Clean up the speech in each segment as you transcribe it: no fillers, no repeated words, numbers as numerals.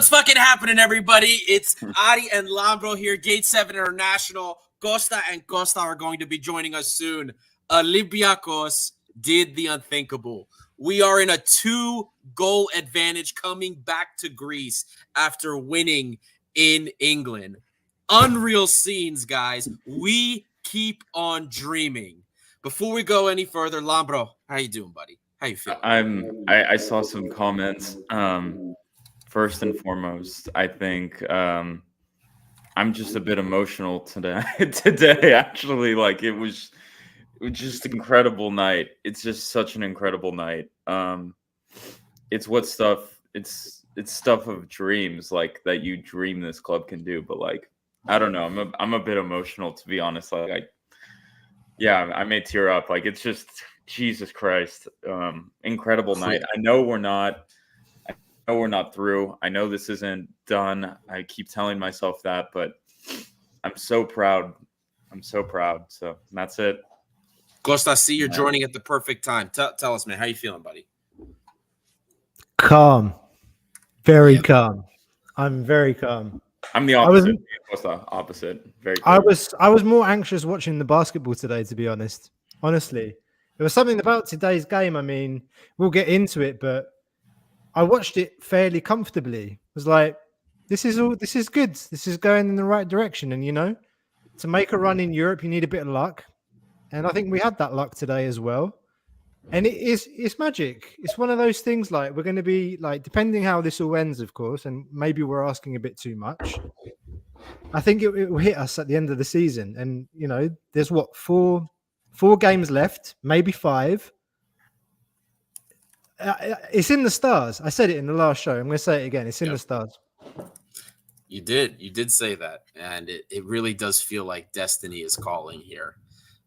What's fucking happening, everybody? It's Ari and Lambro here, Gate 7 International. Costa and Costa are going to be joining us soon. Olympiacos did the unthinkable. We are in a 2-goal advantage coming back to Greece after winning in England. Unreal scenes, guys. We keep on dreaming. Before we go any further, Lambro, how you doing, buddy? How you feeling? I saw some comments. First and foremost, I think I'm just a bit emotional today. Actually, like it was just an incredible night. It's just such an incredible night. It's stuff of dreams, like that you dream this club can do. But like, I don't know. I'm a bit emotional, to be honest. Like, I may tear up. Like, it's just Jesus Christ, incredible night. I know we're not through. I know this isn't done. I keep telling myself that, but I'm so proud. So that's it. Costa, see, you're joining at the perfect time. Tell us, man, how you feeling, buddy? Calm. Very calm. I'm very calm. I'm the opposite. Opposite. Very calm. I was more anxious watching the basketball today, to be honest. Honestly. There was something about today's game. I mean, we'll get into it, but I watched it fairly comfortably. It was like, this is good. This is going in the right direction. And, to make a run in Europe, you need a bit of luck. And I think we had that luck today as well. And it's magic. It's one of those things, like, we're going to be, like, depending how this all ends, of course, and maybe we're asking a bit too much. I think it will hit us at the end of the season. And, there's what, four games left, maybe 5. It's in the stars. I said it in the last show. I'm going to say it again. It's in the stars. You did say that. And it really does feel like destiny is calling here.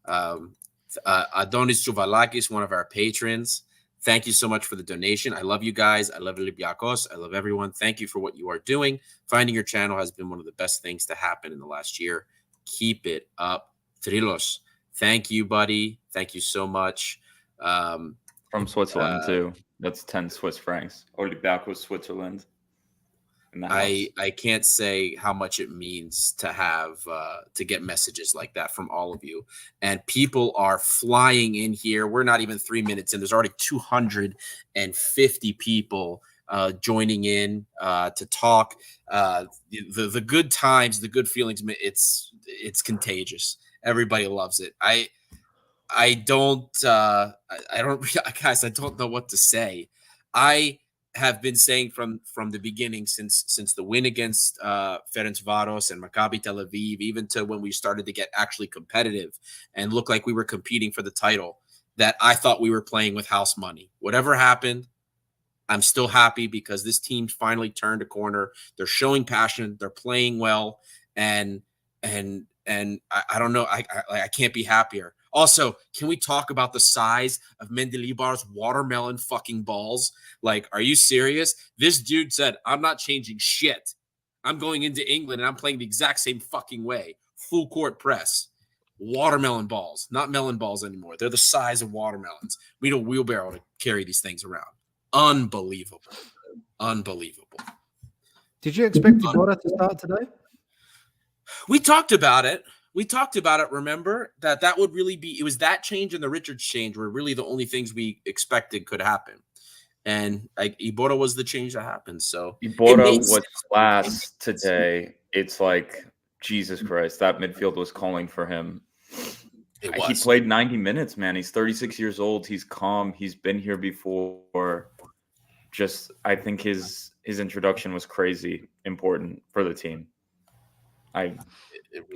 Adonis Chuvalakis, one of our patrons. Thank you so much for the donation. I love you guys. I love Olympiacos. I love everyone. Thank you for what you are doing. Finding your channel has been one of the best things to happen in the last year. Keep it up. Trilos. Thank you, buddy. Thank you so much. From Switzerland too. That's 10 Swiss francs. Olympiacos, Switzerland. I can't say how much it means to have to get messages like that from all of you. And people are flying in here. We're not even 3 minutes in. There's already 250 people joining in to talk. The good times, the good feelings. It's contagious. Everybody loves it. I don't guys, I don't know what to say. I have been saying from the beginning, since the win against Ferencvaros and Maccabi Tel Aviv, even to when we started to get actually competitive and look like we were competing for the title, that I thought we were playing with house money. Whatever happened, I'm still happy because this team finally turned a corner. They're showing passion. They're playing well, and I don't know. I can't be happier. Also, can we talk about the size of Mendilibar's watermelon fucking balls? Like, are you serious? This dude said, I'm not changing shit. I'm going into England and I'm playing the exact same fucking way. Full court press. Watermelon balls. Not melon balls anymore. They're the size of watermelons. We need a wheelbarrow to carry these things around. Unbelievable. Unbelievable. Did you expect Iborra to start today? We talked about it. Remember that would really be, it was that change and the Richards change were really the only things we expected could happen. And Iborra was the change that happened. So Iborra was class today. It's like, Jesus Christ, that midfield was calling for him. He played 90 minutes, man. He's 36 years old. He's calm. He's been here before. Just, I think his introduction was crazy important for the team.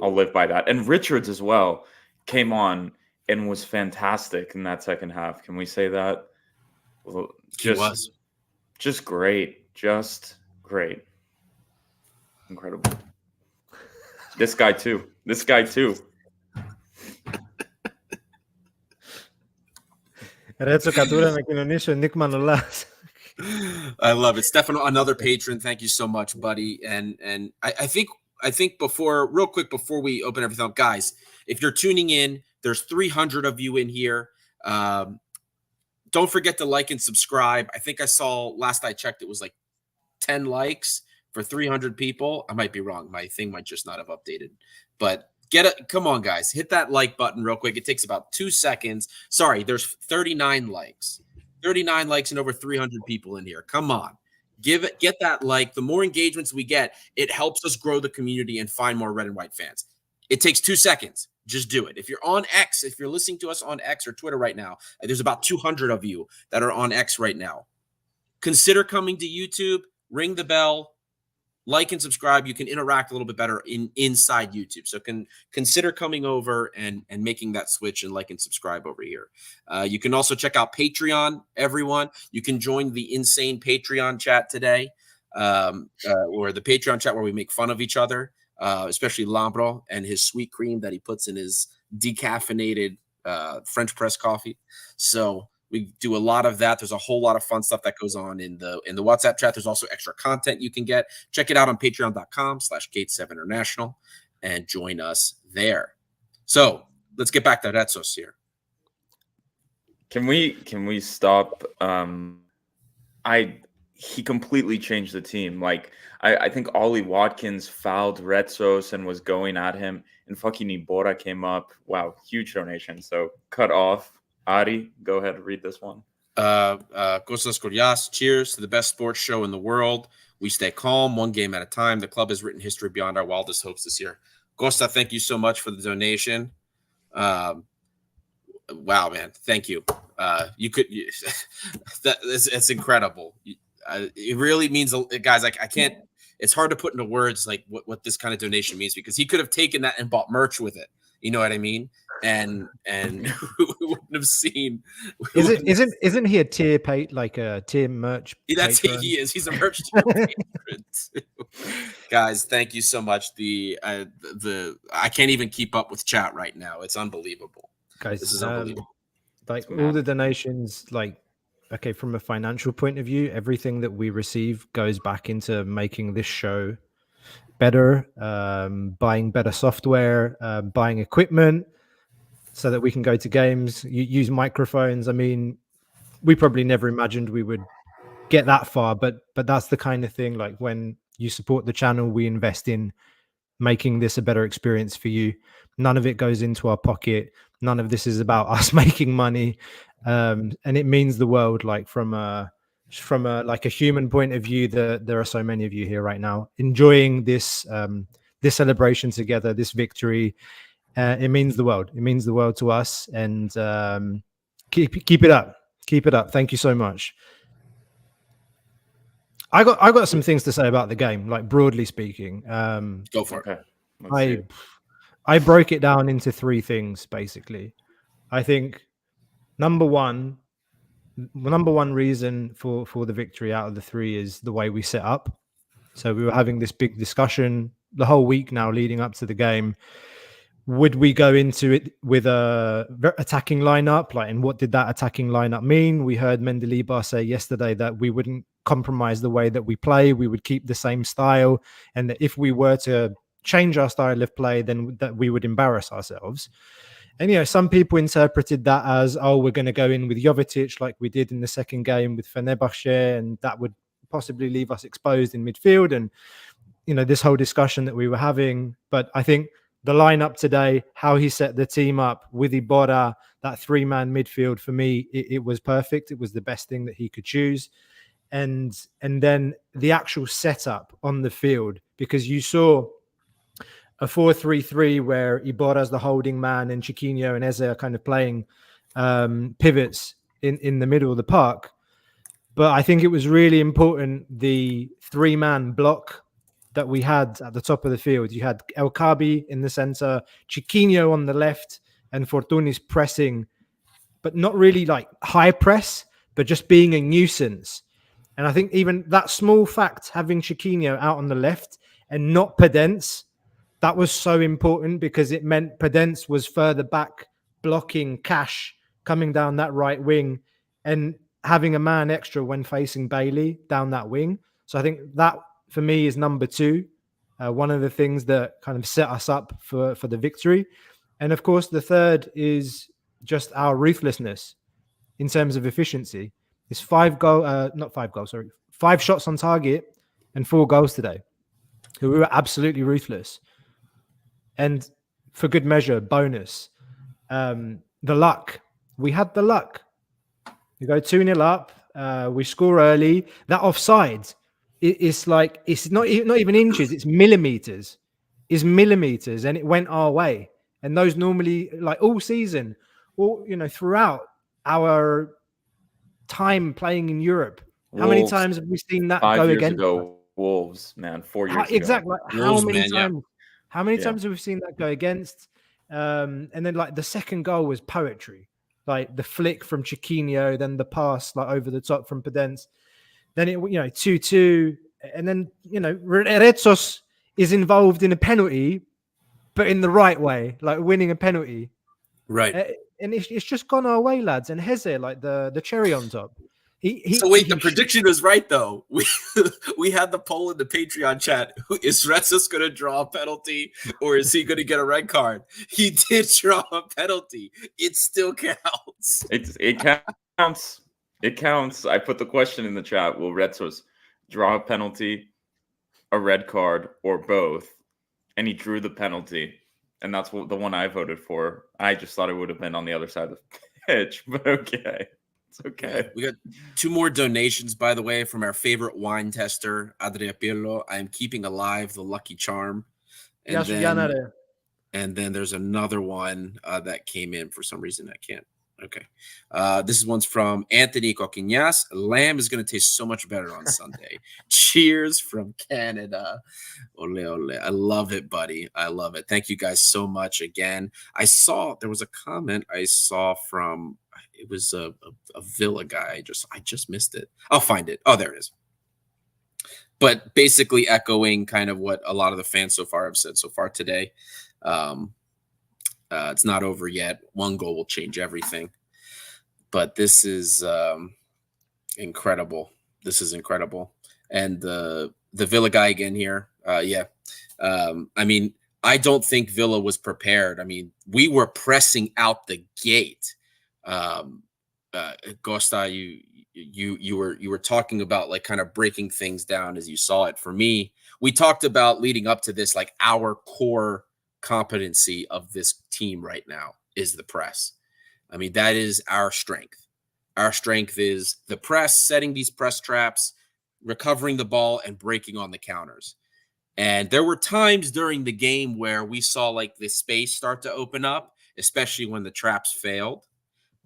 I'll live by that. And Richards as well came on and was fantastic in that second half. Can we say that? Well, just great. Just great. Incredible. This guy too. I love it. Stefano, another patron. Thank you so much, buddy. And I think before we open everything up, guys, if you're tuning in, there's 300 of you in here. Don't forget to like and subscribe. I think I saw, last I checked, it was like 10 likes for 300 people. I might be wrong. My thing might just not have updated. But come on, guys. Hit that like button real quick. It takes about 2 seconds. Sorry, there's 39 likes. 39 likes and over 300 people in here. Come on. Get that like. The more engagements we get, it helps us grow the community and find more red and white fans. It takes 2 seconds. Just do it. If you're on X, if you're listening to us on X or Twitter right now, there's about 200 of you that are on X right now. Consider coming to YouTube, ring the bell, like and subscribe. You can interact a little bit better inside YouTube. So consider coming over and making that switch and like and subscribe over here. You can also check out Patreon, everyone. You can join the insane Patreon chat today, or the Patreon chat where we make fun of each other. Especially Lambro and his sweet cream that he puts in his decaffeinated French press coffee. So we do a lot of that. There's a whole lot of fun stuff that goes on in the WhatsApp chat. There's also extra content you can get. Check it out on patreon.com/Gate7International and join us there. So let's get back to Retsos here. Can we stop? He completely changed the team. Like, I think Ollie Watkins fouled Retsos and was going at him, and fucking Ibora came up. Wow, huge donation. So cut off. Ari, go ahead and read this one. Kostas Koryas, cheers to the best sports show in the world. We stay calm, one game at a time. The club has written history beyond our wildest hopes this year. Costa, thank you so much for the donation. Wow, man, thank you. It's incredible. It really means, guys, I can't, it's hard to put into words like what this kind of donation means, because he could have taken that and bought merch with it. You know what I mean? And we wouldn't have seen. Isn't he a tier like a tier merch? That's patron? He is. He's a merch tier patron too. Guys, thank you so much. I can't even keep up with chat right now. It's unbelievable. Guys, this is unbelievable. Like all the donations, like, okay, from a financial point of view, everything that we receive goes back into making this show better, buying better software, buying equipment so that we can go to games, use microphones. I mean, we probably never imagined we would get that far, but that's the kind of thing, like, when you support the channel, we invest in making this a better experience for you. None of it goes into our pocket. None of this is about us making money. And it means the world, like, from a like a human point of view, there are so many of you here right now enjoying this this celebration together, this victory. It means the world. It means the world to us, and keep it up. Keep it up. Thank you so much. I got some things to say about the game, like, broadly speaking. Go for it. Okay. I broke it down into 3 things, basically. I think number one reason for the victory out of the 3 is the way we set up. So we were having this big discussion the whole week now leading up to the game. Would we go into it with a attacking lineup? Like, and what did that attacking lineup mean? We heard Mendilibar say yesterday that we wouldn't compromise the way that we play. We would keep the same style, and that if we were to change our style of play, then that we would embarrass ourselves. And, you know, some people interpreted that as, oh, we're going to go in with Jovetic like we did in the second game with Fenerbahce, and that would possibly leave us exposed in midfield. And, you know, this whole discussion that we were having. But I think the lineup today, how he set the team up with Ibora, that 3-man midfield, for me, it was perfect. It was the best thing that he could choose. And then the actual setup on the field, because you saw a 4-3-3 where Ibora's the holding man and Chiquinho and Eze are kind of playing pivots in the middle of the park. But I think it was really important, the 3-man block that we had at the top of the field. You had El Kaabi in the center, Chiquinho on the left, and Fortunis pressing, but not really like high press, but just being a nuisance. And I think even that small fact, having Chiquinho out on the left and not Pedence, that was so important, because it meant Pedence was further back blocking Cash coming down that right wing and having a man extra when facing Bailey down that wing. So I think that, for me, is number 2. One of the things that kind of set us up for the victory. And of course, the third is just our ruthlessness in terms of efficiency. It's 5 shots on target and 4 goals today. who were absolutely ruthless. And for good measure, bonus, the luck. We had the luck. We go 2-0 up. We score early. That offside, it's like, it's not even inches, it's millimeters. It's millimeters, and it went our way. And those normally, like all season, or throughout our time playing in Europe, how many Wolves, times have we seen that 5 go years against us? ago. Wolves, man, 4 years Exactly. ago. How Wolves, many man, yeah. times? How many Yeah. times have we seen that go against? And then like the second goal was poetry, like the flick from Chiquinho, then the pass like over the top from Podence. Then it 2-2, and then Rezos is involved in a penalty, but in the right way, like winning a penalty. Right. And it's just gone our way, lads. And Heze, like the cherry on top. So wait, the prediction was right though. We had the poll in the Patreon chat. Is Rezos going to draw a penalty, or is he going to get a red card? He did draw a penalty. It still counts. It counts. It counts. I put the question in the chat: will Rezos draw a penalty, a red card, or both? And he drew the penalty, and that's the one I voted for. I just thought it would have been on the other side of the pitch, but okay. It's okay. We got 2 more donations, by the way, from our favorite wine tester, Adria Pirlo. I am keeping alive the lucky charm. And then there's another one that came in for some reason. I can't. Okay. This one's from Anthony Coquinhas. Lamb is going to taste so much better on Sunday. Cheers from Canada. Ole, ole. I love it, buddy. I love it. Thank you guys so much again. There was a comment I saw from, it was a Villa guy. I just missed it. I'll find it. Oh, there it is. But basically echoing kind of what a lot of the fans so far have said so far today. It's not over yet. 1 goal will change everything. But this is incredible. This is incredible. And the Villa guy again here. I mean, I don't think Villa was prepared. I mean, we were pressing out the gate. Costa, you were talking about like kind of breaking things down as you saw it. For me, we talked about leading up to this, like our core competency of this team right now is the press. I mean, that is our strength. Our strength is the press, setting these press traps, recovering the ball, and breaking on the counters. And there were times during the game where we saw like this space start to open up, especially when the traps failed.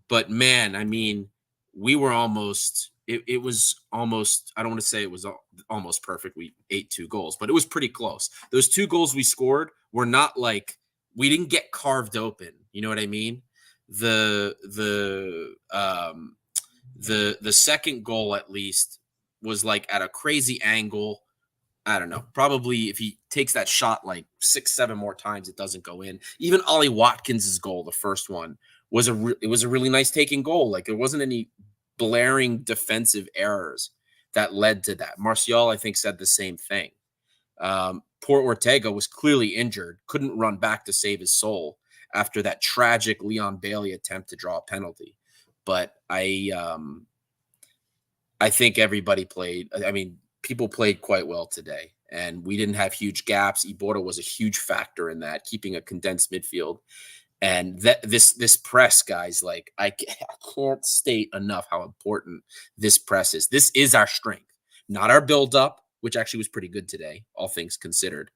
But man, I mean, we were almost, it was almost, I don't want to say it was almost perfect. We ate 2 goals, but it was pretty close. Those 2 goals we scored were not like, we didn't get carved open. You know what I mean? The second goal at least was like at a crazy angle. I don't know. Probably if he takes that shot like 6-7 more times, it doesn't go in. Even Ollie Watkins's goal, the first one, was it was a really nice taking goal. Like there wasn't any blaring defensive errors that led to that. Martial, I think, said the same thing. Poor Ortega was clearly injured, couldn't run back to save his soul after that tragic Leon Bailey attempt to draw a penalty. But I think everybody played. I mean, people played quite well today, and we didn't have huge gaps. Iborra was a huge factor in that, keeping a condensed midfield. And this press, guys, like I can't state enough how important this press is. This is our strength, not our build-up, which actually was pretty good today, all things considered.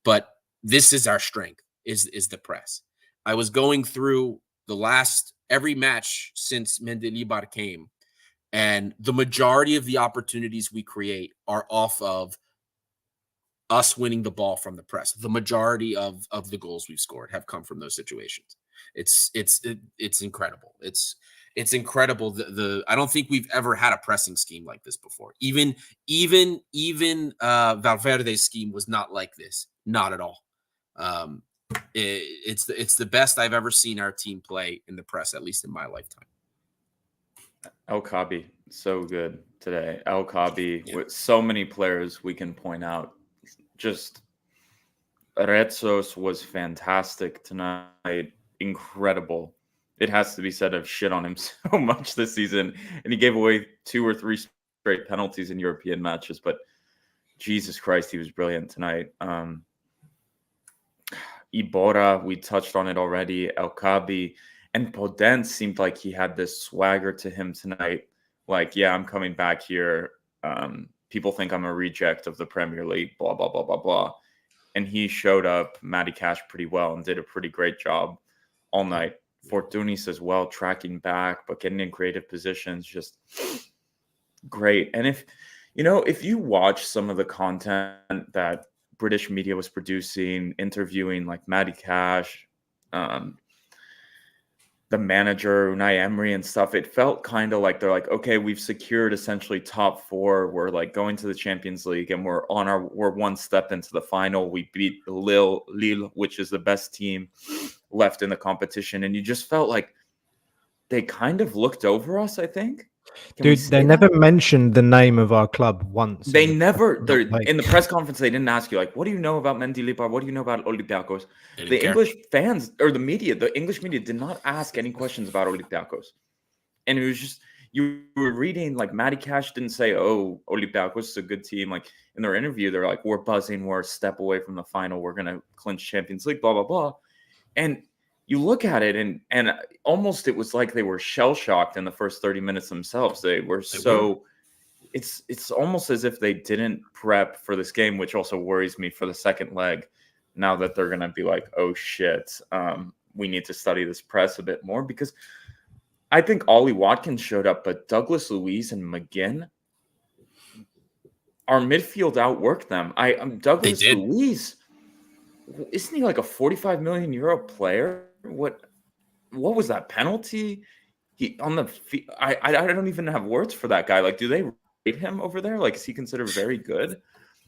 But this is our strength, is the press. I was going through every match since Mendilibar came, and the majority of the opportunities we create are off of us winning the ball from the press. The majority of the goals we've scored have come from those situations. It's incredible. It's incredible. I don't think we've ever had a pressing scheme like this before. Even Valverde's scheme was not like this. Not at all. It's the best I've ever seen our team play in the press, at least in my lifetime. El Kaabi, so good today. El Kaabi, with so many players we can point out. Just Rezos was fantastic tonight. Incredible. It has to be said, I've shit on him so much this season, and he gave away 2 or 3 straight penalties in European matches. But Jesus Christ, he was brilliant tonight. Ibora, we touched on it already. El Kaabi and Podence seemed like he had this swagger to him tonight. Like, yeah, I'm coming back here. People think I'm a reject of the Premier League, blah, blah, blah, blah, blah. And he showed up, Matty Cash, pretty well and did a pretty great job all night. Fortunis as well, tracking back, but getting in creative positions, just great. And if you watch some of the content that British media was producing, interviewing like Matty Cash, the manager, Unai Emery and stuff, it felt kind of like they're like, okay, we've secured essentially top 4. We're like going to the Champions League and we're one step into the final. We beat Lille, which is the best team left in the competition. And you just felt like they kind of looked over us, I think. Dude, they never mentioned the name of our club once. They never, in the press conference, they didn't ask you, like, what do you know about Mendilibar? What do you know about Olympiacos? The English fans, or the English media did not ask any questions about Olympiacos. And it was just, you were reading, like, Matty Cash didn't say, oh, Olympiacos is a good team. Like, in their interview, they're like, we're buzzing. We're a step away from the final. We're going to clinch Champions League, blah, blah, blah. And you look at it and almost it was like they were shell-shocked in the first 30 minutes themselves. It's almost as if they didn't prep for this game, which also worries me for the second leg. Now that they're going to be like, oh shit, we need to study this press a bit more, because I think Ollie Watkins showed up, but Douglas Luiz and McGinn, our midfield outworked them. Douglas Luiz, isn't he like a 45 million euro player? What was that penalty? I don't even have words for that guy. Like, do they rate him over there? Like, is he considered very good?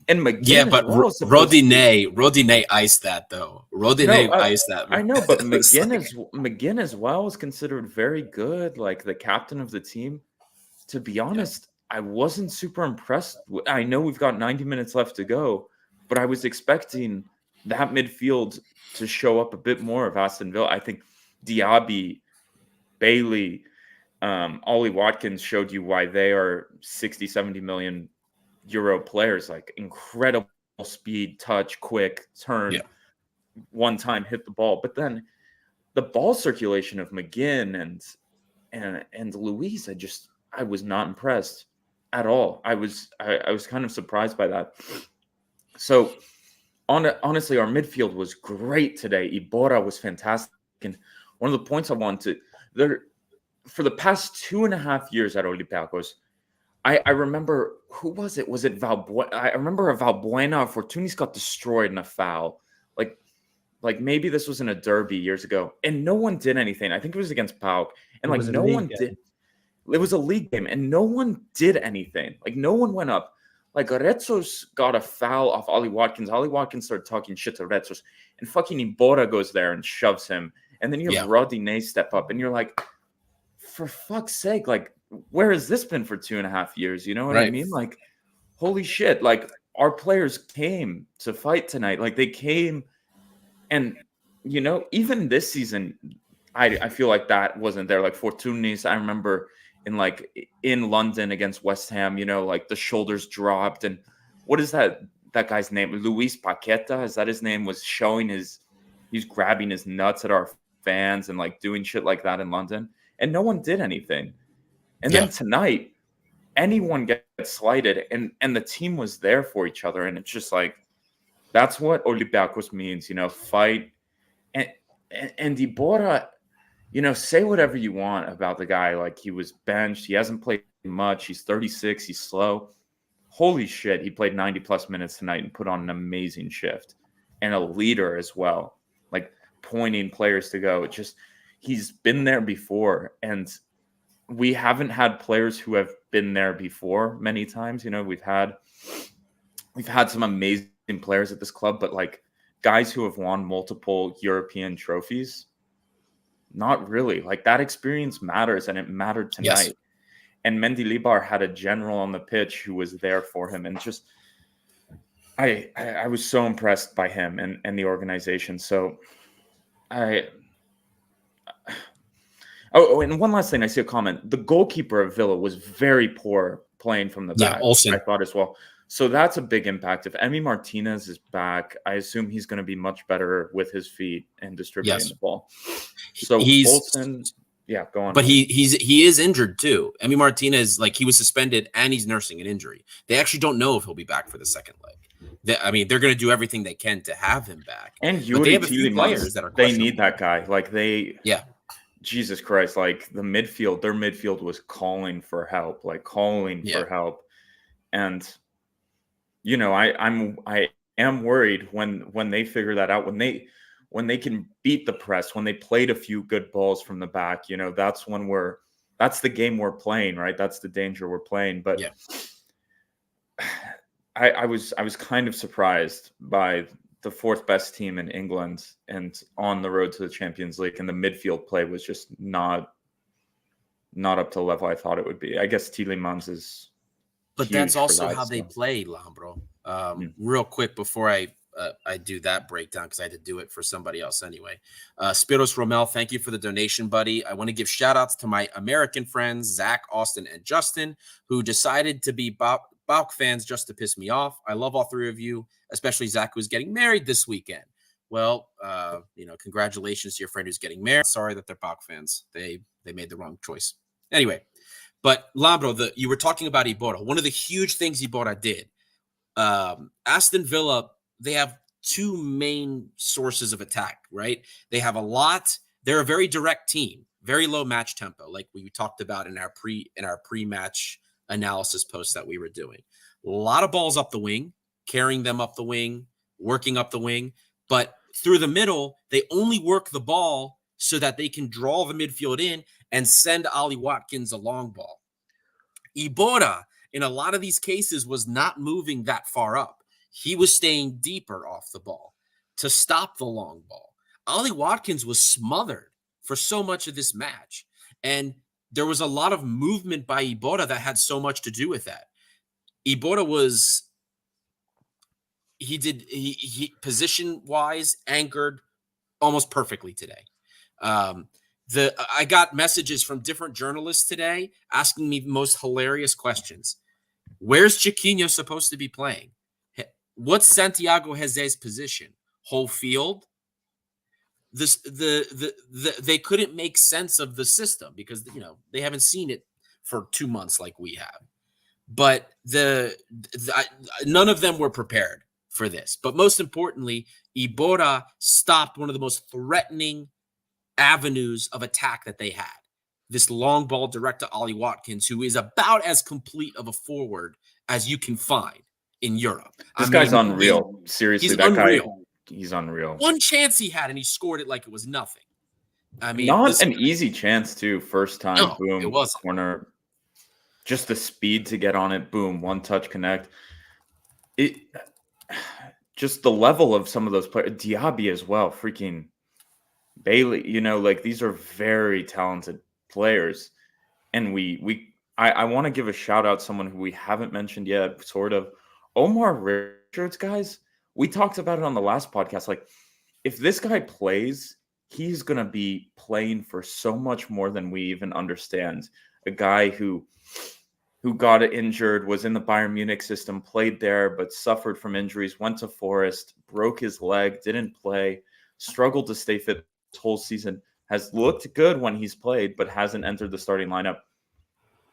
And McGinn, yeah, but Rodinei iced that though. Rodinei iced that. I know, but McGinn as well is considered very good, like the captain of the team. To be honest, I wasn't super impressed. I know we've got 90 minutes left to go, but I was expecting that midfield to show up a bit more of Aston Villa. I think Diaby, Bailey, Ollie Watkins showed you why they are 60, 70 million euro players. Like, incredible speed, touch, quick, turn, one time hit the ball. But then the ball circulation of McGinn and Luiz, I was not impressed at all. I was kind of surprised by that. So honestly, our midfield was great today. Ibora was fantastic. And one of the points I wanted for the past 2.5 years at Olympiacos, I remember, who was it? Was it Valbuena? I remember a Valbuena. Fortunis got destroyed in a foul. Like maybe this was in a derby years ago, and no one did anything. I think it was against PAOK, and like no one did. It was a league game, and no one did anything. Like, no one went up. Like, Retzos got a foul off Ollie Watkins. Ollie Watkins started talking shit to Retzos, and fucking Ibora goes there and shoves him. And then you have Rodinei step up, and you're like, for fuck's sake, like, where has this been for 2.5 years? You know what I mean? Like, holy shit. Like, our players came to fight tonight. Like, they came, and, you know, even this season, I feel like that wasn't there. Like, Fortunis, I remember in London against West Ham, you know, like the shoulders dropped. And what is that guy's name? Luis Paqueta, is that his name? Was showing he's grabbing his nuts at our fans and like doing shit like that in London. And no one did anything. And then tonight, anyone gets slighted, and the team was there for each other. And it's just like, that's what Olympiacos means, you know, fight. And Ibora, you know, say whatever you want about the guy. Like, he was benched. He hasn't played much. He's 36. He's slow. Holy shit. He played 90 plus minutes tonight and put on an amazing shift. And a leader as well. Like, pointing players to go. He's been there before. And we haven't had players who have been there before many times. You know, we've had some amazing players at this club, but like guys who have won multiple European trophies, not really. Like, that experience matters, and it mattered tonight. Yes. And Mendilibar had a general on the pitch who was there for him, and just I was so impressed by him and the organization. So and one last thing, I see a comment. The goalkeeper of Villa was very poor playing from the back. I thought as well. So that's a big impact. If Emi Martinez is back, I assume he's going to be much better with his feet and distributing the ball. So Olsen, yeah, go on. But he is injured too. Emi Martinez, like, he was suspended and he's nursing an injury. They actually don't know if he'll be back for the second leg. They're going to do everything they can to have him back. And they have a few players that are they need that guy. Like yeah. Jesus Christ, like their midfield was calling for help, for help. And you know, I am worried when they figure that out, when they can beat the press, when they played a few good balls from the back, you know, that's the game we're playing, right? That's the danger we're playing. But yeah. I was kind of surprised by the fourth best team in England and on the road to the Champions League, and the midfield play was just not up to the level I thought it would be. I guess Tielemans is, but that's also how they play, Lambro. Real quick before I do that breakdown, because I had to do it for somebody else anyway. Spiros Romel, thank you for the donation, buddy. I want to give shout outs to my American friends, Zach, Austin, and Justin, who decided to be Bauk fans just to piss me off. I love all three of you, especially Zach, who's getting married this weekend. Well, congratulations to your friend who's getting married. Sorry that they're Bauk fans. They made the wrong choice. Anyway, but Lambro, you were talking about Iborra. One of the huge things Iborra did, Aston Villa, they have two main sources of attack, right? They have they're a very direct team, very low match tempo, like we talked about in our pre-match analysis post that we were doing. A lot of balls up the wing, carrying them up the wing, working up the wing, but through the middle, they only work the ball so that they can draw the midfield in and send Ollie Watkins a long ball. Iborra, in a lot of these cases, was not moving that far up. He was staying deeper off the ball to stop the long ball. Ollie Watkins was smothered for so much of this match. And there was a lot of movement by Iborra that had so much to do with that. Iborra he position-wise anchored almost perfectly today. I got messages from different journalists today asking me the most hilarious questions. Where's Chiquinho supposed to be playing? What's Santiago José's position? Whole field? They couldn't make sense of the system because, you know, they haven't seen it for 2 months like we have. But none of them were prepared for this. But most importantly, Iborra stopped one of the most threatening avenues of attack that they had. This long ball direct to Ollie Watkins, who is about as complete of a forward as you can find in Europe. This guy's unreal. Seriously, that unreal guy, he's unreal. One chance he had, and he scored it like it was nothing. I mean, not an easy chance, too. First time, no, boom, it wasn't. Corner. Just the speed to get on it, boom, one touch connect. Just the level of some of those players. Diaby as well, freaking Bailey. You know, like these are very talented players, and I want to give a shout out to someone who we haven't mentioned yet, sort of. Omar Richards, guys, we talked about it on the last podcast. Like, if this guy plays, he's going to be playing for so much more than we even understand. A guy who got injured, was in the Bayern Munich system, played there, but suffered from injuries, went to Forest, broke his leg, didn't play, struggled to stay fit this whole season, has looked good when he's played, but hasn't entered the starting lineup.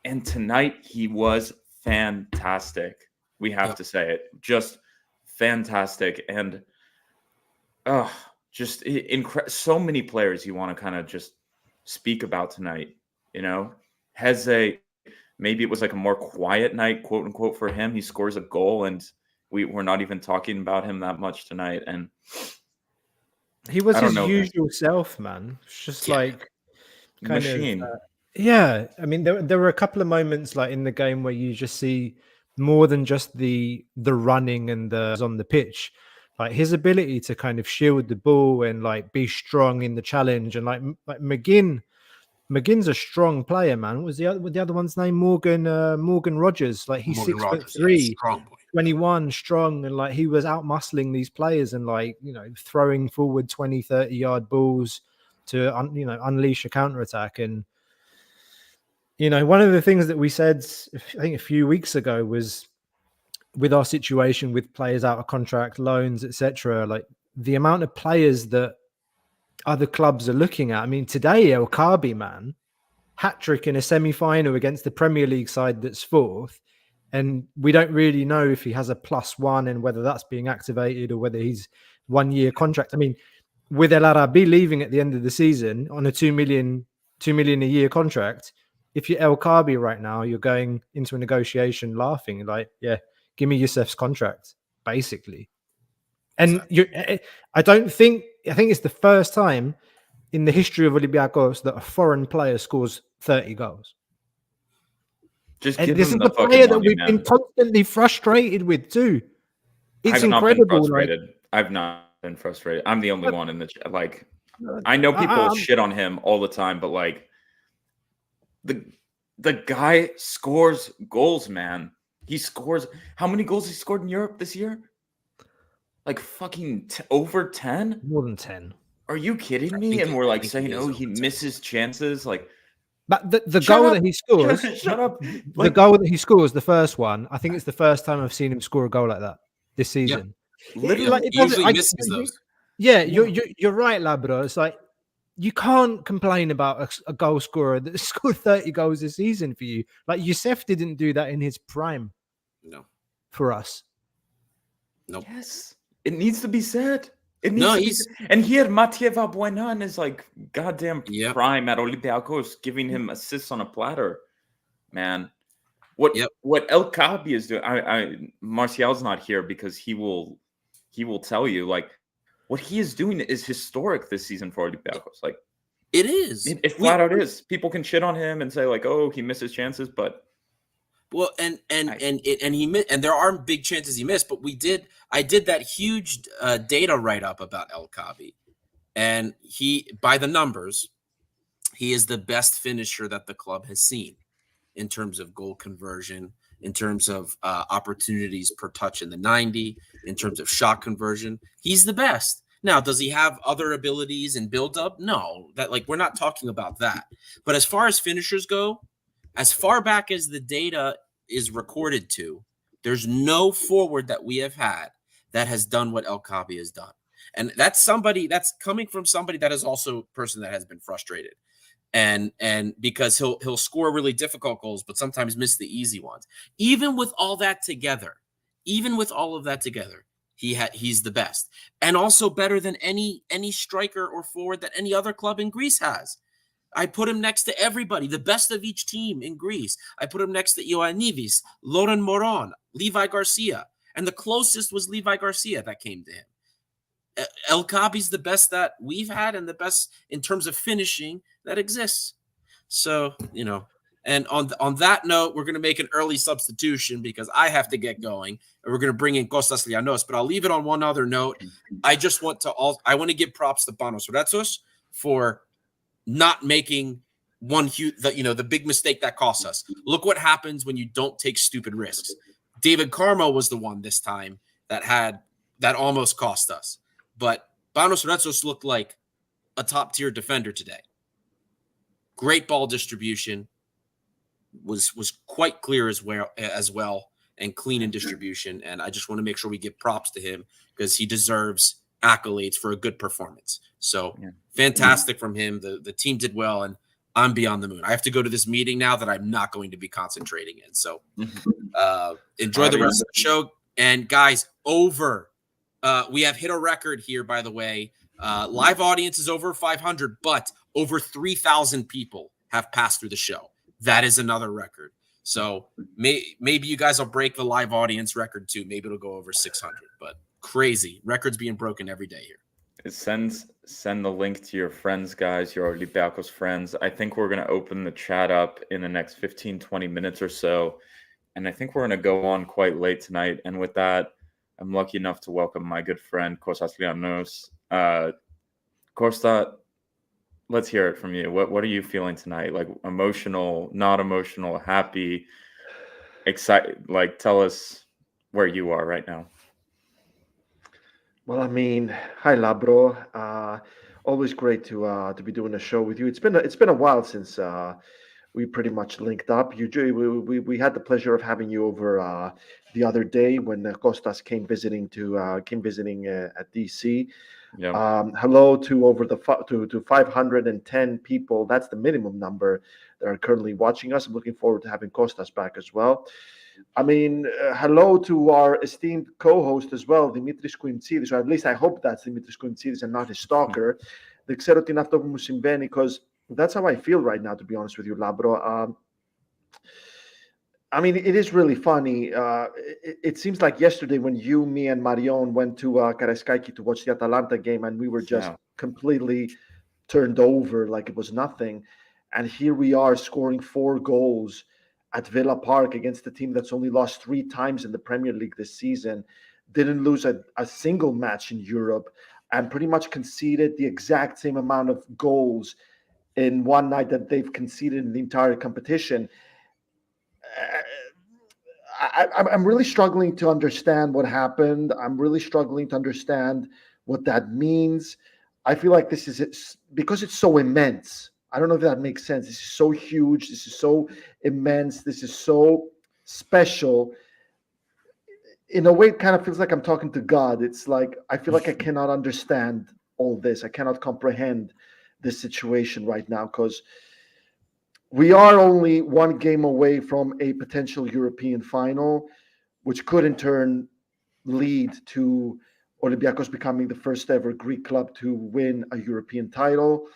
And tonight, he was fantastic. We have to say it. Just fantastic. And just so many players you want to kind of just speak about tonight. You know, Heze, maybe it was like a more quiet night, quote unquote, for him. He scores a goal, and we're not even talking about him that much tonight. And he was his usual self, man. It's just like kind machine. Yeah, I mean, there were a couple of moments like in the game where you just see more than just the running and the on the pitch, like his ability to kind of shield the ball and like be strong in the challenge. And like McGinn's a strong player, man. What was the other one's name? Morgan Rogers. Like he's 6'3", 21, strong, and like he was out muscling these players and like, you know, throwing forward 20-30 yard balls to unleash a counter attack. And you know, one of the things that we said, I think a few weeks ago, was with our situation with players out of contract, loans, etc., like the amount of players that other clubs are looking at. I mean, today El Kaabi, man, hat-trick in a semi-final against the Premier League side that's fourth, and we don't really know if he has a +1 and whether that's being activated or whether he's 1 year contract. I mean, with El Arabi leaving at the end of the season on a 2 million a year contract, if you're El Kaabi right now, you're going into a negotiation laughing like, yeah, give me Youssef's contract, basically. And I think it's the first time in the history of Olympiacos that a foreign player scores 30 goals. Just and give this him is the the player fucking that money, we've man. been constantly frustrated with too. It's I've incredible. Not been frustrated. I've not been frustrated. I'm the only one in the chat. Like, I know people shit on him all the time, but like, the guy scores goals, man. He scores. How many goals he scored in Europe this year? Like fucking over 10? More than 10. Are you kidding me? And we're like saying, oh, he misses chances. Like, but the goal that he scores, shut up. The goal that he scores, the first one, I think it's the first time I've seen him score a goal like that this season. Yeah. Literally, he usually misses those. Yeah, you're right, Labrador. It's like you can't complain about a goal scorer that scored 30 goals this season for you. Like Youssef didn't do that in his prime. No, for us. Nope. Yes, it needs to be said. It needs to be said. And here, Mathieu Valbuena in his like goddamn prime at Olympiacos, giving him assists on a platter. Man, what El Kaabi is doing? Martial's not here because he will tell you like what he is doing is historic this season for Olympiacos. Like it is. It flat out is. People can shit on him and say like, oh, he misses chances, but. Well, and there are big chances he missed, but I did that huge data write-up about El Kaabi, and by the numbers, he is the best finisher that the club has seen in terms of goal conversion, in terms of opportunities per touch in the 90, in terms of shot conversion. He's the best. Now, does he have other abilities and build-up? No, we're not talking about that. But as far as finishers go, as far back as the data is recorded to, there's no forward that we have had that has done what El Kaabi has done. And that's coming from somebody that is also a person that has been frustrated. And because he'll score really difficult goals, but sometimes miss the easy ones. Even with all of that together, he's the best. And also better than any striker or forward that any other club in Greece has. I put him next to everybody, the best of each team in Greece. I put him next to Ioannidis, Loren Moron, Levi Garcia. And the closest was Levi Garcia that came to him. El Kaabi's the best that we've had and the best in terms of finishing that exists. So, and on that note, we're going to make an early substitution because I have to get going. And we're going to bring in Kostas Lianos. But I'll leave it on one other note. I want to give props to Panos Retsos for not making the big mistake that costs us. Look what happens when you don't take stupid risks. David Carmo was the one this time that almost cost us. But Panos Retsos looked like a top-tier defender today. Great ball distribution, was quite clear as well, and clean in distribution. And I just want to make sure we give props to him because he deserves accolades for a good performance. So fantastic from him. The team did well, and I'm beyond the moon. I have to go to this meeting now that I'm not going to be concentrating in. So enjoy the rest of the show. And guys, we have hit a record here, by the way. Live audience is over 500, but over 3,000 people have passed through the show. That is another record. So maybe you guys will break the live audience record too. Maybe it'll go over 600, but crazy. Records being broken every day here. Send the link to your friends, guys, your Olympiacos friends. I think we're going to open the chat up in the next 15, 20 minutes or so. And I think we're going to go on quite late tonight. And with that, I'm lucky enough to welcome my good friend, Kostas Lianos. Costa, let's hear it from you. What are you feeling tonight? Like emotional, not emotional, happy, excited? Like tell us where you are right now. Well, I mean, hi Labro. Always great to be doing a show with you. It's been a while since we pretty much linked up. We had the pleasure of having you over the other day when Costas came visiting at DC. Yeah. Hello to over to 510 people. That's the minimum number that are currently watching us. I'm looking forward to having Costas back as well. I mean, hello to our esteemed co-host as well, Dimitris Kouintsidis, or at least I hope that's Dimitris Kouintsidis and not his stalker. Δεν ξέρω τι είναι αυτό που μου συμβαίνει, because that's how I feel right now, to be honest with you, Labro. I mean, it is really funny. It seems like yesterday when you, me, and Marion went to Karaiskaki to watch the Atalanta game, and we were just completely turned over like it was nothing. And here we are scoring 4 goals at Villa Park against a team that's only lost 3 times in the Premier League this season, didn't lose a single match in Europe, and pretty much conceded the exact same amount of goals in one night that they've conceded in the entire competition. I'm really struggling to understand what happened. I'm really struggling to understand what that means. I feel like this is because it's so immense. I don't know if that makes sense. This is so huge. This is so immense. This is so special. In a way, it kind of feels like I'm talking to God. It's like I feel like I cannot understand all this. I cannot comprehend this situation right now because we are only 1 game away from a potential European final, which could in turn lead to Olympiacos becoming the first ever Greek club to win a European title.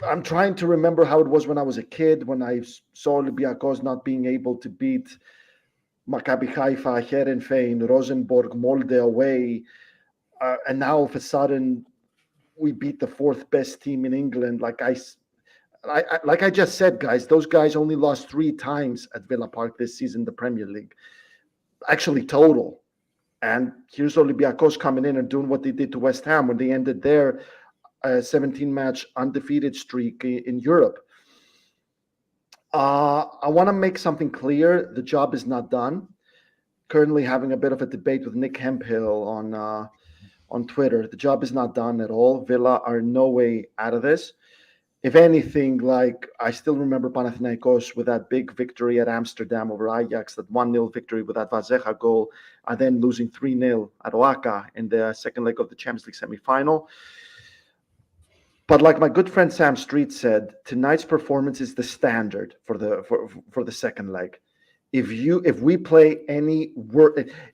I'm trying to remember how it was when I was a kid, when I saw Olympiacos not being able to beat Maccabi Haifa, Heerenveen, Rosenborg, Molde away. And now all of a sudden, we beat the 4th best team in England. Like I just said, guys, those guys only lost 3 times at Villa Park this season, the Premier League. Actually, total. And here's Olympiacos coming in and doing what they did to West Ham when they ended their 17-match undefeated streak in Europe. I want to make something clear. The job is not done. Currently having a bit of a debate with Nick Hemphill on Twitter. The job is not done at all. Villa are no way out of this. If anything, like I still remember Panathinaikos with that big victory at Amsterdam over Ajax, that 1-0 victory with that Vazeja goal, and then losing 3-0 at Oaxaca in the second leg of the Champions League semi-final. But like my good friend Sam Street said, tonight's performance is the standard for the second leg. If we play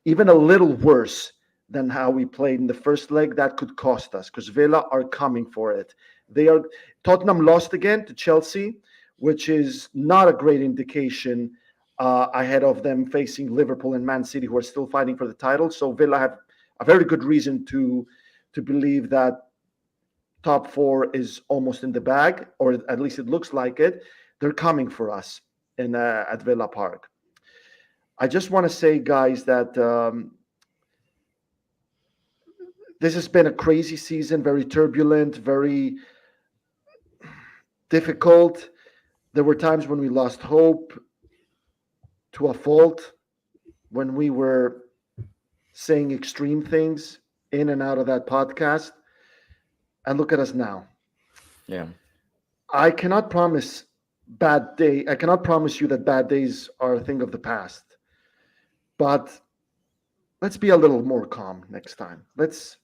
even a little worse than how we played in the first leg, that could cost us because Villa are coming for it. Tottenham lost again to Chelsea, which is not a great indication ahead of them facing Liverpool and Man City, who are still fighting for the title. So Villa have a very good reason to believe that top 4 is almost in the bag, or at least it looks like it. They're coming for us at Villa Park. I just want to say, guys, that this has been a crazy season, very turbulent, very difficult. There were times when we lost hope to a fault, when we were saying extreme things in and out of that podcast. And look at us now. Yeah. I cannot promise I cannot promise you that bad days are a thing of the past. But let's be a little more calm next time. Let's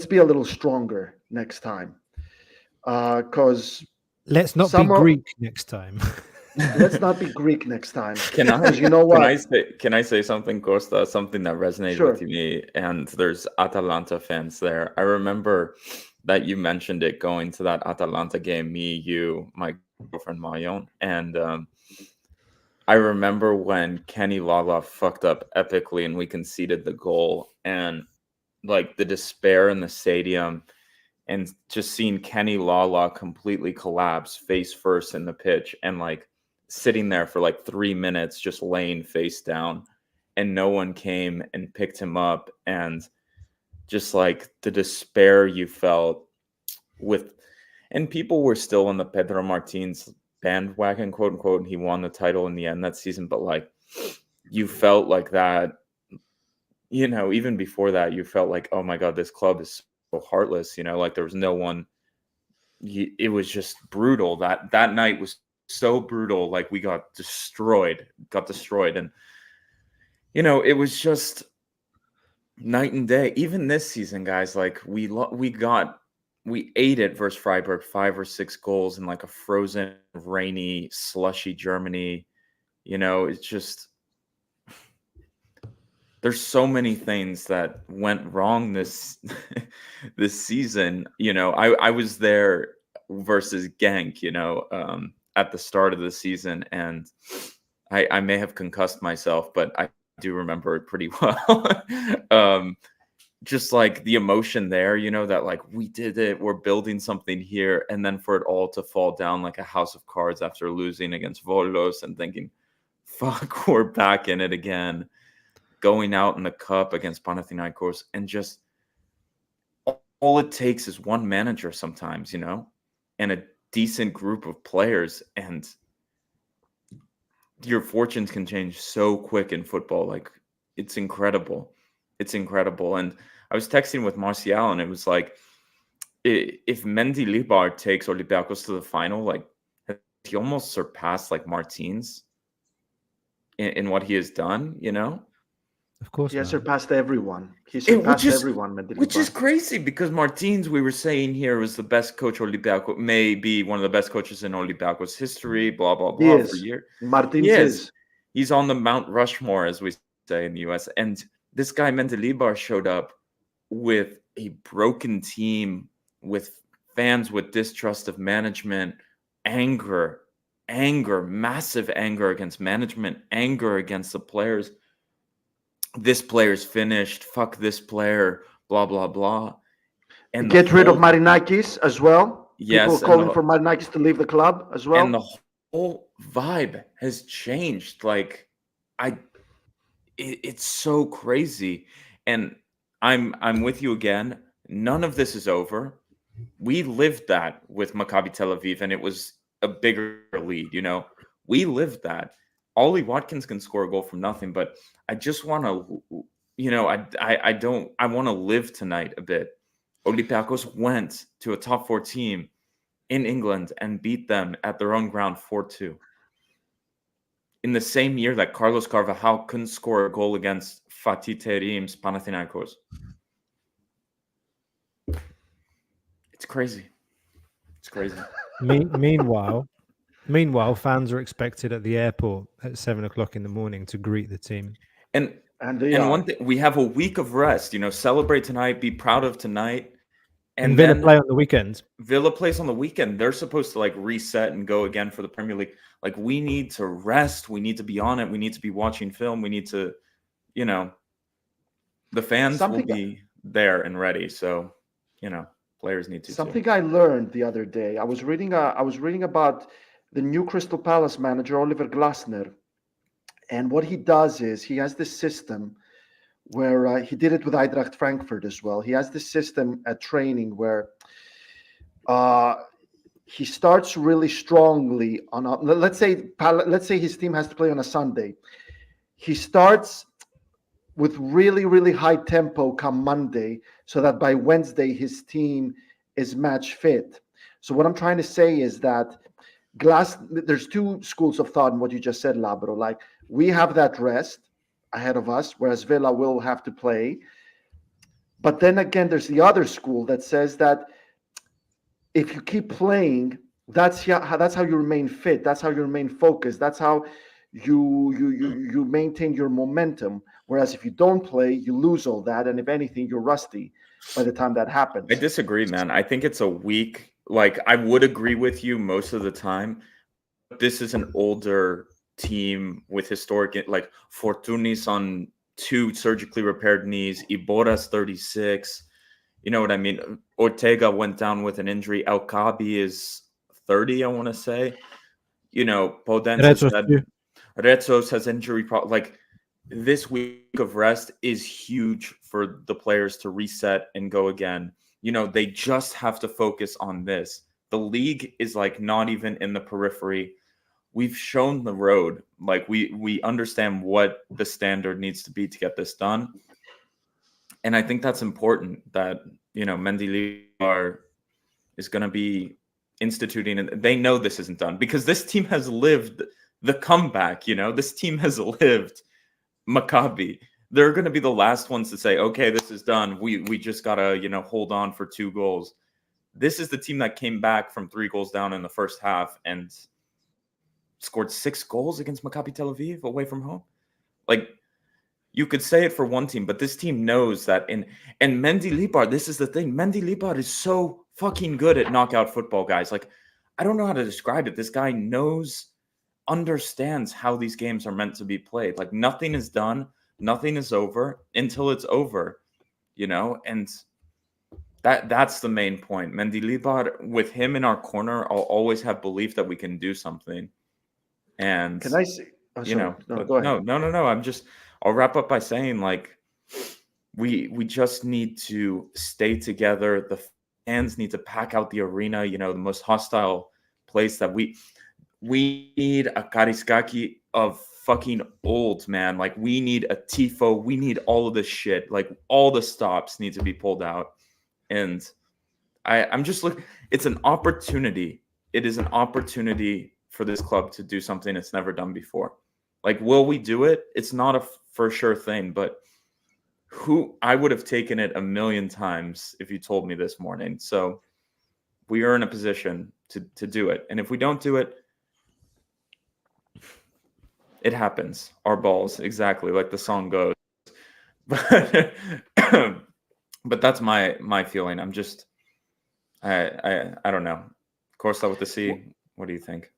be a little stronger next time. Because let's not be Greek next time. Let's not be Greek next time. Can I? You know what? Can I say something, Costa? Something that resonated with me. And there's Atalanta fans there. I remember that you mentioned it going to that Atalanta game. Me, you, my girlfriend Marion, and I remember when Kenny Lala fucked up epically and we conceded the goal, and like the despair in the stadium, and just seeing Kenny Lala completely collapse face first in the pitch and like sitting there for like 3 minutes just laying face down, and no one came and picked him up, and just like the despair you felt and people were still on the Pedro Martins bandwagon, quote unquote, and he won the title in the end that season. But like, you felt like that, even before that, you felt like, oh my God, this club is so heartless, like there was no one. It was just brutal. That night was so brutal. Like we got destroyed. And it was just night and day. Even this season, guys, like we ate it versus Freiburg, 5 or 6 goals in like a frozen, rainy, slushy Germany. It's just, there's so many things that went wrong this this season. I was there versus Genk, at the start of the season, and I may have concussed myself, but I do remember it pretty well. Just like the emotion there, that like we did it, we're building something here, and then for it all to fall down like a house of cards after losing against Volos and thinking, fuck, we're back in it again, going out in the cup against Panathinaikos, and just all it takes is one manager sometimes, and a decent group of players, and your fortunes can change so quick in football. Like it's incredible. And I was texting with Martial, and it was like, if Mendy Libar takes Olympiacos to the final, like he almost surpassed like Martins in what he has done, Of course, He has man. surpassed everyone. He surpassed everyone, Mendy which is Libar. crazy, because Martins, we were saying here, was the best coach Olympiacos, may be one of the best coaches in Olympiacos history, blah, blah, He blah, for is. years. Martins is. He's on the Mount Rushmore, as we say in the US. And this guy, Mendilibar, showed up with a broken team, with fans with distrust of management, anger, massive anger against management, anger against the players. This player's finished, fuck this player, blah, blah, blah. And get rid of Marinakis as well. Yes. People calling for Marinakis to leave the club as well. And the whole vibe has changed. Like, it's so crazy. And I'm with you again. None of this is over. We lived that with Maccabi Tel Aviv, and it was a bigger lead. We lived that. Ollie Watkins can score a goal from nothing, but I just want to, I want to live tonight a bit. Olympiacos went to a top 4 team in England and beat them at their own ground 4-2. In the same year that Carlos Carvajal couldn't score a goal against Fatih Terim's Panathinaikos. It's crazy. Meanwhile, fans are expected at the airport at 7:00 in the morning to greet the team. And one thing, we have a week of rest. Celebrate tonight, be proud of tonight. And Villa play on the weekend. Villa plays on the weekend. They're supposed to like reset and go again for the Premier League. Like, we need to rest. We need to be on it. We need to be watching film. We need to, the fans will be there and ready. So, players need to. Something too. I learned the other day. I was reading about the new Crystal Palace manager, Oliver Glasner, and what he does is he has this system where he did it with Eintracht Frankfurt as well. He has this system at training where he starts really strongly on let's say his team has to play on a Sunday. He starts with really, really high tempo come Monday, so that by Wednesday his team is match fit. So what I'm trying to say is that there's 2 schools of thought in what you just said, Labro. Like, we have that rest ahead of us, whereas Villa will have to play. But then again, there's the other school that says that if you keep playing, that's how you remain fit. That's how you remain focused. That's how you maintain your momentum. Whereas if you don't play, you lose all that, and if anything, you're rusty by the time that happens. I disagree, man. I think it's a week. Like, I would agree with you most of the time. This is an older team with historic, like Fortunis on 2 surgically repaired knees, Ibora's 36. You know what I mean? Ortega went down with an injury. El Kaabi is 30, I want to say. Retsos has injury problems. Like, this week of rest is huge for the players to reset and go again. They just have to focus on this. The league is like not even in the periphery. We've shown the road. Like, we understand what the standard needs to be to get this done. And I think that's important that, Mendy Libar is going to be instituting, and they know this isn't done because this team has lived the comeback. This team has lived Maccabi. They're going to be the last ones to say, okay, this is done. We just got to, hold on for 2 goals. This is the team that came back from 3 goals down in the first half and scored 6 goals against Maccabi Tel Aviv away from home. Like, you could say it for one team, but this team knows that. And Mendy Libar, this is the thing. Mendy Libar is so fucking good at knockout football, guys. Like, I don't know how to describe it. This guy understands how these games are meant to be played. Like, nothing is done. Nothing is over until it's over, and that's the main point. Mendy Libar, with him in our corner, I'll always have belief that we can do something. And can I say, no, go ahead. No. I'll wrap up by saying, like, we just need to stay together. The fans need to pack out the arena, the most hostile place that we need a Kariskaki of fucking old, man. Like, we need a tifo. We need all of this shit. Like, all the stops need to be pulled out. And I'm just looking. It's an opportunity. It is an opportunity for this club to do something it's never done before. Like, will we do it? It's not a for sure thing, but I would have taken it 1,000,000 times if you told me this morning. So we are in a position to do it. And if we don't do it, it happens. Our balls, exactly like the song goes. But that's my feeling. I'm just I don't know. Corsa with the C. What do you think?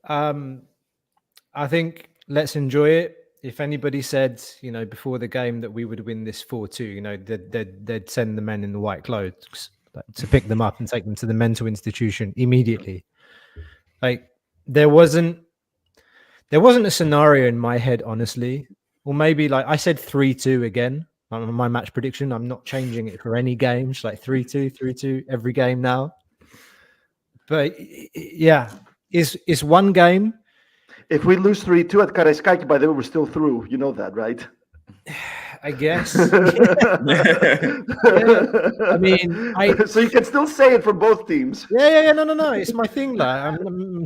I think let's enjoy it. If anybody said, before the game that we would win this 4-2, they'd send the men in the white clothes to pick them up and take them to the mental institution immediately. Like, there wasn't a scenario in my head, honestly, or maybe like I said 3-2 again. My match prediction. I'm not changing it for any games. Like 3-2, 3-2 every game now. But yeah, it's one game. If we lose 3-2 at Karaiskaki, by the way, we're still through. You know that, right? I guess. Yeah. I mean, so you can still say it for both teams. Yeah. No. It's my thing. Like, I'm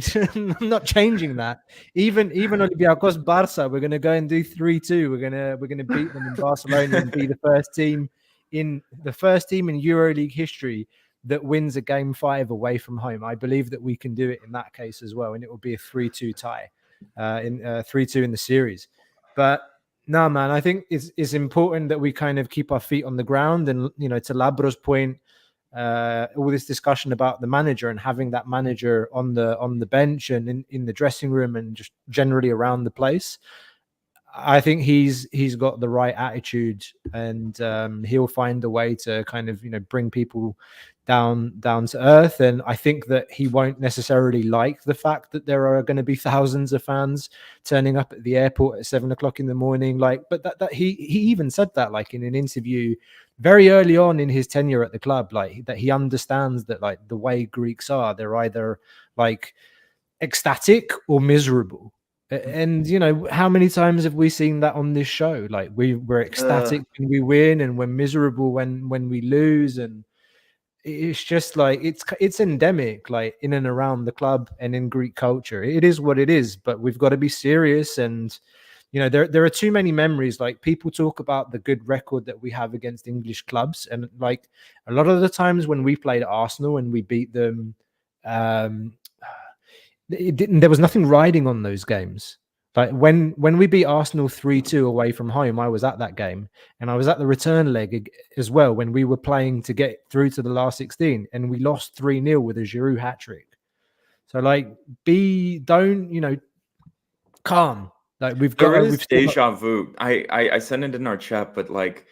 not changing that. Even Olympiacos Barca, we're gonna go and do 3-2. We're gonna beat them in Barcelona and be the first team in EuroLeague history that wins a game 5 away from home. I believe that we can do it in that case as well, and it will be a 3-2 tie, in 3-2 in the series. But no, man, I think it's important that we kind of keep our feet on the ground. And, to Labro's point, all this discussion about the manager and having that manager on the bench and in the dressing room and just generally around the place, I think he's got the right attitude, and he'll find a way to kind of bring people down to earth. And I think that he won't necessarily like the fact that there are going to be thousands of fans turning up at the airport at 7 o'clock in the morning. Like, but that he even said that, like, in an interview very early on in his tenure at the club, like, that he understands that, like, the way Greeks are, they're either like ecstatic or miserable. And how many times have we seen that on this show? Like, we're ecstatic when we win, and we're miserable when we lose. And it's just like it's endemic, like, in and around the club and in Greek culture. It is what it is, but we've got to be serious. And there are too many memories. Like, people talk about the good record that we have against English clubs, and like a lot of the times when we played Arsenal and we beat them, there was nothing riding on those games. Like, when we beat Arsenal 3-2 away from home, I was at that game, and I was at the return leg as well when we were playing to get through to the last 16, and we lost 3-0 with a Giroud hat-trick. So, like, calm. Like, we've deja vu. I sent it in our chat, but like,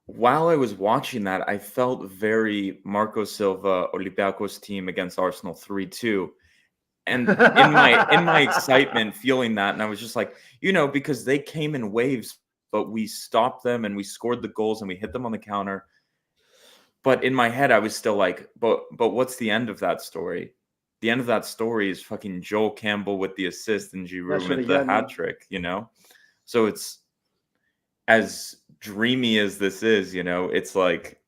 while I was watching that, I felt very Marco Silva Olympiacos team against Arsenal 3-2. And in my excitement, feeling that, and I was just like, because they came in waves, but we stopped them and we scored the goals and we hit them on the counter. But in my head, I was still like, but what's the end of that story? The end of that story is fucking Joel Campbell with the assist and Giroud with the hat trick, So it's, as dreamy as this is, it's like,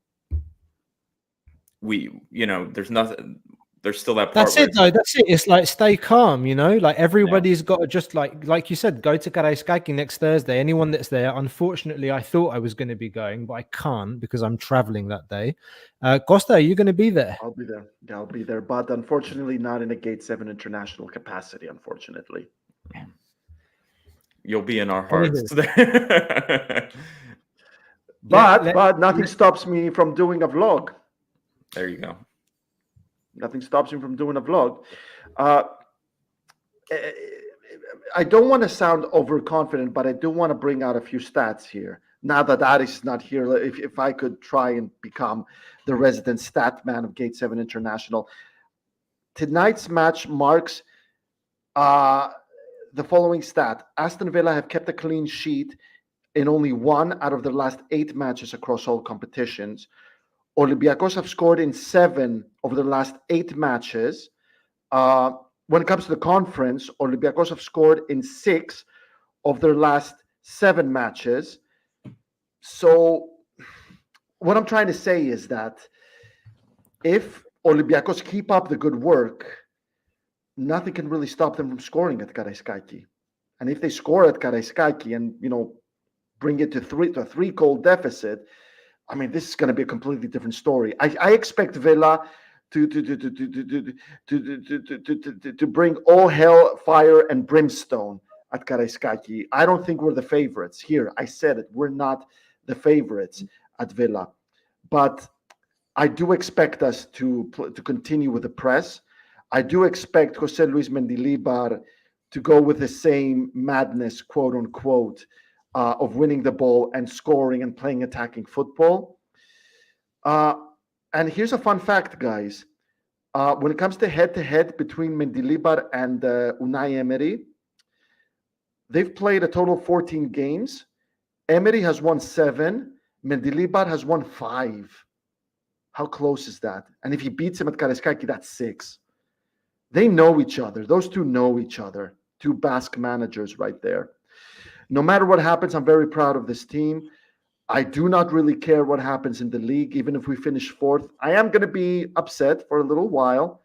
there's nothing. There's still that part. That's it, though. That's it. It's like stay calm, Like everybody's got to just like you said, go to Karaiskaki next Thursday. Anyone that's there. Unfortunately, I thought I was going to be going, but I can't because I'm traveling that day. Costa, are you going to be there? I'll be there. Yeah, I'll be there, but unfortunately, not in a Gate 7 international capacity. Unfortunately, you'll be in our hearts. but nothing stops me from doing a vlog. There you go. Nothing stops me from doing a vlog. I don't want to sound overconfident, but I do want to bring out a few stats here. Now that Aris is not here, if I could try and become the resident stat man of Gate 7 International. Tonight's match marks the following stat. Aston Villa have kept a clean sheet in only 1 out of their last 8 matches across all competitions. Olympiacos have scored in 7 of their last 8 matches. When it comes to the conference, Olympiacos have scored in 6 of their last 7 matches. So what I'm trying to say is that if Olympiacos keep up the good work, nothing can really stop them from scoring at Karaiskaki. And if they score at Karaiskaki and, bring it to a 3-goal deficit, I mean, this is going to be a completely different story. I expect Villa to bring all hell, fire, and brimstone at Karaiskaki. I don't think we're the favorites here. I said it. We're not the favorites at Villa, but I do expect us to continue with the press. I do expect José Luis Mendilibar to go with the same madness, quote unquote, of winning the ball and scoring and playing attacking football. And here's a fun fact, guys. When it comes to head-to-head between Mendilibar and Unai Emery, they've played a total of 14 games. Emery has won 7. Mendilibar has won 5. How close is that? And if he beats him at Karaiskaki, that's 6. They know each other. Those two know each other. 2 Basque managers right there. No matter what happens, I'm very proud of this team. I do not really care what happens in the league, even if we finish 4th. I am going to be upset for a little while,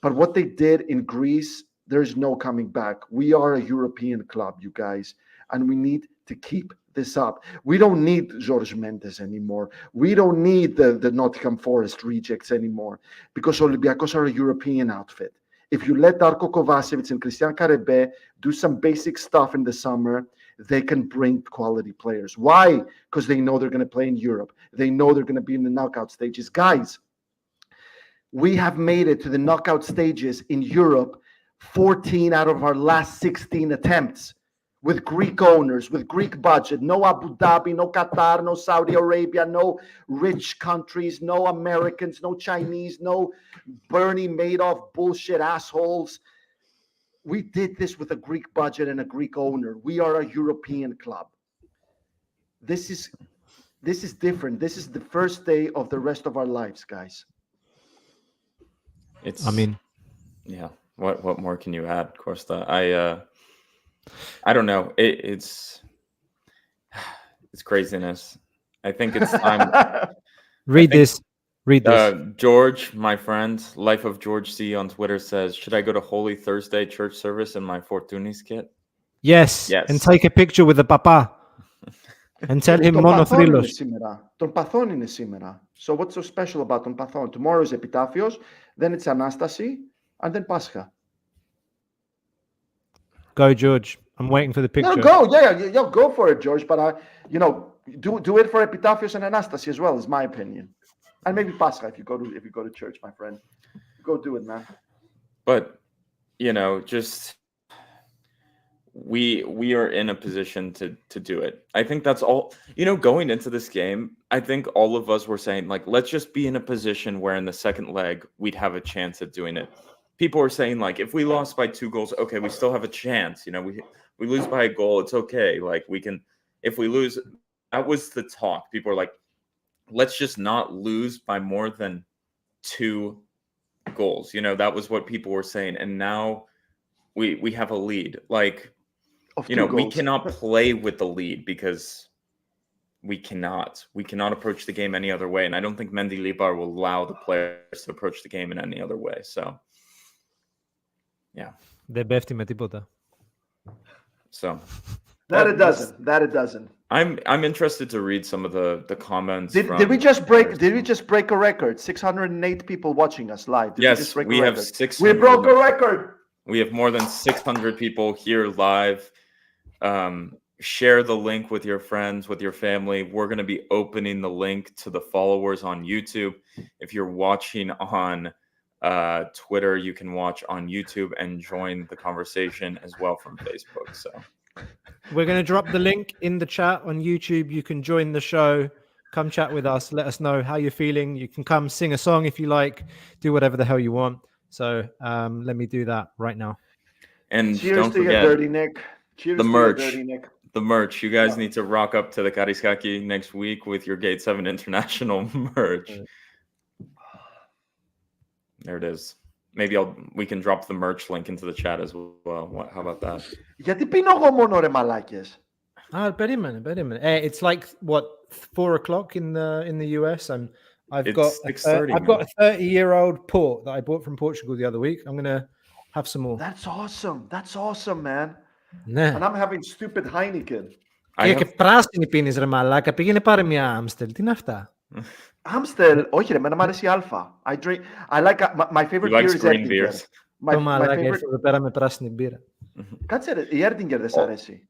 but what they did in Greece, there's no coming back. We are a European club, you guys, and we need to keep this up. We don't need Jorge Mendes anymore. We don't need the Nottingham Forest rejects anymore because Olympiacos are a European outfit. If you let Darko Kovacevic and Christian Karebe do some basic stuff in the summer, they can bring quality players. Why? Because they know they're going to play in Europe. They know they're going to be in the knockout stages. Guys, we have made it to the knockout stages in Europe 14 out of our last 16 attempts with Greek owners, with Greek budget. No Abu Dhabi, no Qatar, no Saudi Arabia, no rich countries, no Americans, no Chinese, no Bernie Madoff bullshit assholes. We did this with a Greek budget and a Greek owner. We are a European club. This is different. This is the first day of the rest of our lives, guys. Yeah. What more can you add, Costa? I don't know. It's craziness. I think it's time. Read this. George, my friend, Life of George C on Twitter says, should I go to Holy Thursday church service in my Fortunis kit? Yes. And take a picture with the papa. And tell him monothrilos. Ton Pathon είναι σήμερα. So what's so special about Ton Pathon? Tomorrow is Epitafios, then it's Anastasi, and then Pascha. Go, George. I'm waiting for the picture. No, go. Yeah, go for it, George. But, do it for Epitafios and Anastasi as well, is my opinion. And maybe Pascha if you go to church, my friend. Go do it, man. But just we are in a position to do it. I think that's all. Going into this game, I think all of us were saying, like, let's just be in a position where in the second leg we'd have a chance at doing it. People were saying, like, if we lost by 2 goals, okay, we still have a chance. We lose by a goal, it's okay. Like, we can, if we lose, that was the talk. People were like, let's just not lose by more than 2 goals. That was what people were saying. And now we have a lead. Like, we cannot play with the lead because we cannot approach the game any other way. And I don't think Mendilibar will allow the players to approach the game in any other way. So, yeah. Δεν πέφτει με τίποτα. So That it doesn't. I'm interested to read some of the comments. Did we just break a record? 608 people watching us live. Yes, we have 600. We broke a record. We have more than 600 people here live. Share the link with your friends, with your family. We're going to be opening the link to the followers on YouTube. If you're watching on Twitter, you can watch on YouTube and join the conversation as well from Facebook. So we're going to drop the link in the chat on YouTube. You can join the show. Come chat with us. Let us know how you're feeling. You can come sing a song if you like. Do whatever the hell you want. So let me do that right now. And cheers don't to forget you, Dirty Nick. Cheers the to merch. you, Dirty Nick. The merch. You guys need to rock up to the Kariskaki next week with your Gate 7 International merch. There it is. Maybe we can drop the merch link into the chat as well. How about that? Γιατί πίνω εγώ μόνο ρε μαλάκες. Περίμενε. It's like what 4 o'clock in the US, and I've got a 30-year-old port that I bought from Portugal the other week. I'm gonna have some more. That's awesome, man. Ναι. And I'm having stupid Heineken. Και πράσινη πίνεις ρε μαλάκα. Πήγαινε πάρε μια Amstel. Τι είναι αυτά? Amstel, όχι ρε, εμένα μου αρέσει Alpha. I like my favorite beer is Erdinger. Το μαλάκα ήρθε εδώ πέρα με πράσινη μπύρα. Κάτσε ρε, η Erdinger δεν σ' αρέσει.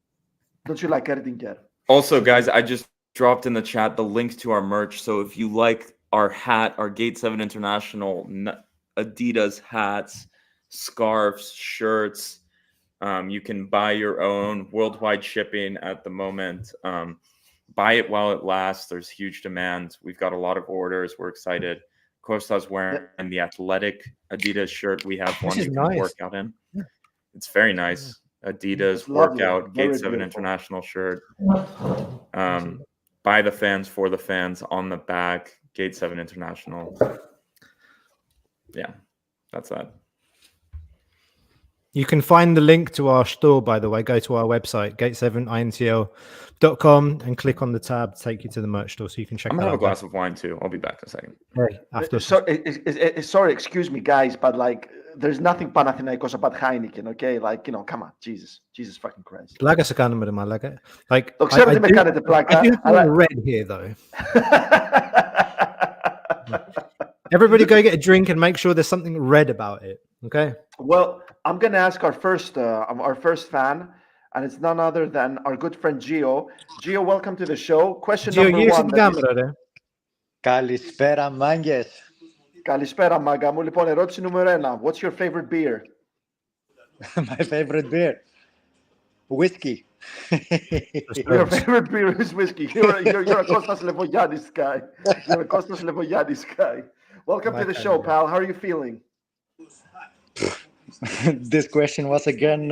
Don't you like Erdinger? Also, guys, I just dropped in the chat the links to our merch. So if you like our hat, our Gate 7 International Adidas hats, scarves, shirts, you can buy your own, worldwide shipping at the moment. Buy it while it lasts. There's huge demand. We've got a lot of orders. We're excited. Costa's wearing the athletic Adidas shirt. We have one you can work out in. It's very nice. Adidas workout, Gate 7 International shirt. By the fans, for the fans, on the back, Gate 7 International. Yeah, that's that. You can find the link to our store, by the way. Go to our website, gate7intl.com, and click on the tab to take you to the merch store so you can check it out. I'm going to have a glass of wine, too. I'll be back in a second. Hey, after. Sorry, excuse me, guys, but like, there's nothing Panathinaikos about Heineken, okay? Like, you know, come on, Jesus fucking Christ. Πλάκα σε κάνουμε ρε μαλάκα. Like, το ξέρω ότι με κάνετε πλάκα. I do feel red here, though. Everybody go get a drink and make sure there's something red about it, okay? Well, I'm going to ask our first fan, and it's none other than our good friend Gio. Gio, welcome to the show. Question Gio, number one. Κάμερα, ρε. Καλησπέρα, μάγκες. Καλησπέρα, μάγκα μου. Λοιπόν, ερώτηση νούμερο 1. What's your favorite beer? My favorite beer? Whiskey. Your favorite beer is whiskey. You're a Kostas Levogiannis guy. You're a Kostas Levogiannis guy. Welcome to the show, pal. How are you feeling? This question was again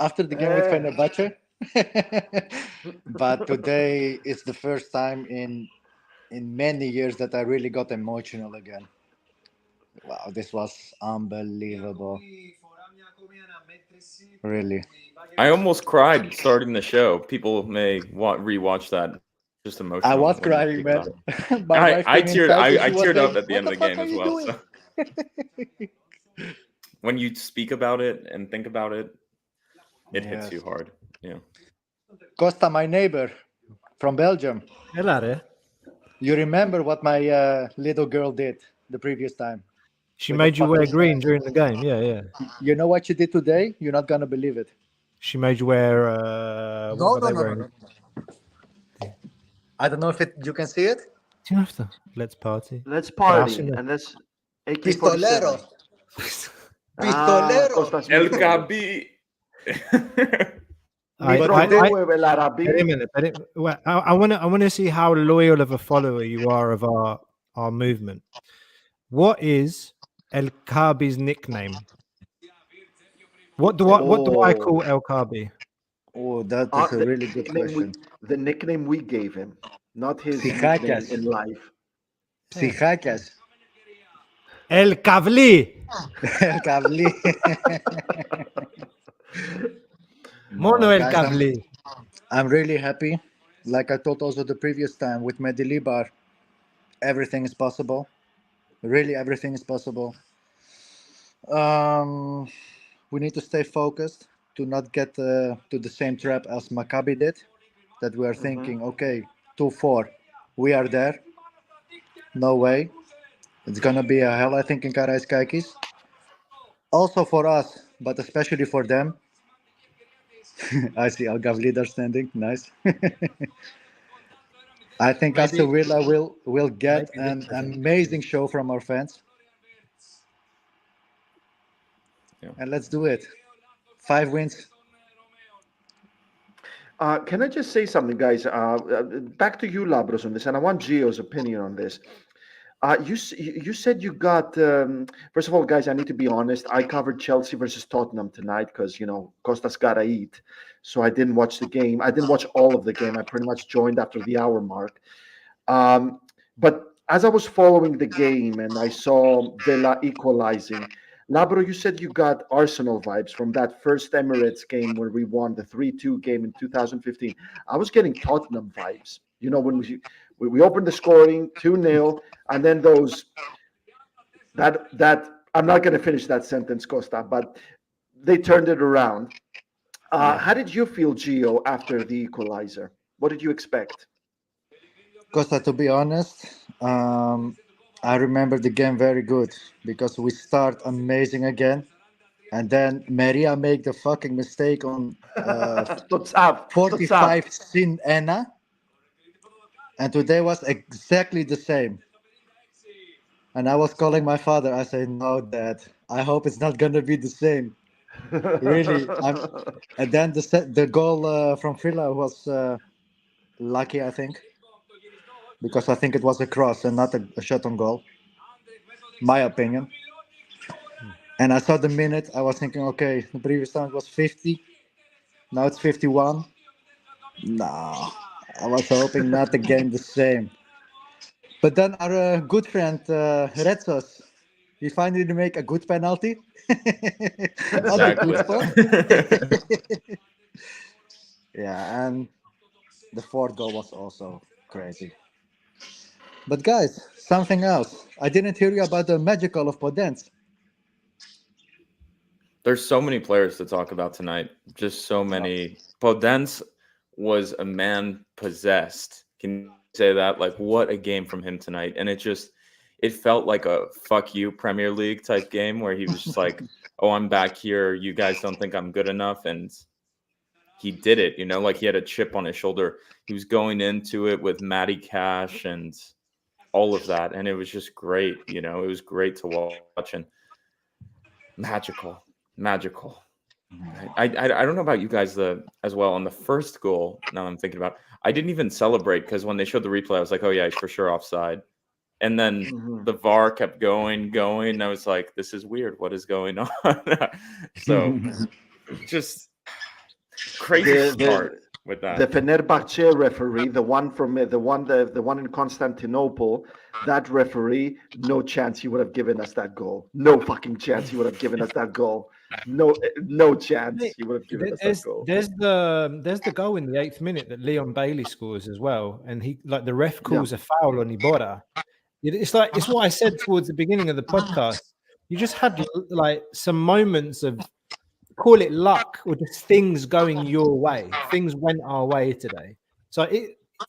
after the game with Fenerbahce. But today is the first time in many years that I really got emotional again. Wow, this was unbelievable. Really. I almost cried starting the show. People may rewatch that. Just emotional. I was crying, man. I teared up at the end of the game as well. So. When you speak about it and think about it, it hits you hard. Yeah. Costa, my neighbor from Belgium. Έλα, ρε. You remember what my little girl did the previous time? She made you wear green during the game. Yeah. You know what she did today? You're not gonna believe it. She made you wear. No. I don't know if you can see it. Let's party. Let's party. And let's Pistolero. Pistolero. El Kaabi. I want to see how loyal of a follower you are of our movement. What is El Kaabi's nickname? What do I call El Kaabi? Oh, that is a really good question. The nickname we gave him, not his nickname in life. Psichacas. El Kavli. El Kavli. Mono El Kavli. I'm really happy like I told also the previous time with Medilibar, everything is possible. Really, everything is possible. We need to stay focused to not get to the same trap as Maccabi did. That we are thinking, okay, 2-4, we are there. No way. It's gonna be a hell, I think, in Karaiskakis. Also for us, but especially for them. I see Algav leader standing. Nice. I think Aston Villa will get an amazing show from our fans. Yeah. And let's do it. 5 wins. Can I just say something, guys? Back to you, Labros, on this, and I want Gio's opinion on this. You said you got. First of all, guys, I need to be honest. I covered Chelsea versus Tottenham tonight because Costas gotta eat, so I didn't watch the game. I didn't watch all of the game. I pretty much joined after the hour mark. But as I was following the game and I saw Villa equalizing, Labro, you said you got Arsenal vibes from that first Emirates game where we won the 3-2 game in 2015. I was getting Tottenham vibes. When we opened the scoring 2-0, and then that I'm not going to finish that sentence, Costa, but they turned it around. How did you feel, Gio, after the equalizer? What did you expect? Costa, to be honest, I remember the game very good because we start amazing again, and then Maria make the fucking mistake on 45 sin Ena, and today was exactly the same. And I was calling my father. I said, "No, Dad, I hope it's not gonna be the same." Really, and then the goal from Villa was lucky, I think. Because I think it was a cross and not a shot on goal. My opinion. And I saw the minute, I was thinking, okay, the previous time it was 50. Now it's 51. No, I was hoping not again the same. But then our good friend Retsos, he finally make a good penalty. On a good spot. Yeah, and the fourth goal was also crazy. But guys, something else. I didn't hear you about the magical of Podence. There's so many players to talk about tonight. Just so many. Podence was a man possessed. Can you say that? Like, what a game from him tonight. And it felt like a fuck you Premier League type game where he was just like, oh, I'm back here. You guys don't think I'm good enough. And he did it, like he had a chip on his shoulder. He was going into it with Matty Cash and all of that. And it was just great. It was great to watch and magical. I don't know about you guys as well. On the first goal, now I'm thinking about, I didn't even celebrate because when they showed the replay, I was like, oh yeah, he's for sure offside. And then the VAR kept going. And I was like, this is weird. What is going on? So just crazy start with that. The Fenerbahce referee, the one in Constantinople, that referee, no chance he would have given us that goal. No fucking chance he would have given us that goal. No chance he would have given us that goal. There's the goal in the 8th minute that Leon Bailey scores as well, and the ref calls a foul on Iborra. It's what I said towards the beginning of the podcast. You just had like some moments of, call it luck or just things going your way. Things went our way today. So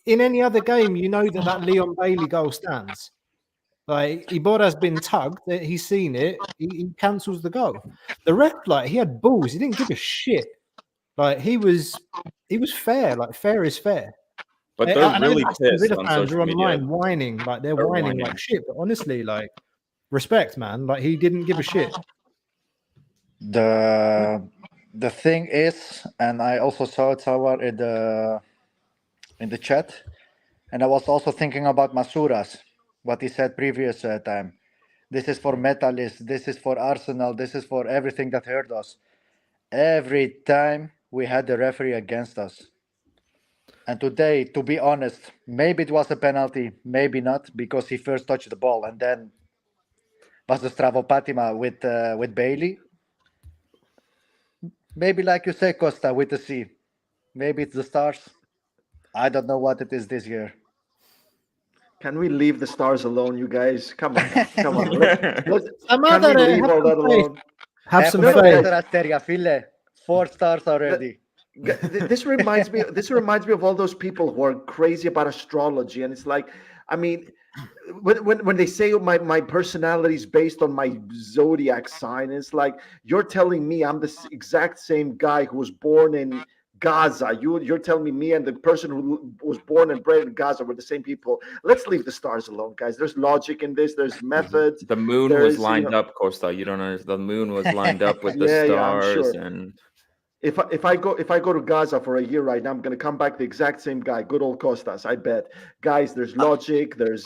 in any other game, that Leon Bailey goal stands. Like Iborra's been tugged, he's seen it, he cancels the goal. The ref, he had balls, he didn't give a shit. Like he was fair, like fair is fair. But they're really pissed on fans social are online media. whining, like they're whining like shit. But honestly, like respect, man. Like he didn't give a shit. The thing is, and I also saw it somewhere in the chat, and I was also thinking about Masuras, what he said previous time. This is for Metalist, this is for Arsenal, this is for everything that hurt us. Every time we had the referee against us. And today, to be honest, maybe it was a penalty, maybe not, because he first touched the ball, and then was the Stravopatima with Bailey. Maybe like you say, Costa, with the C. Maybe it's the stars. I don't know what it is this year. Can we leave the stars alone, you guys? Come on, come on. Let's, I'm can out we there, leave have all that some faith. alone? Have some Έχουμε faith. 4 αστέρια, φίλε. 4 stars already. This reminds me. This reminds me of all those people who are crazy about astrology, and it's like, I mean, when they say my personality is based on my zodiac sign, it's like you're telling me I'm the exact same guy who was born in Gaza. You're telling me and the person who was born and bred in Gaza were the same people. Let's leave the stars alone, guys. There's logic in this. There's methods. The moon was lined up, Costa. You don't know. The moon was lined up with the stars, I'm sure. and if I go to Gaza for a year right now, I'm gonna come back the exact same guy. Good old Costas, I bet. Guys, there's logic. There's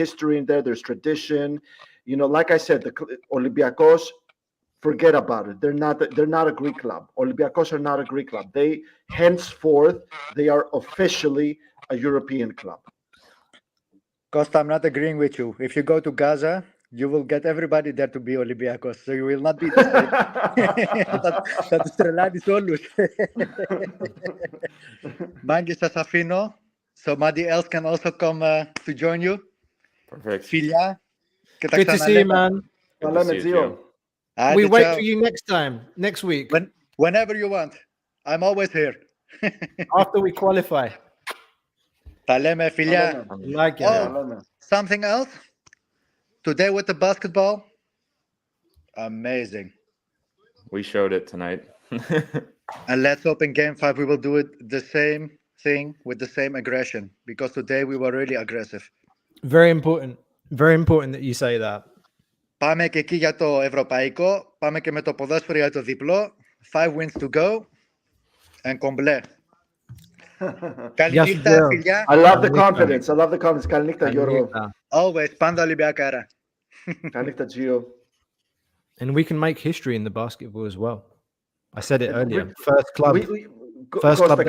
history in there. There's tradition. You know, like I said, the Olympiacos. Forget about it. They're not a Greek club. Olympiacos are not a Greek club. They henceforth they are officially a European club. Costa, I'm not agreeing with you. If you go to Gaza, you will get everybody there to be Olympiacos. So you will not be the same. Θα τους τρελάνεις όλους. Μάγκες, σας αφήνω. Somebody else can also come to join you. perfect. Φιλιά. Good to see you, man. Good to see you, Gio. We wait for you next week. Whenever you want. I'm always here. After we qualify. Τα λέμε, φιλιά. Like it. Something else? Today with the basketball? Amazing. We showed it tonight. And let's hope in game 5 we will do it the same thing with the same aggression. Because today we were really aggressive. Very important. Very important that you say that. Πάμε και εκεί για το ευρωπαϊκό. Πάμε και με το ποδόσφαιρο για το διπλό. 5 wins to go. And κομπλέ. Καληνύχτα, φιλιά. I love the confidence. I love the confidence. Καληνύχτα, Γιώργο. Always. Πάντα Ολυμπιακάρα. Καληνύχτα, Gio. And we can make history in the basketball as well. I said it earlier. First club. First Costa, club.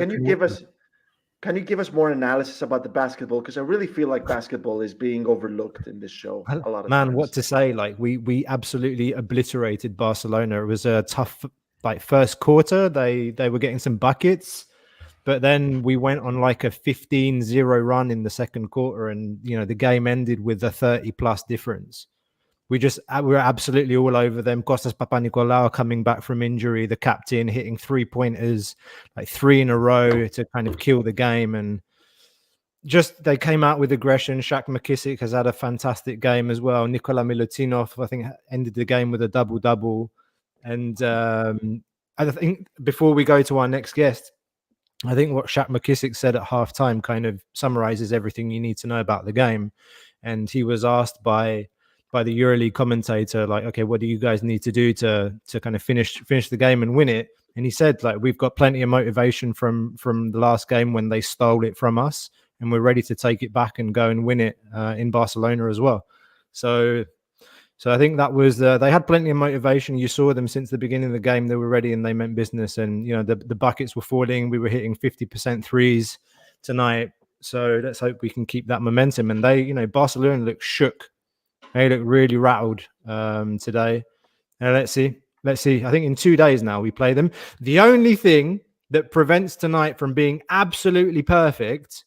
Can you give us more analysis about the basketball? Because I really feel like basketball is being overlooked in this show a lot of times. What to say? Like we absolutely obliterated Barcelona. It was a tough first quarter. They were getting some buckets, but then we went on like a 15-0 run in the second quarter, and the game ended with a 30+ difference. We were absolutely all over them. Kostas Papanikolaou coming back from injury, the captain hitting 3-pointers, like 3 in a row to kind of kill the game. And just they came out with aggression. Shaq McKissick has had a fantastic game as well. Nikola Milutinov, I think, ended the game with a double-double. And I think before we go to our next guest, I think what Shaq McKissick said at halftime kind of summarizes everything you need to know about the game. And he was asked by the EuroLeague commentator, like, okay, what do you guys need to do to kind of finish the game and win it? And he said, like, we've got plenty of motivation from the last game when they stole it from us, and we're ready to take it back and go and win it in Barcelona as well. So I think that was they had plenty of motivation. You saw them since the beginning of the game; they were ready and they meant business. And the buckets were falling. We were hitting 50% threes tonight. So let's hope we can keep that momentum. And they, Barcelona looked shook. They look really rattled today. And let's see. I think in 2 days now we play them. The only thing that prevents tonight from being absolutely perfect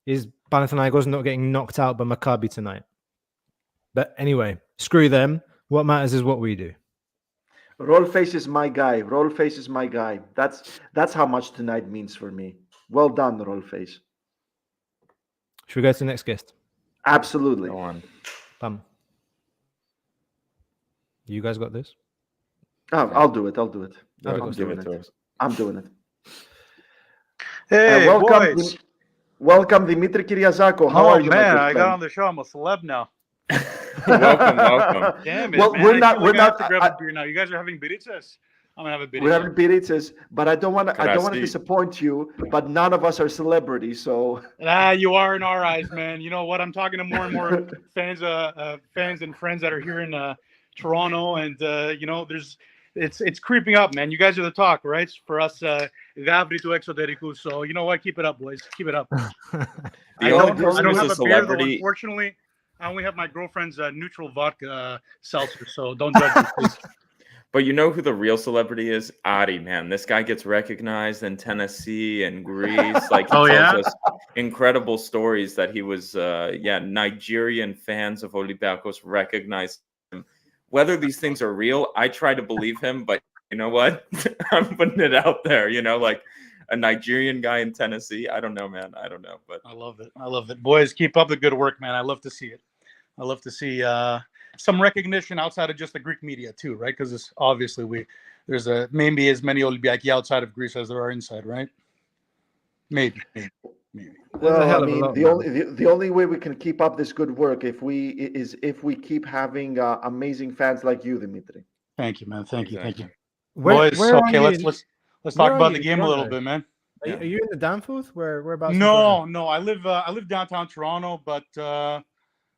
is Panathinaikos not getting knocked out by Kaabi tonight. But anyway, screw them. What matters is what we do. Rollface is my guy. Rollface is my guy. That's how much tonight means for me. Well done, Rollface. Should we go to the next guest? Absolutely. Go on. Bam. You guys got this? Oh, I'll do it. Give it to us. I'm doing it. Hey, welcome, boys. Welcome, Dimitri Kyriazako. How are you, man, I got on the show. I'm a celeb now. welcome. Damn it, well, man. we're not. I have to grab a beer now. You guys are having biritas? I'm gonna have a birita. We're having biritas, but I don't want to disappoint you. But none of us are celebrities, so. You are in our eyes, man. You know what? I'm talking to more and more fans and friends that are here in Toronto, and it's creeping up, man. You guys are the talk, right? For us, Gavri to Exoteriku. So you know what? Keep it up, boys. Keep it up. I don't have a beer, though, unfortunately. I only have my girlfriend's neutral vodka seltzer, so don't judge me, please. But you know who the real celebrity is? Adi, man. This guy gets recognized in Tennessee and Greece. Like, he tells us incredible stories that he was, Nigerian fans of Olympiacos recognized him. Whether these things are real, I try to believe him, but you know what? I'm putting it out there, like a Nigerian guy in Tennessee. I don't know, man. I don't know, but I love it. I love it. Boys, keep up the good work, man. I love to see it. I love to see some recognition outside of just the Greek media too, right? Because obviously there's maybe as many Olympiaki outside of Greece as there are inside, right? Maybe. Well, I mean, the only way we can keep up this good work if we keep having amazing fans like you, Dimitri. Thank you, man. Thank you. Boys, okay, let's talk about the game a little bit, man. Are you in the Danforth? Whereabouts? No. I live downtown Toronto, but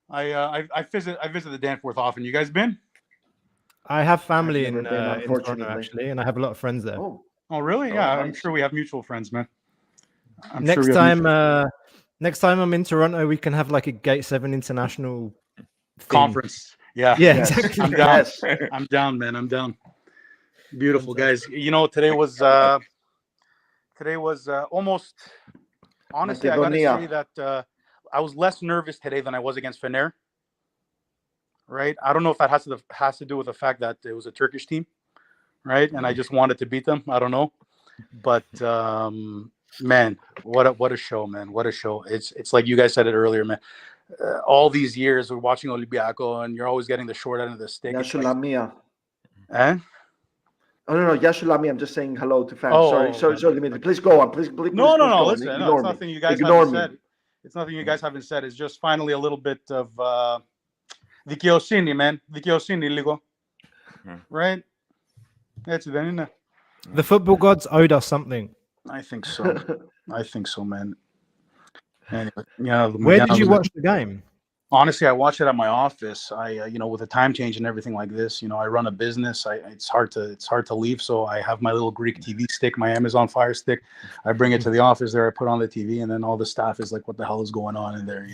I visit the Danforth often. You guys been? I have family in Toronto actually, and I have a lot of friends there. Oh really? Yeah, nice. I'm sure we have mutual friends, man. Next time I'm in Toronto, we can have like a Gate 7 international conference. Yeah, exactly. I'm down. I'm down, man. I'm down. Beautiful, guys. Today was almost. Honestly, I gotta say that I was less nervous today than I was against Fener. Right? I don't know if that has to do with the fact that it was a Turkish team, right? And I just wanted to beat them. I don't know, but man, what a show, man! What a show! It's like you guys said it earlier, man. All these years we're watching Olympiacos, and you're always getting the short end of the stick. Eh? Oh no, Yashulamia. I'm just saying hello to fans. Sorry, Dimitri. Please go on. Please. No. Listen, it's nothing you guys haven't said. It's nothing you guys haven't said. It's just finally a little bit of δικαιοσύνη, man. Δικαιοσύνη λίγο. Right? Έτσι δεν είναι? The football gods owed us something. I think so, man. Anyway, where did you watch the game? Honestly, I watched it at my office. I, with the time change and everything like this, I run a business. It's hard to leave. So I have my little Greek TV stick, my Amazon Fire Stick. I bring it to the office there. I put on the TV, and then all the staff is like, "What the hell is going on in there?"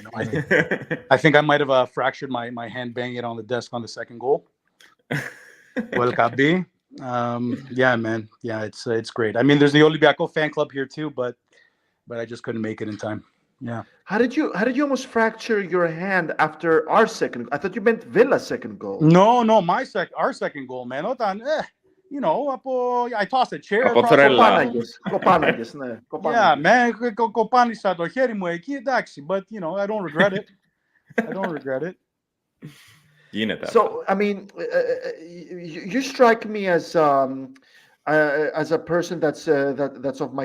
I think I might have fractured my hand banging it on the desk on the second goal. Well, Kaabi. Yeah, man. Yeah, it's great. I mean, there's the Olympiacos fan club here too, but I just couldn't make it in time. Yeah. How did you almost fracture your hand after our second? I thought you meant Villa's second goal. No, our second goal, man. I tossed a chair. Κοπάναγες, ναι. Yeah, man. Κοπάνισα το χέρι μου εκεί, εντάξει. But I don't regret it. So I mean, you strike me as a person that's of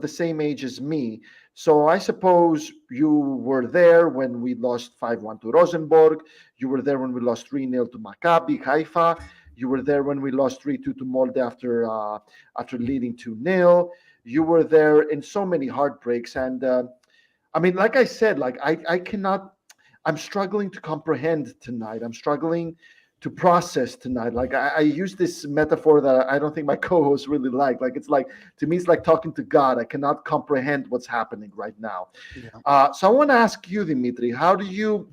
the same age as me. So I suppose you were there when we lost 5-1 to Rosenborg. You were there when we lost 3-0 to Maccabi Haifa. You were there when we lost 3-2 to Molde after leading 2-0. You were there in so many heartbreaks. And I mean, like I said, like I cannot. I'm struggling to comprehend tonight. I'm struggling to process tonight. Like I use this metaphor that I don't think my co-hosts really like. Like to me, it's like talking to God. I cannot comprehend what's happening right now. Yeah. So I want to ask you, Dimitri, how do you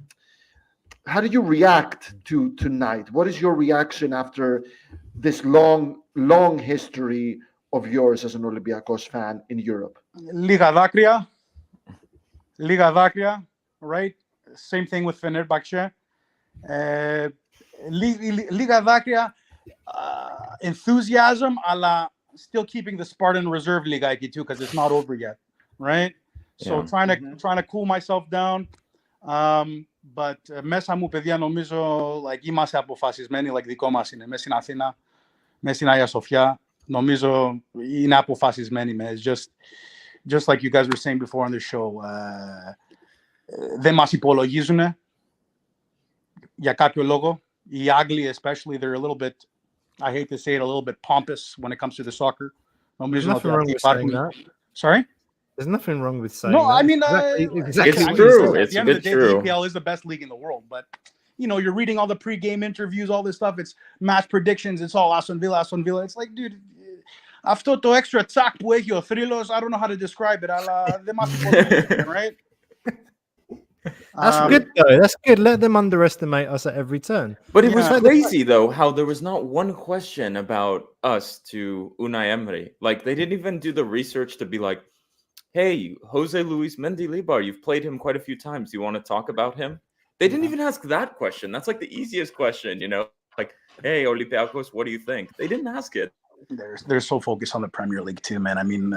react to tonight? What is your reaction after this long history of yours as an Olympiacos fan in Europe? Λίγα δάκρυα, right? Same thing with Fenerbahce. Λίγα δάκρυα, enthusiasm, αλλά still keeping the Spartan reserve λιγάκι too, because it's not over yet, right? So trying to cool myself down. But μέσα μου, παιδιά, νομίζω like είμαστε αποφασισμένοι, like δικό μας είναι. Μέσα στην Αθήνα, μέσα στην Αγία Σοφιά, νομίζω είναι αποφασισμένοι. It's just like you guys were saying before on the show. Δεν μας υπολογίζουν για κάποιο λόγο. Οι Άγγλοι, especially, they're a little bit, I hate to say it, a little bit pompous when it comes to the soccer. There's nothing wrong with saying that. Sorry? There's nothing wrong with saying that. I mean, exactly. It's true. At the end of the day, the EPL is the best league in the world. But, you're reading all the pre-game interviews, all this stuff. It's match predictions. It's all Aston Villa. It's like, dude, αυτό το extra τσακ που έχει ο θρύλος, I don't know how to describe it, αλλά δεν μας υπολογίζουν, right? That's good though. That's good. Let them underestimate us at every turn. But it was Yeah. crazy though how there was not one question about us to Unai Emery. Like they didn't even do the research to be like, "Hey, Jose Luis Mendilibar, you've played him quite a few times. Do you want to talk about him?" They didn't even ask that question. That's like the easiest question, you know? Like, "Hey, Olympiacos, what do you think?" They didn't ask it. They're so focused on the Premier League too, man. I mean,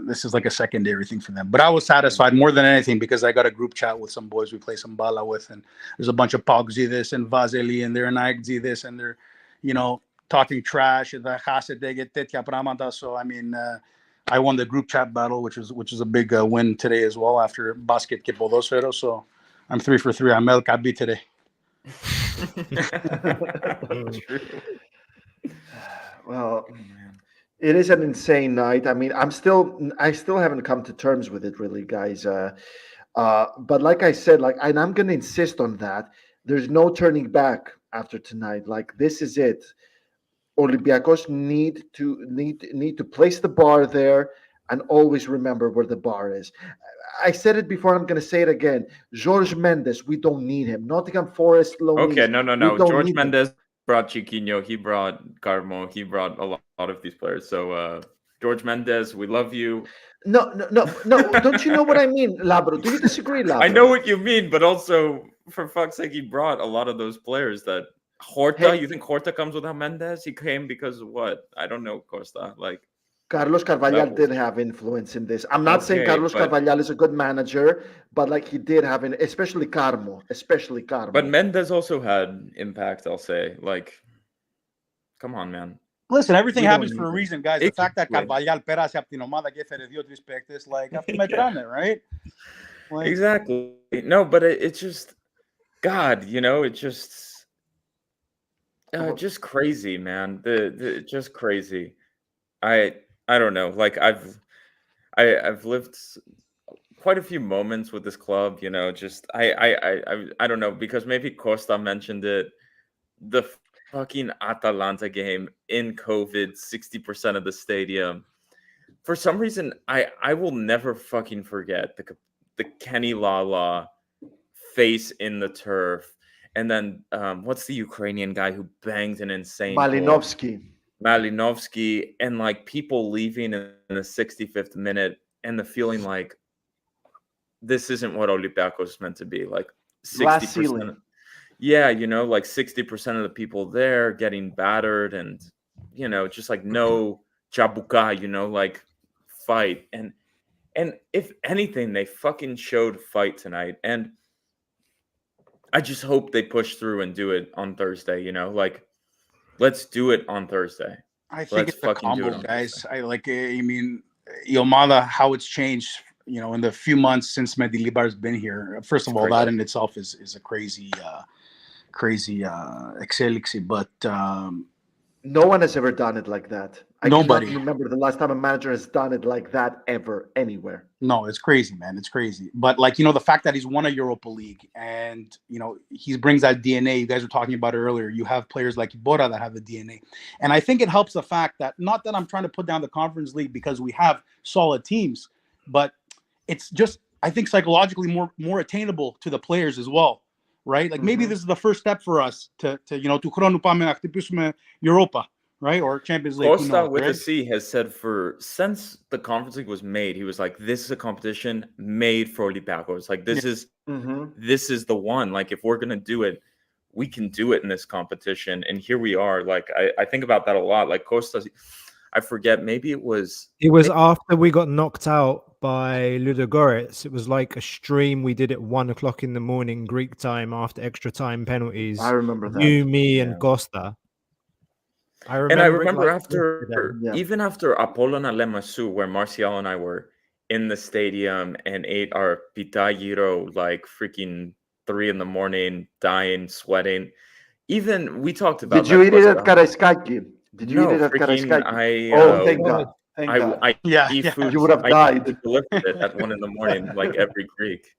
this is like a secondary thing for them. But I was satisfied more than anything because I got a group chat with some boys we play some bala with, and there's a bunch of Pogzi this and Vasily and they're Naigzi this, and they're, talking trash. So I mean, I won the group chat battle, which is a big win today as well after basket que por 2-0. So I'm 3 for 3. I'm El Kaabi today. Well, it is an insane night. I mean, I still haven't come to terms with it, really, guys. But like I said, and I'm going to insist on that. There's no turning back after tonight. Like, this is it. Olympiacos need to place the bar there and always remember where the bar is. I said it before. I'm going to say it again. Jorge Mendes, we don't need him. Nottingham Forest, Okay, no. George Mendes brought Chiquinho, he brought Carmo, he brought a lot of these players. So George Mendes, we love you. No. Don't you know what I mean, Labro? Do you disagree, Labro? I know what you mean, but also, for fuck's sake, he brought a lot of those players that Horta. You think Horta comes without Mendes? He came because of what? I don't know, Costa. Like Carlos Carvalhal did have influence in this. I'm not saying Carlos Carvalhal is a good manager, but like he did have especially Carmo. But Mendes also had impact, I'll say. Like, come on, man. Listen, everything happens for a reason, guys. The fact that Carvalhal pera se aptinomada que feridiot respect is like after my planet, right? Like, exactly. No, but it's just God, it's just crazy, man. The just crazy. I don't know. Like I've lived quite a few moments with this club, just I don't know, because maybe Costa mentioned it. The fucking Atalanta game in COVID, 60% of the stadium. For some reason, I will never fucking forget the Kenny Lala face in the turf. And then what's the Ukrainian guy who banged an insane Malinovsky, and like people leaving in the 65th minute, and the feeling like this isn't what Olympiacos is meant to be. Like 60%. Yeah, like 60% of the people there getting battered, and just like no chabuka, like fight. And if anything, they fucking showed fight tonight. And I just hope they push through and do it on Thursday, like let's do it on Thursday. I think it's a combo, guys. I mean, Yomada, how it's changed, in the few months since Mendilibar's been here. First of all, that in itself is a crazy excelixi, but no one has ever done it like that. Nobody. I can't remember the last time a manager has done it like that ever anywhere. No, it's crazy, man. It's crazy. But the fact that he's won a Europa League and, he brings that DNA. You guys were talking about it earlier. You have players like Bora that have the DNA. And I think it helps the fact that, not that I'm trying to put down the Conference League because we have solid teams, but it's just, I think, psychologically more attainable to the players as well. Right? Like maybe this is the first step for us to Europa. Right? Or Champions League. Costa with the C has said since the Conference League was made, he was like, this is a competition made for Olympiacos. Like this is the one. Like if we're gonna do it, we can do it in this competition. And here we are. Like I think about that a lot. Like Costa, I forget, maybe it was after we got knocked out by Ludogorets. It was like a stream we did at 1 o'clock in the morning Greek time after extra time penalties. I remember that. You, me, and Costa. I remember after even after Apollon Alemasu, where Marcial and I were in the stadium and ate our pita gyro like freaking 3 a.m, dying, sweating. Even we talked about. Did you eat it at Karaiskaki? Did you eat it at Karaiskaki? Thank God. I eat food. You would have died. Delivered it at 1 a.m, like every Greek.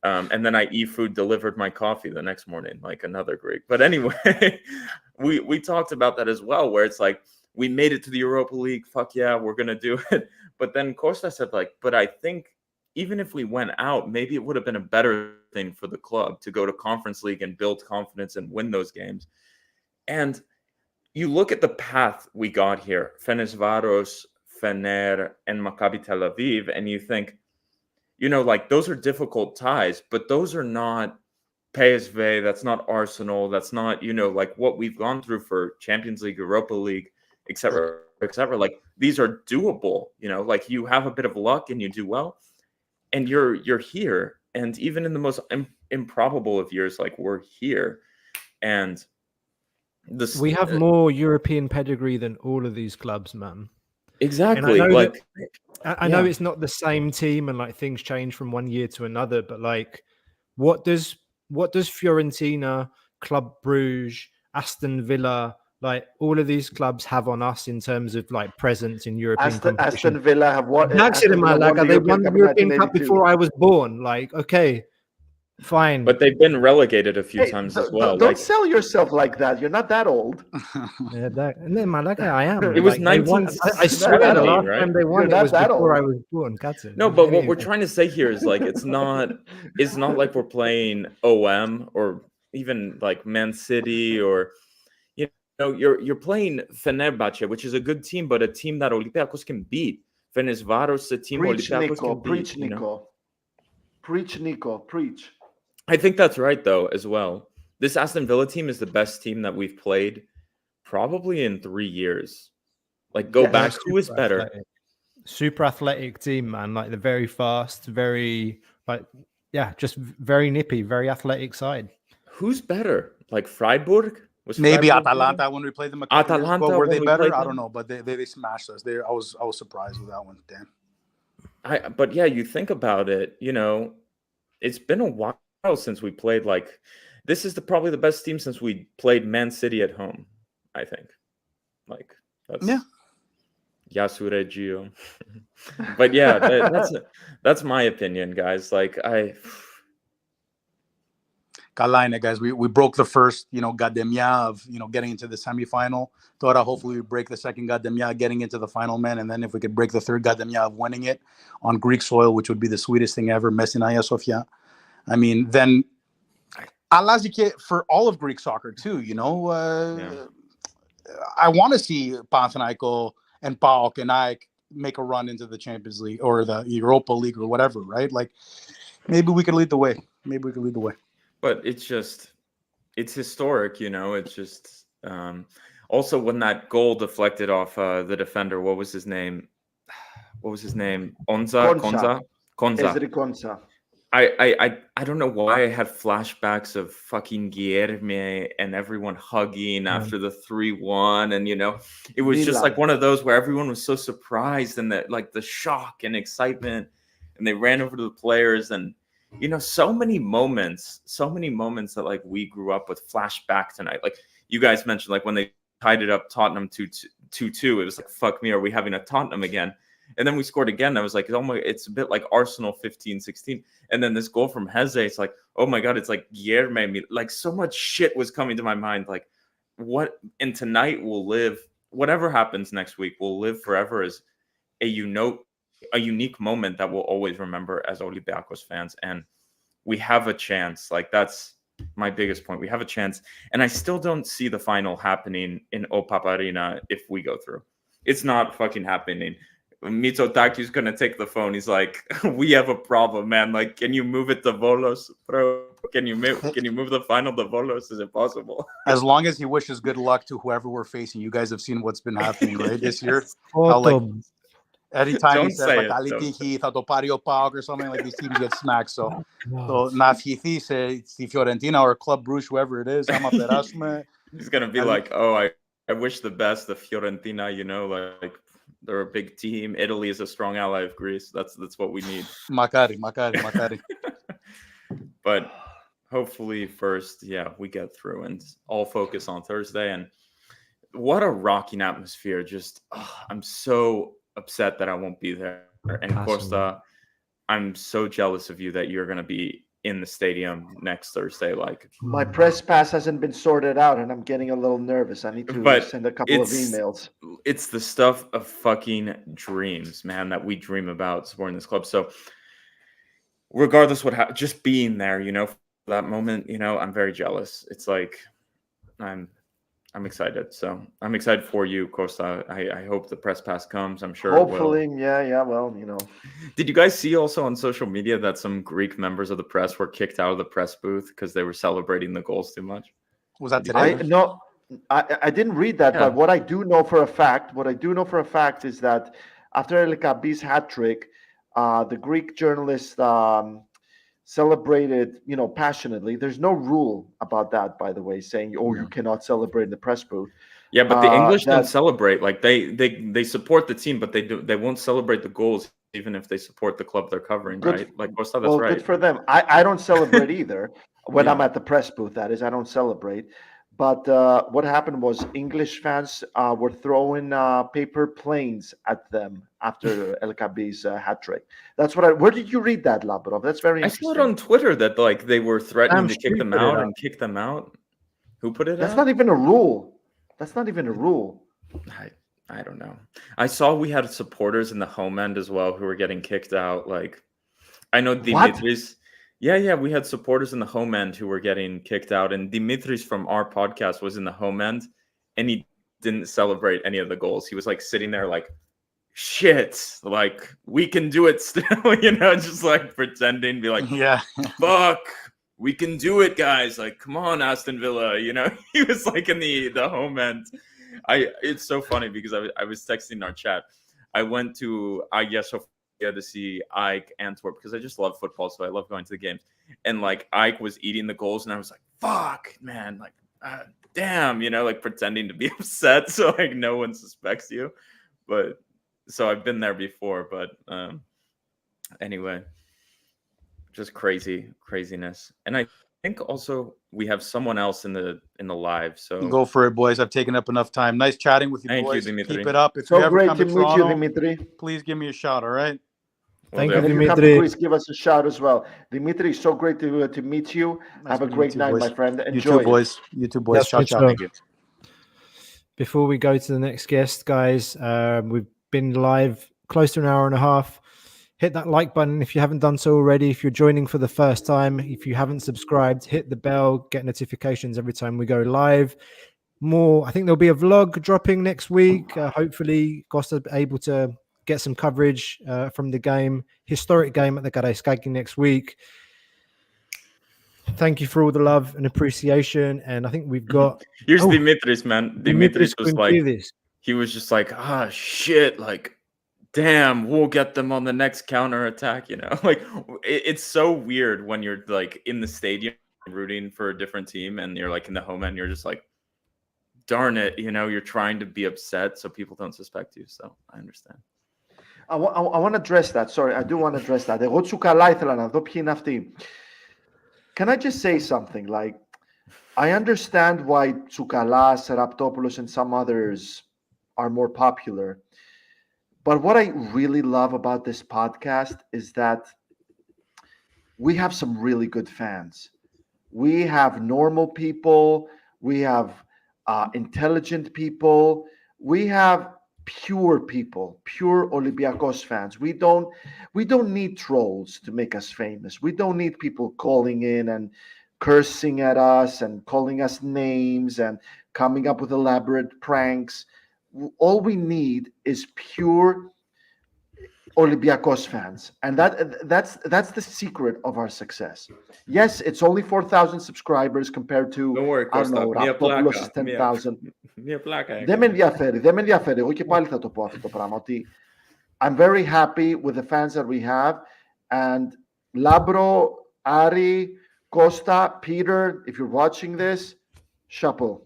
And then I eFood delivered my coffee the next morning, like another Greek. But anyway, we talked about that as well, where it's like, we made it to the Europa League. Fuck yeah, we're going to do it. But then Costa said, like, but I think even if we went out, maybe it would have been a better thing for the club to go to Conference League and build confidence and win those games. And you look at the path we got here, Ferencváros, Fener, and Maccabi Tel Aviv, and you think, like those are difficult ties, but those are not PSV, that's not Arsenal, that's not, like what we've gone through for Champions League, Europa League, etc., etc. Like these are doable, like you have a bit of luck and you do well, and you're here. And even in the most improbable of years, like we're here, and we have more European pedigree than all of these clubs, man. Exactly. I know it's not the same team, and like things change from one year to another, but like, what does Fiorentina, Club Bruges, Aston Villa, like all of these clubs have on us in terms of like presence in European competition? Aston Villa have won. They won the European Cup before I was born. Like, okay, fine. But they've been relegated a few times as well. Don't sell yourself like that. You're not that old. I am. It was 19. I swear the last time they won it was before I was born. No, but what we're trying to say here is like it's not like we're playing OM or even like Man City or you're playing Fenerbahce, which is a good team, but a team that Olympiacos can beat. Ferencváros, a team Olympiacos can beat. Preach, Nico. Preach. I think that's right, though, as well. This Aston Villa team is the best team that we've played probably in 3 years. Like, go back. Who is better? Athletic. Super athletic team, man. Like, they're very fast, very, just very nippy, very athletic side. Who's better? Like, Freiburg? Maybe Freiburg Atalanta better? when we played them. Atalanta, were they better? I them? don't know, but they smashed us. I was surprised with that one. Damn. But yeah, you think about it, it's been a while since we played this is probably the best team since we played Man City at home, I think. Like that's Yasu Reggio. But yeah, that's my opinion, guys. Like Kalaine, guys, we broke the first, Gademia of, getting into the semifinal. Thought hopefully we break the second Gademia, getting into the final, man. And then if we could break the third Gademia of winning it on Greek soil, which would be the sweetest thing ever, Messinaya Sofia. I mean, then Alazike for all of Greek soccer too, I want to see Panathinaiko and PAOK and AEK make a run into the Champions League or the Europa League or whatever, right? Like maybe we could lead the way. But it's historic, It's just also when that goal deflected off the defender. What was his name? Konsa. Ezri Konsa. I don't know why I had flashbacks of fucking Guilherme and everyone hugging after the 3-1, and it was just like one of those where everyone was so surprised and that like the shock and excitement, and they ran over to the players and. So many moments that like we grew up with flashback tonight. Like you guys mentioned, like when they tied it up, Tottenham 2-2, it was like, fuck me, are we having a Tottenham again? And then we scored again. I was like, oh my, it's a bit like Arsenal 15-16. And then this goal from Heze, it's like, oh my God, it's like Guilherme. Like so much shit was coming to my mind. Like and tonight will live, whatever happens next week will live forever as a unique moment that we'll always remember as Olympiacos fans. And we have a chance. Like that's my biggest point. We have a chance. And I still don't see the final happening in OPAP Arena if we go through. It's not fucking happening. Mitsotaki's going to take the phone. He's like, we have a problem, man. Like, can you move it to Volos, bro? Can you move the final to Volos? Is it possible? As long as he wishes good luck to whoever we're facing. You guys have seen what's been happening, right, this year? Every time he says like Alitihi, Thatopario PAOK or something, like these teams get smacked. So Nafithi say it's the Fiorentina or Club Bruges, whoever it is. He's gonna be like, oh, I wish the best of Fiorentina, like they're a big team. Italy is a strong ally of Greece. That's what we need. Makari. But hopefully first, we get through and all focus on Thursday. And what a rocking atmosphere. Just I'm so upset that I won't be there. And Costa, I'm so jealous of you that you're going to be in the stadium next Thursday. Like my press pass hasn't been sorted out and I'm getting a little nervous. I need to send a couple of emails. It's the stuff of fucking dreams, man, that we dream about supporting this club. So regardless just being there, for that moment, I'm very jealous. It's like I'm excited. So I'm excited for you, Costa. I hope the press pass comes. I'm sure Hopefully, it will. yeah. Well, Did you guys see also on social media that some Greek members of the press were kicked out of the press booth because they were celebrating the goals too much? Was that Did you today? see No, I didn't read that, Yeah. but what I do know for a fact is that after El Kaabi's hat trick, the Greek journalist celebrated, passionately. There's no rule about that, by the way, saying, you cannot celebrate in the press booth. Yeah, but the English don't that- celebrate. Like they support the team, but they won't celebrate the goals even if they support the club they're covering, Good- right? Like Costa, that's Well, right. good for them. I don't celebrate either. When I'm Yeah. at the press booth, that is, I don't celebrate. But what happened was English fans were throwing paper planes at them after El Kaabi's hat trick. That's what Where did you read that, Labrov? That's very I interesting. saw it on Twitter that like they were threatening to kick Street them put it out up. and kick them out. Who put it That's out? not even a rule. That's not even a rule. I don't know. I saw we had supporters in the home end as well who were getting kicked out. Like I know Dimitris. Yeah, we had supporters in the home end who were getting kicked out, and Dimitris from our podcast was in the home end, and he didn't celebrate any of the goals. He was like sitting there like, shit, like we can do it still, just like pretending, be like, Yeah. fuck, we can do it, guys. Like, come on, Aston Villa. He was like in the home end. It's so funny because I was texting our chat. I went to Hagia Sophia to see Ike Antwerp because I just love football, so I love going to the games. And like Ike was eating the goals, and I was like, fuck, man, like damn, like pretending to be upset so like no one suspects you. But so I've been there before, but anyway, just craziness. And I think also we have someone else in the live, so Go for it, boys. I've taken up enough time. Nice chatting with you, Thank you, boys. Dimitri. Keep it up. If you So ever great come to to meet you, Toronto, Dimitri. please give me a shout. All right. Thank Well, you, And if you come to Dimitri. Greece, give us a shout as well. Dimitri, so great to meet you. Nice Have a meeting you great too, night, boys. my friend. You Enjoy too, boys. You too, boys. That's Ciao, good ciao. stuff. Thank you. Before we go to the next guest, guys, we've been live close to an hour and a half. Hit that like button if you haven't done so already. If you're joining for the first time, if you haven't subscribed, hit the bell, get notifications every time we go live. I think there'll be a vlog dropping next week. Hopefully, Costa's able to get some coverage from the game, historic game at the Karaiskaki next week. Thank you for all the love and appreciation. And I think we've got here's Dimitris, man. Dimitris was like, this. he was just like, shit, like, damn, we'll get them on the next counter attack. Like it's so weird when you're like in the stadium rooting for a different team and you're like in the home end, you're just like, darn it, you're trying to be upset so people don't suspect you. So I understand. I want to address that. Sorry, I do want to address that. Εγώ σου καλά ήθελα να δω ποιοι είναι αυτοί. Can I just say something? Like, I understand why Tsoukalas, Seraptopoulos, and some others are more popular. But what I really love about this podcast is that we have some really good fans. We have normal people. We have intelligent people. We have pure people, pure Olympiacos fans. We don't need trolls to make us famous. We don't need people calling in and cursing at us and calling us names and coming up with elaborate pranks. All we need is pure Olympiacos fans, and that's the secret of our success. Yes, it's only 4,000 subscribers compared to, Don't worry, I don't know, Raptopoulos is 10,000. Δεν με ενδιαφέρει. Εγώ και πάλι θα το πω αυτό το πράγμα, ότι I'm very happy with the fans that we have, and Labro, Ari, Costa, Peter, if you're watching this, chapeau.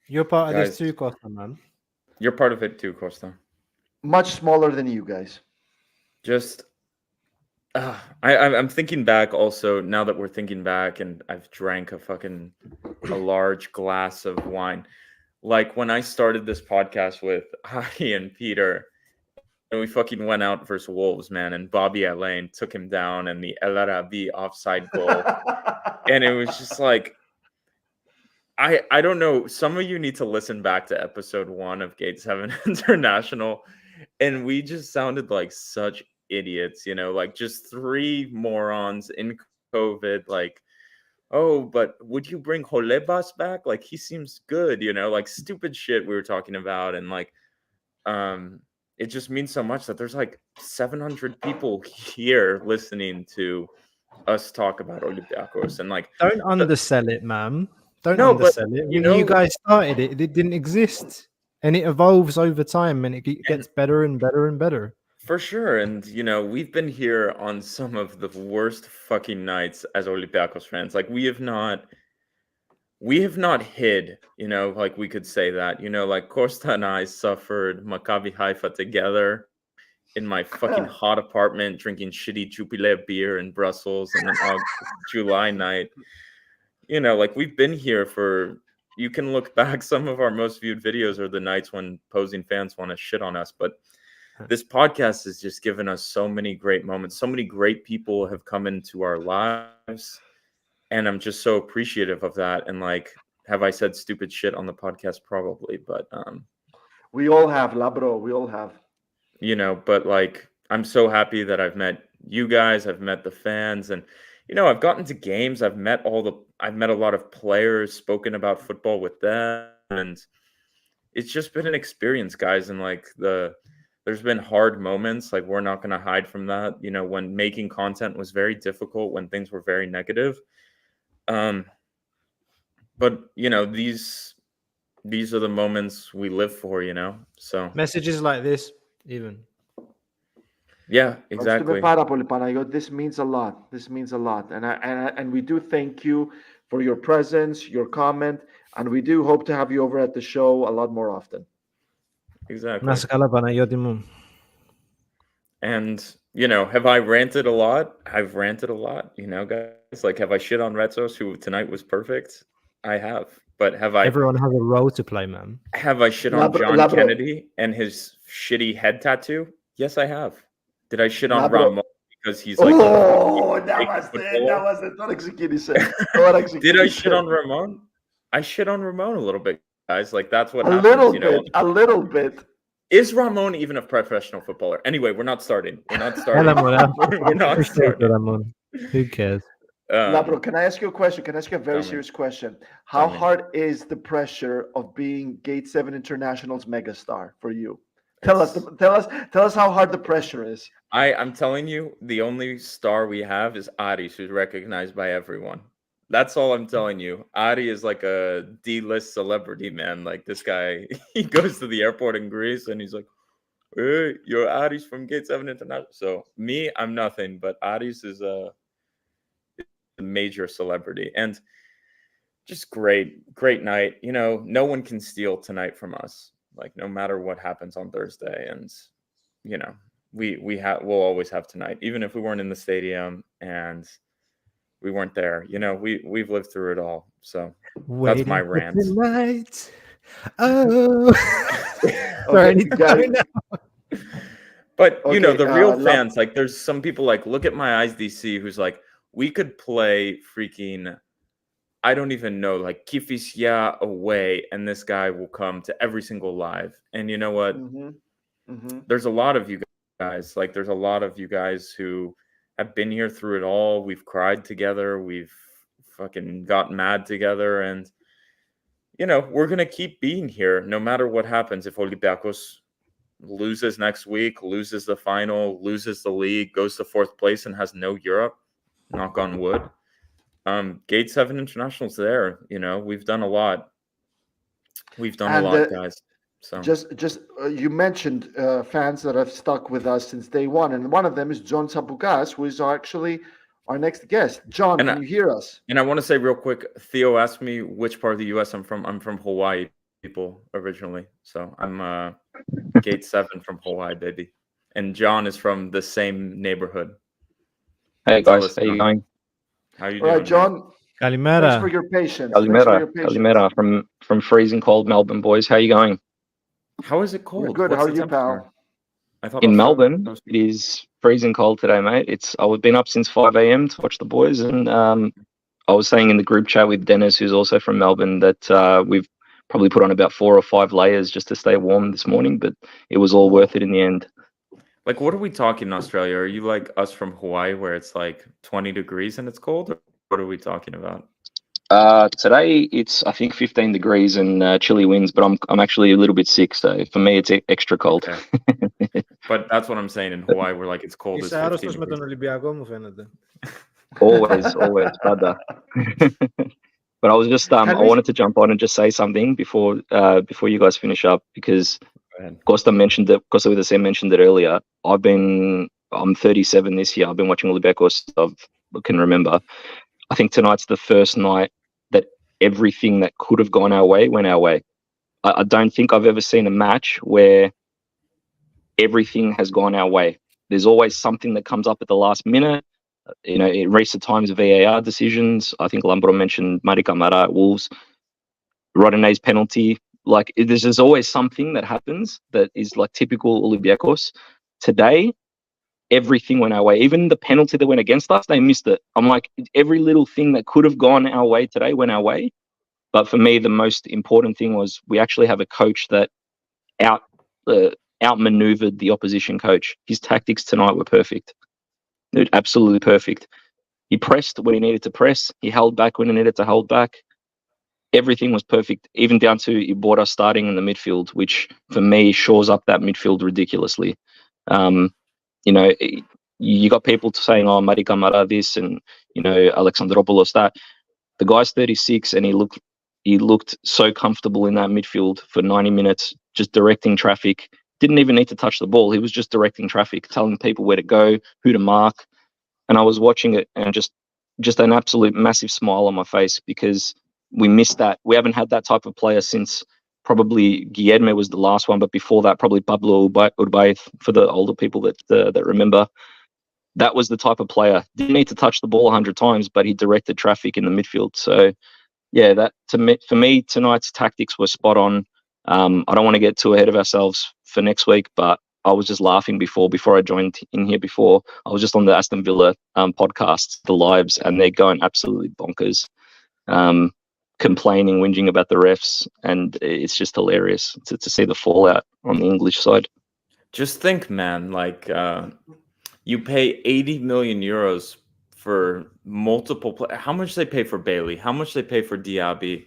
You're part of this Guys. too, Costa, man. You're part of it too, Costa. Much smaller than you guys. Just I'm thinking back also, now that we're thinking back, and I've drank a large glass of wine. Like when I started this podcast with Hari and Peter, and we fucking went out versus Wolves, man, and Bobby Alain took him down and the El Arabi offside goal. And it was just like, I don't know. Some of you need to listen back to episode 1 of Gate 7 International. And we just sounded like such idiots, like just 3 morons in COVID, like, oh, but would you bring Holebas back? Like, he seems good, like stupid shit we were talking about. And like, it just means so much that there's like 700 people here listening to us talk about Olympiacos. And like, don't undersell it, man. Don't No, but, undersell it. When you guys started it, it didn't exist, and it evolves over time, and it gets better and better and better. For sure. And, we've been here on some of the worst fucking nights as Olympiacos fans. Like, we have not hid, like we could say that, like Costa and I suffered Maccabi Haifa together in my fucking hot apartment, drinking shitty Jupiler beer in Brussels on an July night. Like, we've been here you can look back. Some of our most viewed videos are the nights when opposing fans want to shit on us. But this podcast has just given us so many great moments. So many great people have come into our lives. And I'm just so appreciative of that. And like, have I said stupid shit on the podcast? Probably. But we all have, Labro. We all have. But like, I'm so happy that I've met you guys. I've met the fans. And, I've gotten to games. I've met a lot of players, spoken about football with them. And it's just been an experience, guys. And like, there's been hard moments. Like, we're not going to hide from that. When making content was very difficult, when things were very negative. But these are the moments we live for, so messages like this, even. Yeah, exactly. This means a lot. And we do thank you for your presence, your comment, and we do hope to have you over at the show a lot more often. Exactly. And have I ranted a lot? I've ranted a lot, guys. Like, have I shit on Retsos, who tonight was perfect? I have. But have I? Everyone has a role to play, man. Have I shit on John Kennedy and his shitty head tattoo? Yes, I have. Did I shit on Ramon because he's like? Oh, that was it. Don't execute it. Did I shit on Ramon? I shit on Ramon a little bit, guys. Like, that's what happens. A little bit. Is Ramon even a professional footballer? Anyway, we're not starting. We're not starting. Who cares? Labro, can I ask you a question? Can I ask you a very serious question? How hard is the pressure of being Gate 7 International's megastar for you? Tell us how hard the pressure is. I'm telling you, the only star we have is Aris, who's recognized by everyone. That's all I'm telling you. Ari is like a D-list celebrity, man. Like, this guy, he goes to the airport in Greece and he's like, hey, you're Aris from Gate 7 International. So me, I'm nothing, but Aris is a major celebrity. And just great night. No one can steal tonight from us. Like, no matter what happens on Thursday. And, we'll always have tonight, even if we weren't in the stadium and we weren't there. We've lived through it all. So that's my rant. Tonight. Oh, sorry, but the real fans, like, there's some people like, look at my eyes, DC, who's like, we could play freaking, I don't even know, like Kifisia away, and this guy will come to every single live. And you know what? There's a lot of you guys. Like, there's a lot of you guys who have been here through it all. We've cried together. We've fucking got mad together. And, we're going to keep being here no matter what happens. If Olympiacos loses next week, loses the final, loses the league, goes to 4th place and has no Europe, knock on wood. Gate 7 International's there. We've done a lot. We've done a lot, guys. So just you mentioned fans that have stuck with us since day one, and one of them is John Sabugas, who is actually our next guest. John, can you hear us? And I want to say real quick, Theo asked me which part of the U.S. I'm from. I'm from Hawaii, people, originally. So I'm Gate 7 from Hawaii, baby. And John is from the same neighborhood. Hey guys, how you going? How you doing? All right, John. Kalimera. Thanks for your patience. Kalimera from freezing cold Melbourne, boys. How you going? How is it cold? We're good. How are you, pal? In Melbourne, it is freezing cold today, mate. I've been up since 5 a.m. to watch the boys, and I was saying in the group chat with Dennis, who's also from Melbourne, that we've probably put on about 4 or 5 layers just to stay warm this morning, but it was all worth it in the end. Like, what are we talking in Australia? Are you like us from Hawaii where it's like 20 degrees and it's cold? Or what are we talking about? Today it's I think 15 degrees and chilly winds, but I'm actually a little bit sick, so for me it's extra cold. Okay. But that's what I'm saying. In Hawaii, we're like it's cold as Είσαι 15 άρρωστος με degrees. τον Ολυμπιακό, μου φαίνεται. Always, brother. But I was just I wanted to jump on and just say something before you guys finish up, because Costa mentioned it earlier. I'm 37 this year. I've been watching Olympiacos. I can remember. I think tonight's the first night that everything that could have gone our way went our way. I don't think I've ever seen a match where everything has gone our way. There's always something that comes up at the last minute. You know, in recent times, VAR decisions. I think Lambro mentioned Mari Kamara at Wolves, Rodinei's penalty. Like, there's always something that happens that is like typical Olympiacos. Today, everything went our way. Even the penalty that went against us, they missed it. I'm like, every little thing that could have gone our way today went our way. But for me, the most important thing was we actually have a coach that outmaneuvered the opposition coach. His tactics tonight were perfect. Dude, absolutely perfect. He pressed when he needed to press. He held back when he needed to hold back. Everything was perfect, even down to Iborra starting in the midfield, which for me shores up that midfield ridiculously. You know, you got people saying, "Oh, Mari Kamara this," and Alexandropoulos that. The guy's 36, and he looked so comfortable in that midfield for 90 minutes, just directing traffic. Didn't even need to touch the ball. He was just directing traffic, telling people where to go, who to mark. And I was watching it and just an absolute massive smile on my face, because we missed that. We haven't had that type of player since probably Guilherme was the last one, but before that, probably Pablo Urbaiz, for the older people that remember. That was the type of player. Didn't need to touch the ball 100 times, but he directed traffic in the midfield. So, yeah, for me, tonight's tactics were spot on. I don't want to get too ahead of ourselves for next week, but I was just laughing before I joined in here. Before I was just on the Aston Villa podcast, the lives, and they're going absolutely bonkers, complaining, whinging about the refs, and it's just hilarious to see the fallout on the English side. Just think, man, like you pay 80 million euros for multiple how much they pay for Bailey, how much they pay for Diaby,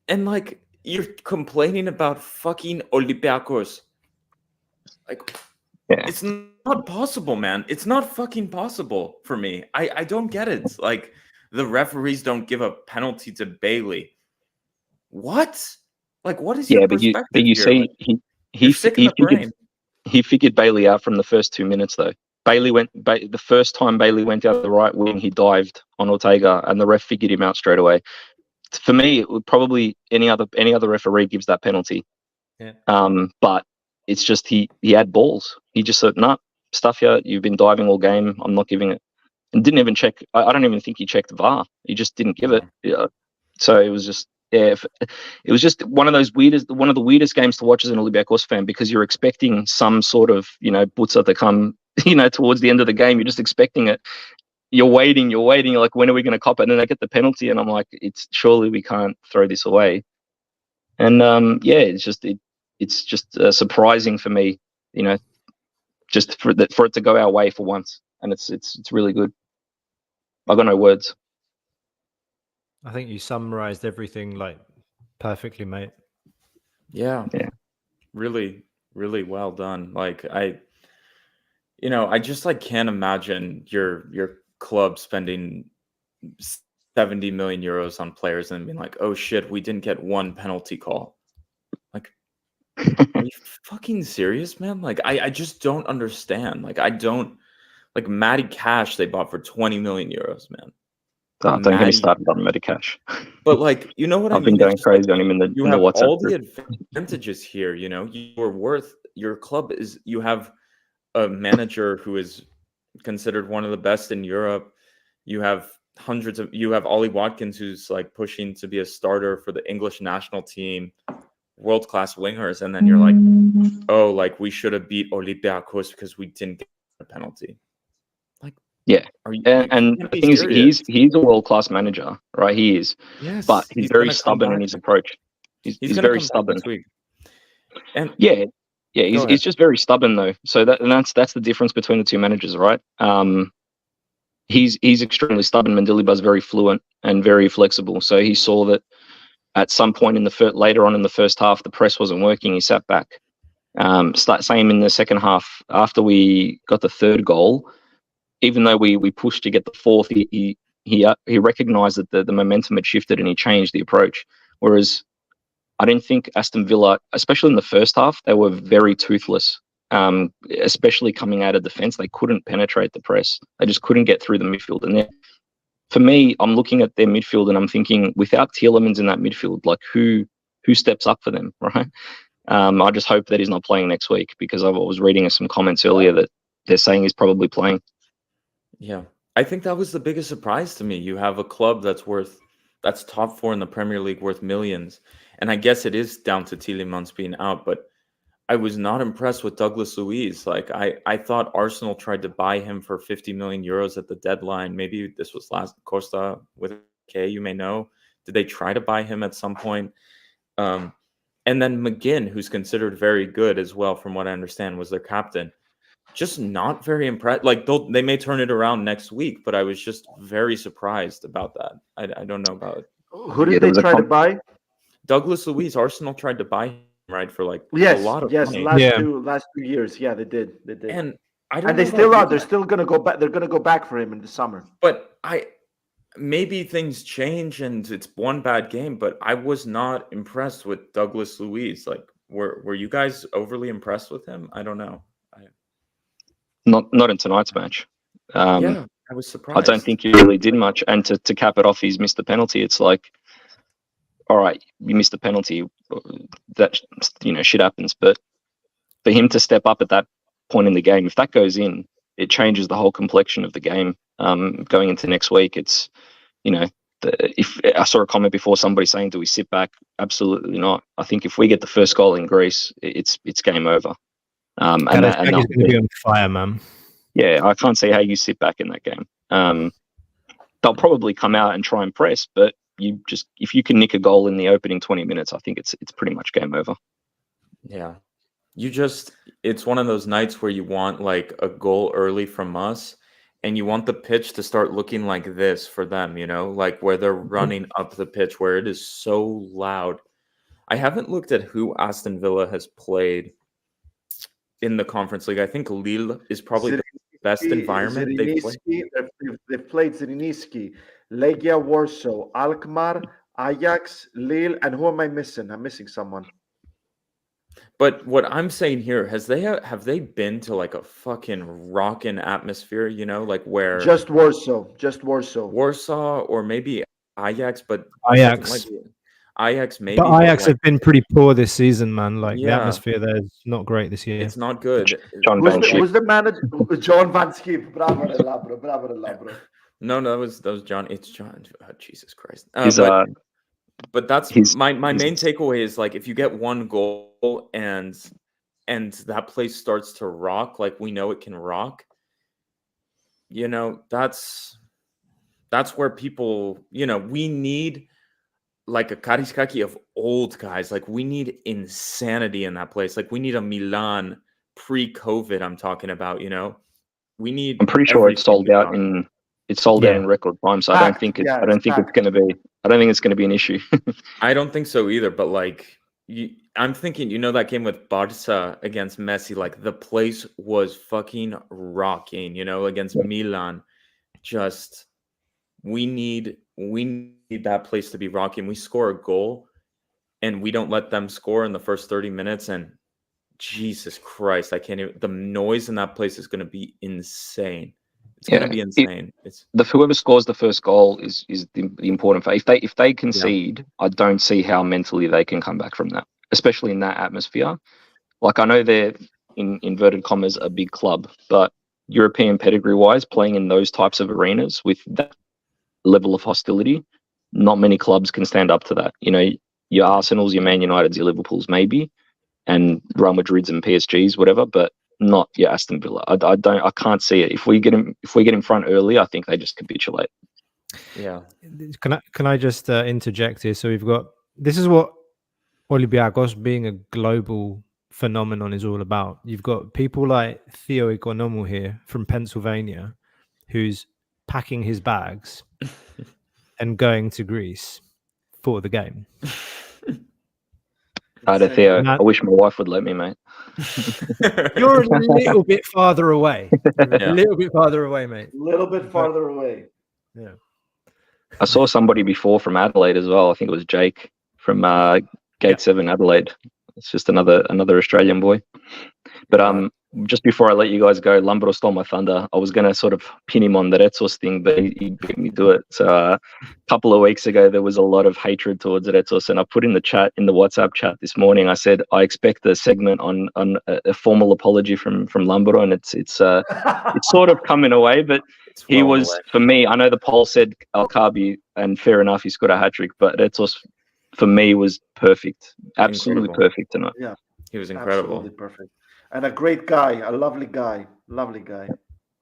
and like you're complaining about fucking Olympiacos. Like, yeah. It's not possible, man. It's not fucking possible for me. I don't get it. Like, the referees don't give a penalty to Bailey. What? Like, what is your perspective but you here? see, he figured Bailey out from the first 2 minutes, though. The first time Bailey went out the right wing, he dived on Ortega, and the ref figured him out straight away. For me, it would probably any other referee gives that penalty. Yeah. But it's just he had balls. He just said, "Nah, stuff here. You've been diving all game. I'm not giving it." And didn't even check. I don't even think he checked VAR. He just didn't give it. Yeah. So it was just it was just one of the weirdest games to watch as an Olympiacos fan, because you're expecting some sort of butsa to come towards the end of the game. You're just expecting it. You're waiting. You're like, when are we going to cop it? And then they get the penalty, and I'm like, surely we can't throw this away. And it's just surprising for me, just for it to go our way for once, and it's really good. I got no words. I think you summarized everything like perfectly, mate. Yeah. Really, really well done. Like I just like can't imagine your club spending 70 million euros on players and being like, oh shit, we didn't get one penalty call. Like, are you fucking serious, man? Like, I just don't understand. Like, Matty Cash they bought for 20 million euros, man. Oh, don't get me started on Matty Cash. But like, you know what I mean? I've been going crazy on him in the WhatsApp all group. the advantages here. Your club is, you have a manager who is considered one of the best in Europe. You have you have Ollie Watkins, who's like pushing to be a starter for the English national team, world-class wingers. And then you're like, oh, like we should have beat Olympiacos because we didn't get a penalty. Like, yeah. And the thing is, he's a world-class manager, right? He is. Yes. But he's very stubborn in his approach. He's very stubborn. And yeah. Yeah, he's just very stubborn though. So that's the difference between the two managers, right? He's extremely stubborn. Mandilibar's very fluent and very flexible. So he saw that at some point later on in the first half, the press wasn't working. He sat back. Same in the second half. After we got the third goal, even though we pushed to get the fourth, he recognised that the momentum had shifted and he changed the approach. Whereas I didn't think Aston Villa, especially in the first half, they were very toothless. Especially coming out of defence, they couldn't penetrate the press. They just couldn't get through the midfield. And for me, I'm looking at their midfield and I'm thinking, without Tielemans in that midfield, like who steps up for them, right? I just hope that he's not playing next week, because I was reading some comments earlier that they're saying he's probably playing. Yeah, I think that was the biggest surprise to me. You have a club that's top 4 in the Premier League, worth millions, and I guess it is down to Tielemans being out, but I was not impressed with Douglas Luiz. Like I thought Arsenal tried to buy him for 50 million euros at the deadline. Maybe this was last Costa with K, you may know. Did they try to buy him at some point? And then McGinn, who's considered very good as well, from what I understand, was their captain. Just not very impressed. Like they may turn it around next week, but I was just very surprised about that. I don't know about it. Who did they try to buy? Douglas Luiz. Arsenal tried to buy him, right, for like a lot of money. Last 2 years. Yeah, they did. And I don't. And they still are. They're still gonna go back. They're gonna go back for him in the summer. But maybe things change and it's one bad game, but I was not impressed with Douglas Luiz. Like, were you guys overly impressed with him? I don't know. Not in tonight's match. Yeah, I was surprised. I don't think he really did much. And to cap it off, he's missed the penalty. It's like, all right, you missed the penalty. That, shit happens. But for him to step up at that point in the game, if that goes in, it changes the whole complexion of the game. Going into next week, it's, if I saw a comment before, somebody saying, do we sit back? Absolutely not. I think if we get the first goal in Greece, it's game over. And going to be on fire, man. Yeah, I can't see how you sit back in that game. They'll probably come out and try and press, but if you can nick a goal in the opening 20 minutes, I think it's pretty much game over. Yeah. It's one of those nights where you want like a goal early from us, and you want the pitch to start looking like this for them, like where they're running up the pitch, where it is so loud. I haven't looked at who Aston Villa has played in the Conference League. I think Lille is probably the best environment they've played. They've played Zrinjski, Legia Warsaw, Alkmaar, Ajax, Lille, and who am I missing? I'm missing someone. But what I'm saying here, have they been to like a fucking rockin' atmosphere, like where just Warsaw. Warsaw, or maybe Ajax, but Ajax maybe. But Ajax have been pretty poor this season, man. Like the atmosphere there is not great this year. It's not good. Who's the manager? John Van Schip. Bravo, Labro. No, that was John. It's John. Oh, Jesus Christ. But that's my main takeaway is, like, if you get one goal and that place starts to rock, like we know it can rock, that's where people, we need like a Kariskaki of old guys. Like, we need insanity in that place. Like, we need a Milan pre-COVID, I'm talking about, we need. I'm pretty sure it's sold out in record time, so I don't think it's going to be an issue. I don't think so either, but like I'm thinking, that game with Barca against Messi, like the place was fucking rocking, against Milan. Just we need that place to be rocking. We score a goal and we don't let them score in the first 30 minutes, and Jesus Christ, I can't even. The noise in that place is going to be insane. It's going to be insane. Whoever scores the first goal is the important phase. If they concede, I don't see how mentally they can come back from that, especially in that atmosphere. Like, I know they're, in inverted commas, a big club, but European pedigree-wise, playing in those types of arenas with that level of hostility, not many clubs can stand up to that. Your Arsenals, your Man Uniteds, your Liverpools, maybe, and Real Madrids and PSGs, whatever, but not Aston Villa. I can't see it. If we get in front early, I think they just capitulate. Yeah. Can I just interject here? So this is what Olympiacos, being a global phenomenon is all about. You've got people like Theo Economou here from Pennsylvania, who's packing his bags and going to Greece for the game. Theo, Man, I wish my wife would let me, mate. you're a little bit farther away. Yeah. A little bit farther away, mate. A little bit farther away. Yeah. I saw somebody before from Adelaide as well. I think it was Jake from Gate 7 Adelaide. It's just another Australian boy. But just before I let you guys go, Lambro stole my thunder. I was going to sort of pin him on the Retsos thing, but he beat me to it. So a couple of weeks ago, there was a lot of hatred towards Retsos, and I put in the WhatsApp chat this morning. I said I expect a segment on a formal apology from Lambro, and it's sort of coming away, but he was, for me, I know the poll said Kaabi, and fair enough, he scored a hat-trick, but Retsos, for me, was perfect. Absolutely perfect tonight. Yeah. He was incredible. Absolutely perfect. And a great guy, a lovely guy. Lovely guy.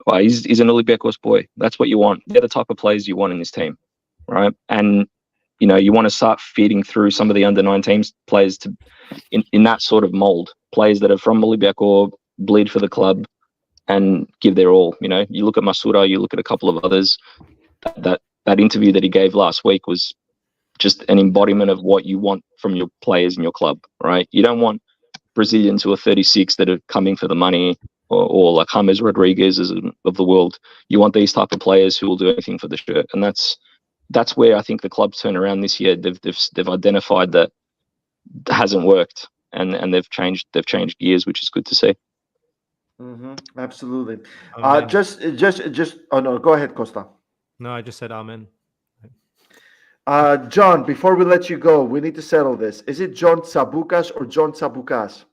Well, he's an Olympiacos boy. That's what you want. They're the type of players you want in this team, right? And, you know, you want to start feeding through some of the under-19 players to in that sort of mold. Players that are from Olympiacos, bleed for the club, and give their all. You know, you look at Masura, you look at a couple of others. That interview that he gave last week was just an embodiment of what you want from your players in your club, right? You don't want Brazilians who are 36 that are coming for the money, or like James Rodriguez of the world. You want these type of players who will do anything for the shirt, and that's where I think the club's turn around this year. They've identified that hasn't worked, and they've changed gears, which is good to see. Mm-hmm. Absolutely. Amen. Just. Oh no, go ahead, Costa. No, I just said amen. John, before we let you go, we need to settle this. Is it John Tsabukas or John Tsabukas?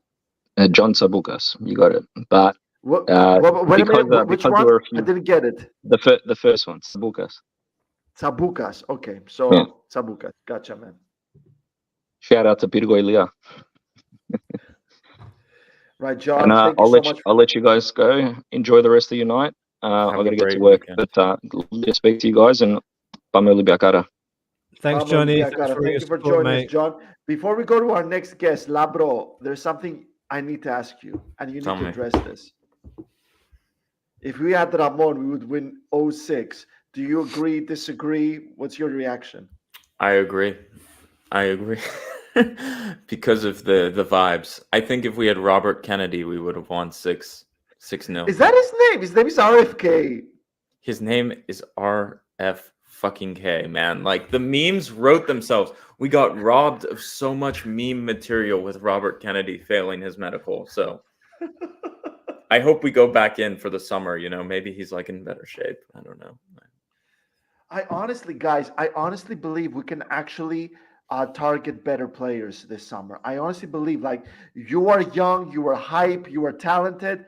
John Tsabukas, you got it. But Wait a minute, which one? I didn't get it. The first one, Tsabukas. Tsabukas. Okay, so Yeah. Tsabukas. Gotcha, man. Shout out to Pirgo Ilia. Right, John. And thank you so much. I'll let you guys go. Enjoy the rest of your night. I've got to get to work, but let's speak to you guys, and Pamela Biakara. Thanks, Johnny. Thank you for joining us, John. Before we go to our next guest, Labro, there's something I need to ask you, and you need to address this. If we had Ramon, we would win 0-6. Do you agree, disagree? What's your reaction? I agree. Because of the vibes. I think if we had Robert Kennedy, we would have won 6-0. Is that his name? His name is RFK. His name is RF fucking K, man. Like, the memes wrote themselves. We got robbed of so much meme material with Robert Kennedy failing his medical. So I hope we go back in for the summer. You know, maybe he's like in better shape. I don't know. I honestly believe we can actually target better players this summer. I honestly believe, like, you are young, you are hype, you are talented.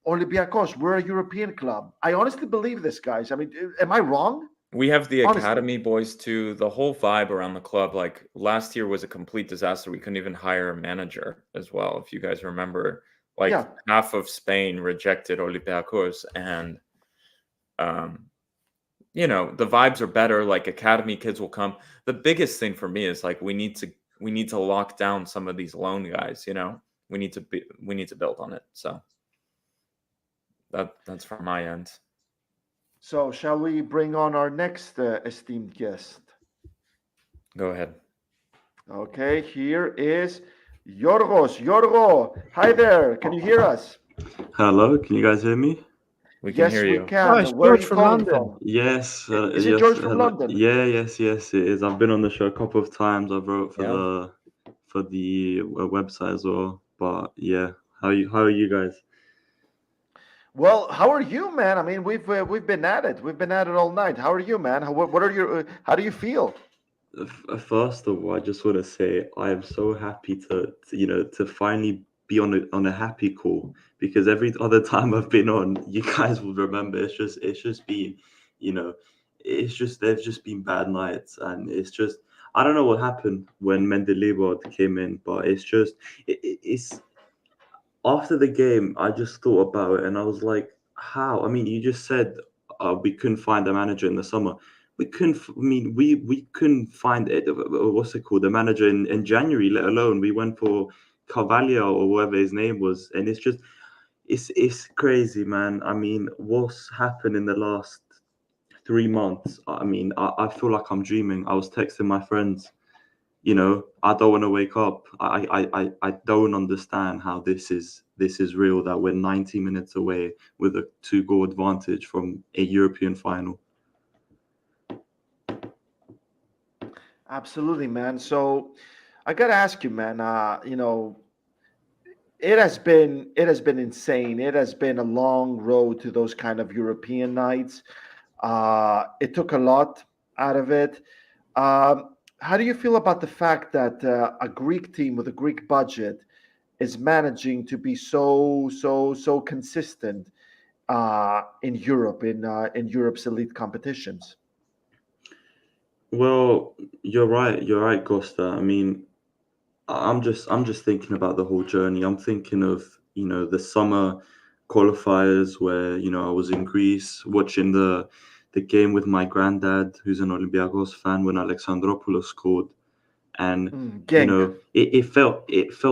Olympiacos, we're a European club. I honestly believe this, guys. I mean, am I wrong? We have the academy boys too. The whole vibe around the club, like last year was a complete disaster. We couldn't even hire a manager as well. If you guys remember, like half of Spain rejected Olympiacos, and you know, the vibes are better. Like, academy kids will come. The biggest thing for me is, like, we need to lock down some of these loan guys. You know, we need to build on it. So that's from my end. So shall we bring on our next esteemed guest? Go ahead. Okay, here is Yorgos. Yorgo, hi there. Can you hear us? Hello, can you guys hear me? We can hear you. Yes, we can. Oh, it's Where are George you from calling London. from? Yes. Is yes, it George from London? Yeah, yes, it is. I've been on the show a couple of times. I wrote for the website as well. But yeah, how are you guys? Well, how are you, man? I mean, we've been at it. We've been at it all night. How are you, man? How do you feel? First of all, I just want to say I am so happy to finally be on a happy call, because every other time I've been on, you guys will remember it's just been, they've just been bad nights, and it's just, I don't know what happened when Mendeleev came in, but it's after the game, I just thought about it, and I was like, how? I mean, you just said we couldn't find a manager in the summer. We couldn't. I mean, we couldn't find it. What's it called? The manager in January. Let alone we went for Carvalho or whatever his name was, and it's just it's crazy, man. I mean, what's happened in the last 3 months? I mean, I feel like I'm dreaming. I was texting my friends, you know, I don't want to wake up. I don't understand how this is real, that we're 90 minutes away with a 2-goal advantage from a European final. Absolutely, man. So I gotta ask you, man. You know, it has been insane. It has been a long road to those kind of European nights. It took a lot out of it. How do you feel about the fact that a Greek team with a Greek budget is managing to be so consistent in Europe, in Europe's elite competitions? Well, you're right, Costa. I mean, I'm just thinking about the whole journey. I'm thinking of, you know, the summer qualifiers where, you know, I was in Greece watching the game with my granddad, who's an Olympiacos fan, when Alexandropoulos scored, and you know, it felt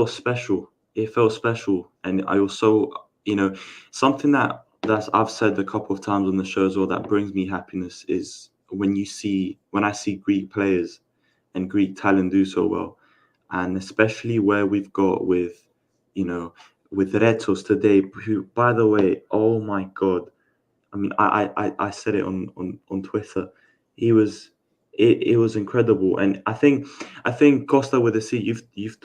special. It felt special, and I also, you know, something that's I've said a couple of times on the show as well, that brings me happiness is when I see Greek players and Greek talent do so well, and especially where we've got with, you know, with Retos today, who, by the way, oh my God, I mean, I said it on Twitter. It was incredible, and I think Costa with the C, you've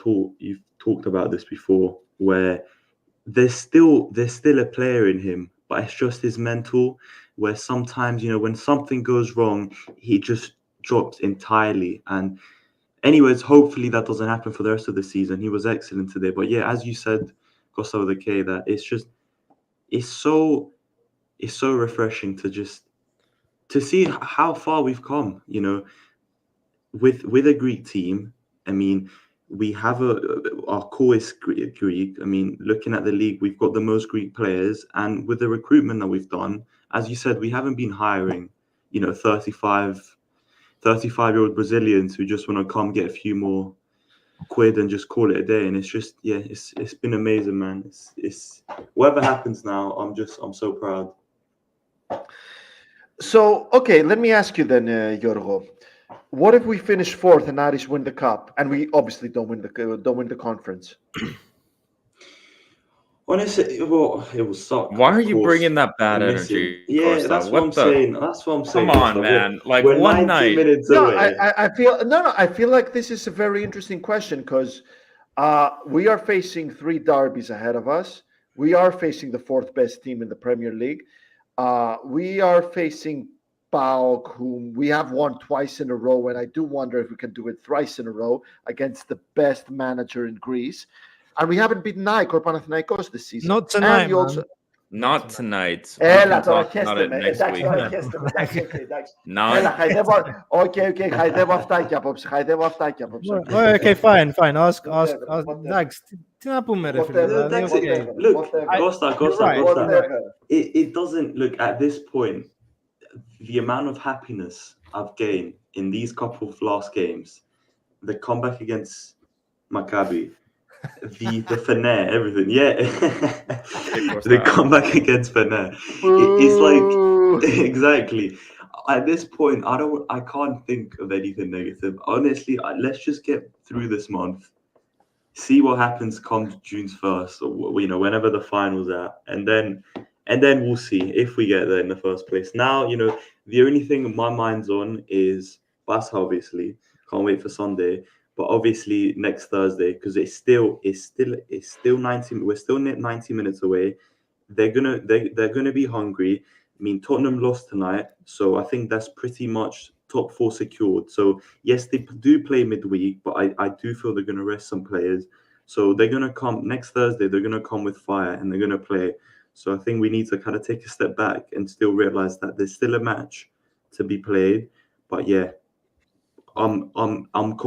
talked about this before, where there's still a player in him, but it's just his mental, where sometimes, you know, when something goes wrong, he just drops entirely. And anyways, hopefully that doesn't happen for the rest of the season. He was excellent today, but yeah, as you said, Costa with the K, that it's so refreshing to see how far we've come, you know, with a Greek team. I mean, we have our core is Greek. I mean, looking at the league, we've got the most Greek players, and with the recruitment that we've done, as you said, we haven't been hiring, you know, 35-year-old Brazilians who just want to come get a few more quid and just call it a day. And it's just, yeah, it's been amazing, man. It's whatever happens now, I'm so proud. So, okay, let me ask you then, Yorgo. What if we finish fourth and Aris win the cup, and we obviously don't win the conference? Honestly, well, it will suck. Why are you bringing that bad energy? Yeah, Costa? that's what I'm saying. That's what I'm saying. Come on, man. Like, we're one 90 night. minutes No, away. I feel like this is a very interesting question because we are facing 3 derbies ahead of us. We are facing the 4th best team in the Premier League. We are facing PAOK, whom we have won twice in a row, and I do wonder if we can do it thrice in a row against the best manager in Greece. And we haven't beaten AEK or Panathinaikos this season. Not tonight, and you also, Not tonight. We Έλα can τώρα, talk about it next εντάξει, week. τώρα χέστε με, εντάξει, εντάξει. Not. Έλα, χαϊδεύω, okay, χαϊδεύω αυτάκια απόψε, Okay, fine. Ask, Whatever. Dax, τι να πούμε, ρε Whatever. φίλε, That's okay. it. Look, right. Costa. It doesn't look, at this point, the amount of happiness I've gained in these couple of last games, the comeback against Maccabi, the Fener, everything, yeah. The comeback against Fener. It's like, exactly. At this point, I can't think of anything negative. Honestly, let's just get through this month, see what happens come June 1st, or, you know, whenever the final's at, and then we'll see if we get there in the first place. Now, you know, the only thing my mind's on is Barca, obviously. Can't wait for Sunday. But obviously next Thursday, because it's still 90. We're still 90 minutes away. They're gonna be hungry. I mean, Tottenham lost tonight, so I think that's pretty much top 4 secured. So yes, they do play midweek, but I do feel they're gonna rest some players. So they're gonna come next Thursday. They're gonna come with fire and they're gonna play. So I think we need to kind of take a step back and still realize that there's still a match to be played. But yeah, I'm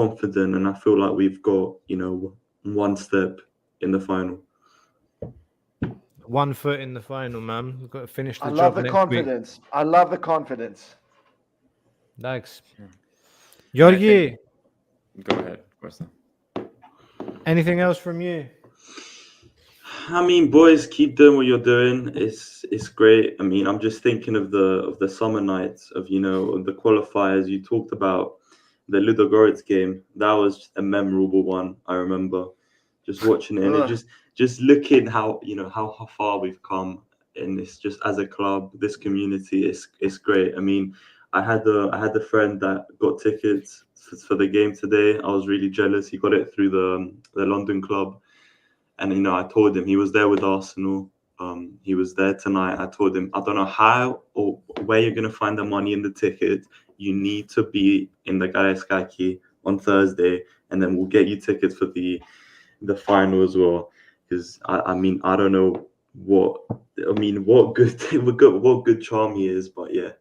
confident, and I feel like we've got, you know, one step in the final. 1 foot in the final, man. We've got to finish the job. I love the next confidence. week. I love the confidence. Thanks. Georgi, Go ahead, Costa. Anything else from you? I mean, boys, keep doing what you're doing. It's great. I mean, I'm just thinking of the summer nights of the qualifiers. You talked about the Ludogorets game. That was a memorable one. I remember just watching it, and it just looking how how far we've come, and it's just as a club, this community is great. I mean, I had a friend that got tickets for the game today. I was really jealous. He got it through the London club. And I told him, he was there with Arsenal. He was there tonight. I told him, I don't know how or where you're gonna find the money in the ticket. You need to be in the Karaiskaki on Thursday, and then we'll get you tickets for the final as well. Because I mean, I don't know what good charm he is, but yeah,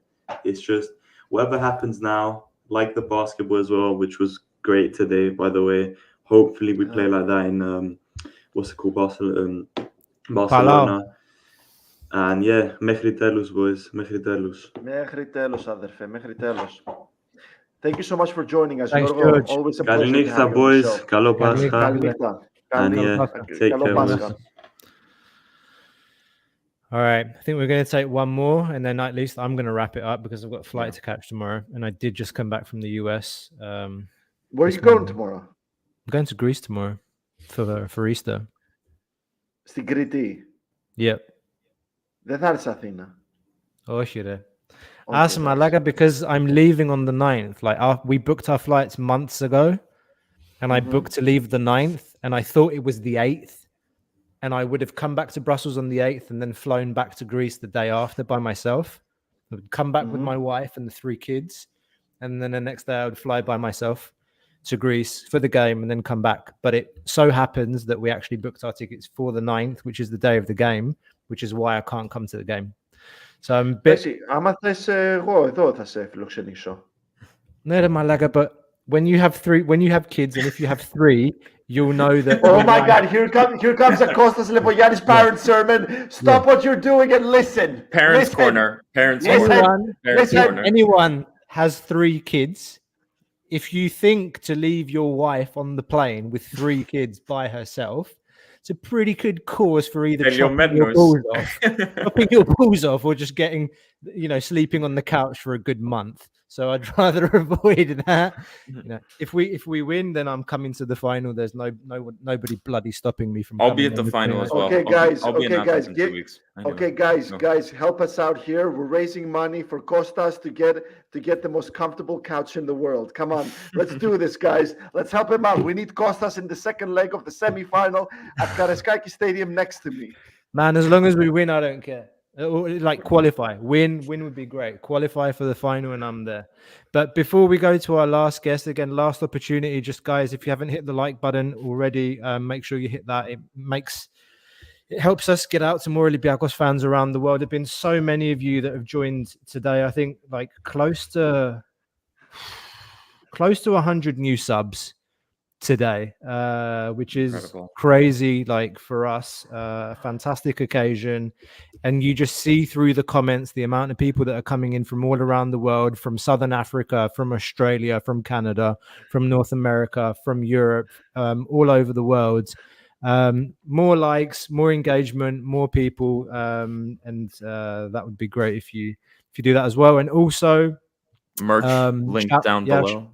it's just whatever happens now, like the basketball as well, which was great today, by the way. Hopefully, we play like that in what's it called, Barcelona. And yeah, μέχρι τέλους, boys. Μέχρι τέλους. Μέχρι τέλος, αδερφέ. Μέχρι τέλος. Thank you so much for joining us. Thanks, George. Always a pleasure to Καληνύχτα, have you on the boys. show. Καλό Πάσχα. Καληνύχτα. And yeah, take Καλό care, Πάσχα. boys. All right. I think we're going to take one more, and then at least I'm going to wrap it up because I've got a flight to catch tomorrow, and I did just come back from the US. Where are you going tomorrow? I'm going to Greece tomorrow for Easter. Στην Κρήτη. Yep. Δεν θα έρθεις Αθήνα. Όχι ρε. Άσε μαλάκα, because I'm leaving on the 9th. Like we booked our flights months ago, and I booked to leave the 9th, and I thought it was the 8th, and I would have come back to Brussels on the 8th and then flown back to Greece the day after by myself. I would come back with my wife and the 3 kids, and then the next day I would fly by myself to Greece for the game and then come back. But it so happens that we actually booked our tickets for the 9th, which is the day of the game, which is why I can't come to the game. So I'm a bit... Άμα θες, εγώ εδώ θα σε φιλοξενήσω. Ναι ρε μαλάκα, but when you have kids and if you have 3, you'll know that... Oh my God, here comes a Kostas Lepogiannis parent sermon. Stop what you're doing and listen. Parents' corner. Parents' corner. Anyone has 3 kids, if you think to leave your wife on the plane with 3 kids by herself, it's a pretty good cause for either chopping your balls off or just getting, sleeping on the couch for a good month. So I'd rather avoid that. If we win, then I'm coming to the final. There's nobody bloody stopping me from. I'll be at the final as well. Okay, guys. I'll be in Athens in 2 weeks. Okay, guys, help us out here. We're raising money for Kostas to get the most comfortable couch in the world. Come on, let's do this, guys. Let's help him out. We need Kostas in the second leg of the semi-final at Karaiskaki Stadium next to me. Man, as long as we win, I don't care. Like qualify, win would be great. Qualify for the final and I'm there. But before we go to our last guest, again, last opportunity, just guys, if you haven't hit the like button already, make sure you hit that. It helps us get out to more Olympiacos fans around the world. There have been so many of you that have joined today. I think like close to 100 new subs today, which is incredible. Crazy, like for us, a fantastic occasion. And you just see through the comments the amount of people that are coming in from all around the world, from Southern Africa, from Australia, from Canada, from North America, from Europe, all over the world. More likes, more engagement, more people, and that would be great if you do that as well. And also merch link down below.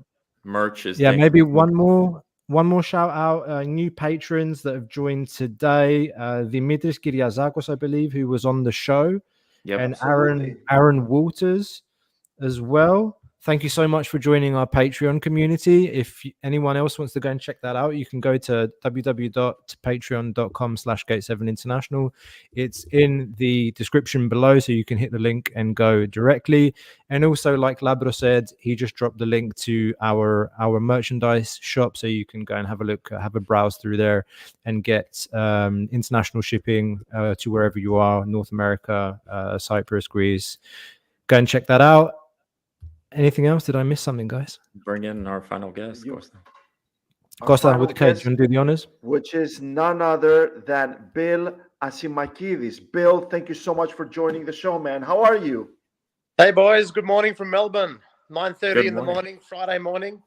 Merch is maybe one more shout out, new patrons that have joined today. Dimitris Kyriazakos, I believe, who was on the show, and Aaron Walters as well. Thank you so much for joining our Patreon community. If anyone else wants to go and check that out, you can go to www.patreon.com/Gate7International. It's in the description below, so you can hit the link and go directly. And also, like Labro said, he just dropped the link to our merchandise shop, so you can go and have a look, have a browse through there, and get international shipping to wherever you are, North America, Cyprus, Greece. Go and check that out. Anything else? Did I miss something, guys? Bring in our final guest, Costa with the cage. Do you want to do the honors? Which is none other than Bill Asimakidis. Bill, thank you so much for joining the show, man. How are you? Hey, boys. Good morning from Melbourne. 9:30 in the morning, Friday morning.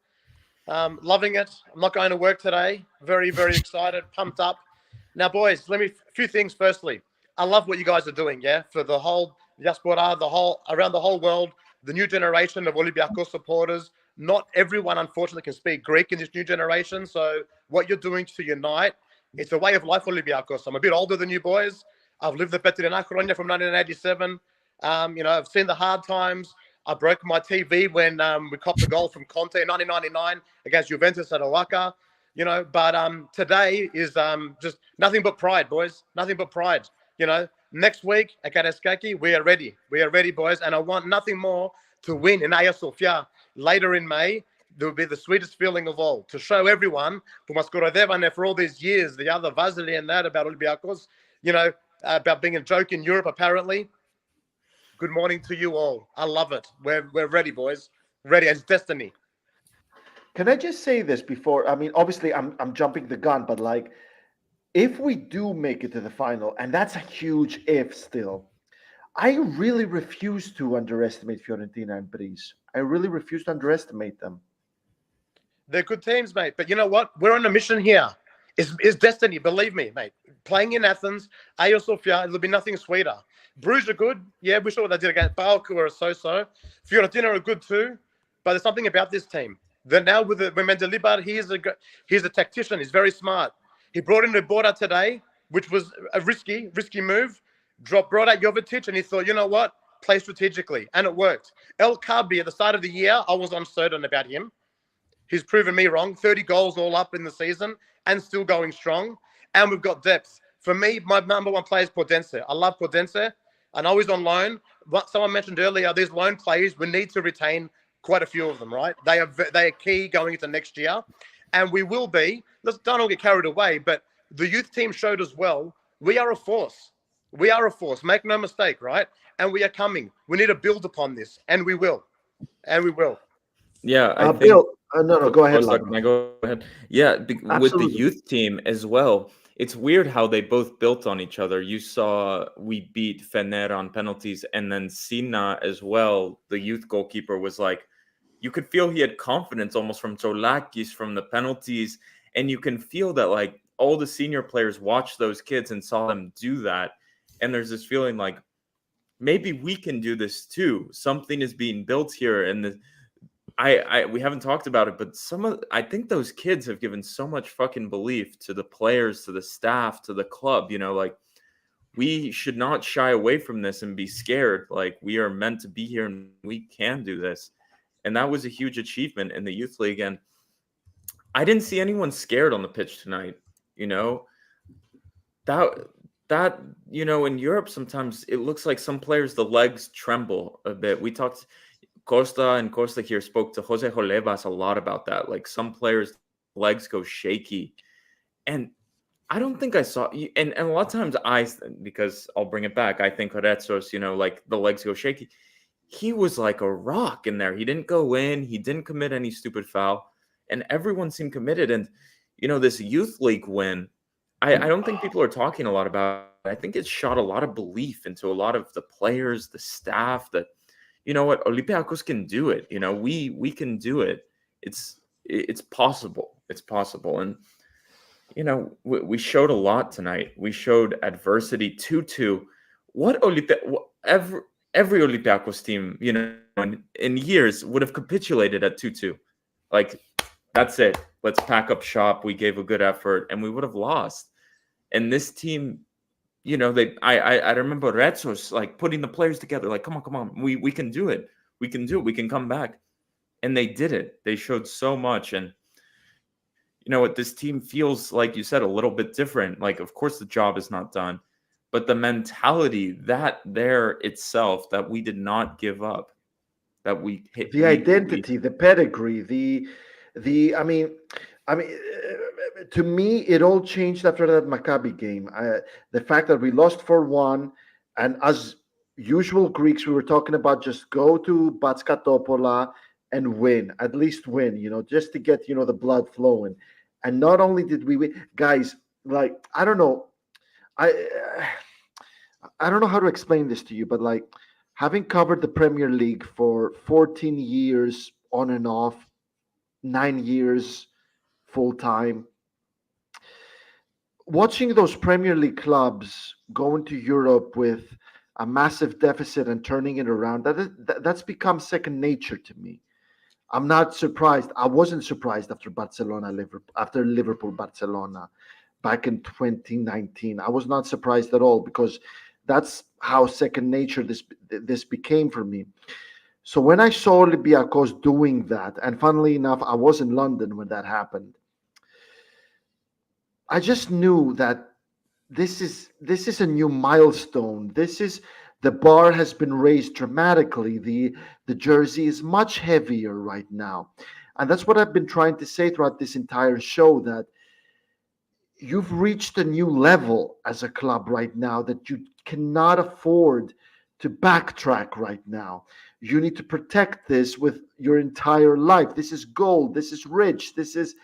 Loving it. I'm not going to work today. Very, very excited, pumped up. Now, boys, a few things. Firstly, I love what you guys are doing, yeah, for the whole diaspora, around the whole world, the new generation of Olympiacos supporters. Not everyone, unfortunately, can speak Greek in this new generation. So what you're doing to unite, it's a way of life, Olympiacos. I'm a bit older than you boys. I've lived the Petrina Coronia from 1987. I've seen the hard times. I broke my TV when we copped the goal from Conte in 1999 against Juventus at Oaxaca. But today is just nothing but pride, boys. Nothing but pride. Next week at Karaiskaki, we are ready. We are ready, boys. And I want nothing more to win in Hagia Sophia later in May. There will be the sweetest feeling of all, to show everyone, for all these years, the other Vasily and that about Olympiacos, about being a joke in Europe, apparently. Good morning to you all. I love it. We're ready, boys. Ready as destiny. Can I just say this before? I mean, obviously, I'm jumping the gun, but like, if we do make it to the final, and that's a huge if still, I really refuse to underestimate Fiorentina and Breeze. I really refuse to underestimate them. They're good teams, mate. But you know what? We're on a mission here. It's destiny, believe me, mate. Playing in Athens, Hagia Sophia, there'll be nothing sweeter. Bruges are good. Yeah, we saw what they did against Balku are so-so. Fiorentina are good too. But there's something about this team. That now with Mendilibar, he's a tactician. He's very smart. He brought in Rebora today, which was a risky move. Brought out Jovetic, and he thought, you know what? Play strategically. And it worked. Kaabi, at the start of the year, I was uncertain about him. He's proven me wrong. 30 goals all up in the season and still going strong. And we've got depth. For me, my number one player is Pordense. I love Pordense. I know he's on loan. But someone mentioned earlier, these loan players, we need to retain quite a few of them, right? They are key going into next year. And we will be. Let's don't all get carried away. But the youth team showed as well, we are a force. We are a force. Make no mistake, right? And we are coming. We need to build upon this. And we will. And we will. Yeah, I think. Bill, no, go ahead. Can I go ahead? Yeah, with the youth team as well. It's weird how they both built on each other. You saw we beat Fener on penalties, and then Sina as well, the youth goalkeeper, was like, you could feel he had confidence almost from Tsolakis, from the penalties, and you can feel that like all the senior players watched those kids and saw them do that, and there's this feeling like maybe we can do this too. Something is being built here, and we haven't talked about it, but I think those kids have given so much fucking belief to the players, to the staff, to the club. Like we should not shy away from this and be scared. Like we are meant to be here and we can do this. And that was a huge achievement in the youth league. And I didn't see anyone scared on the pitch tonight. That in Europe, sometimes it looks like some players, the legs tremble a bit. We talked, Costa here spoke to Jose Jolevas a lot about that. Like some players' legs go shaky. And I don't think I saw, and a lot of times because I'll bring it back, I think Retsos, like the legs go shaky. He was like a rock in there. He didn't go in. He didn't commit any stupid foul. And everyone seemed committed. And, this youth league win, I don't think people are talking a lot about it. I think it shot a lot of belief into a lot of the players, the staff, that, you know what, Olympiacos can do it. We can do it. It's possible. It's possible. And, we showed a lot tonight. We showed adversity 2-2. Every Olympiacos team, in years would have capitulated at 2-2. Like, that's it. Let's pack up shop. We gave a good effort and we would have lost. And this team, I remember Retsos like putting the players together, like, come on. We can do it. We can do it. We can come back. And they did it. They showed so much. And you know what? This team feels, like you said, a little bit different. Like, of course, the job is not done. But the mentality that we did not give up, that we hit the identity, the pedigree, I mean, to me, it all changed after that Maccabi game. The fact that we lost 4-1, and as usual Greeks, we were talking about just go to Batska Topola and win, at least win, just to get, the blood flowing. And not only did we win, guys, like, I don't know. I don't know how to explain this to you, but like having covered the Premier League for 14 years on and off, 9 years full time. Watching those Premier League clubs going to Europe with a massive deficit and turning it around, that's become second nature to me. I'm not surprised. I wasn't surprised after Liverpool Barcelona back in 2019. I was not surprised at all, because that's how second nature this became for me. So when I saw Olympiacos doing that, and funnily enough, I was in London when that happened, I just knew that this is a new milestone. The bar has been raised dramatically. The jersey is much heavier right now. And that's what I've been trying to say throughout this entire show, that you've reached a new level as a club right now that you cannot afford to backtrack right now. You need to protect this with your entire life. This is gold. This is rich. This is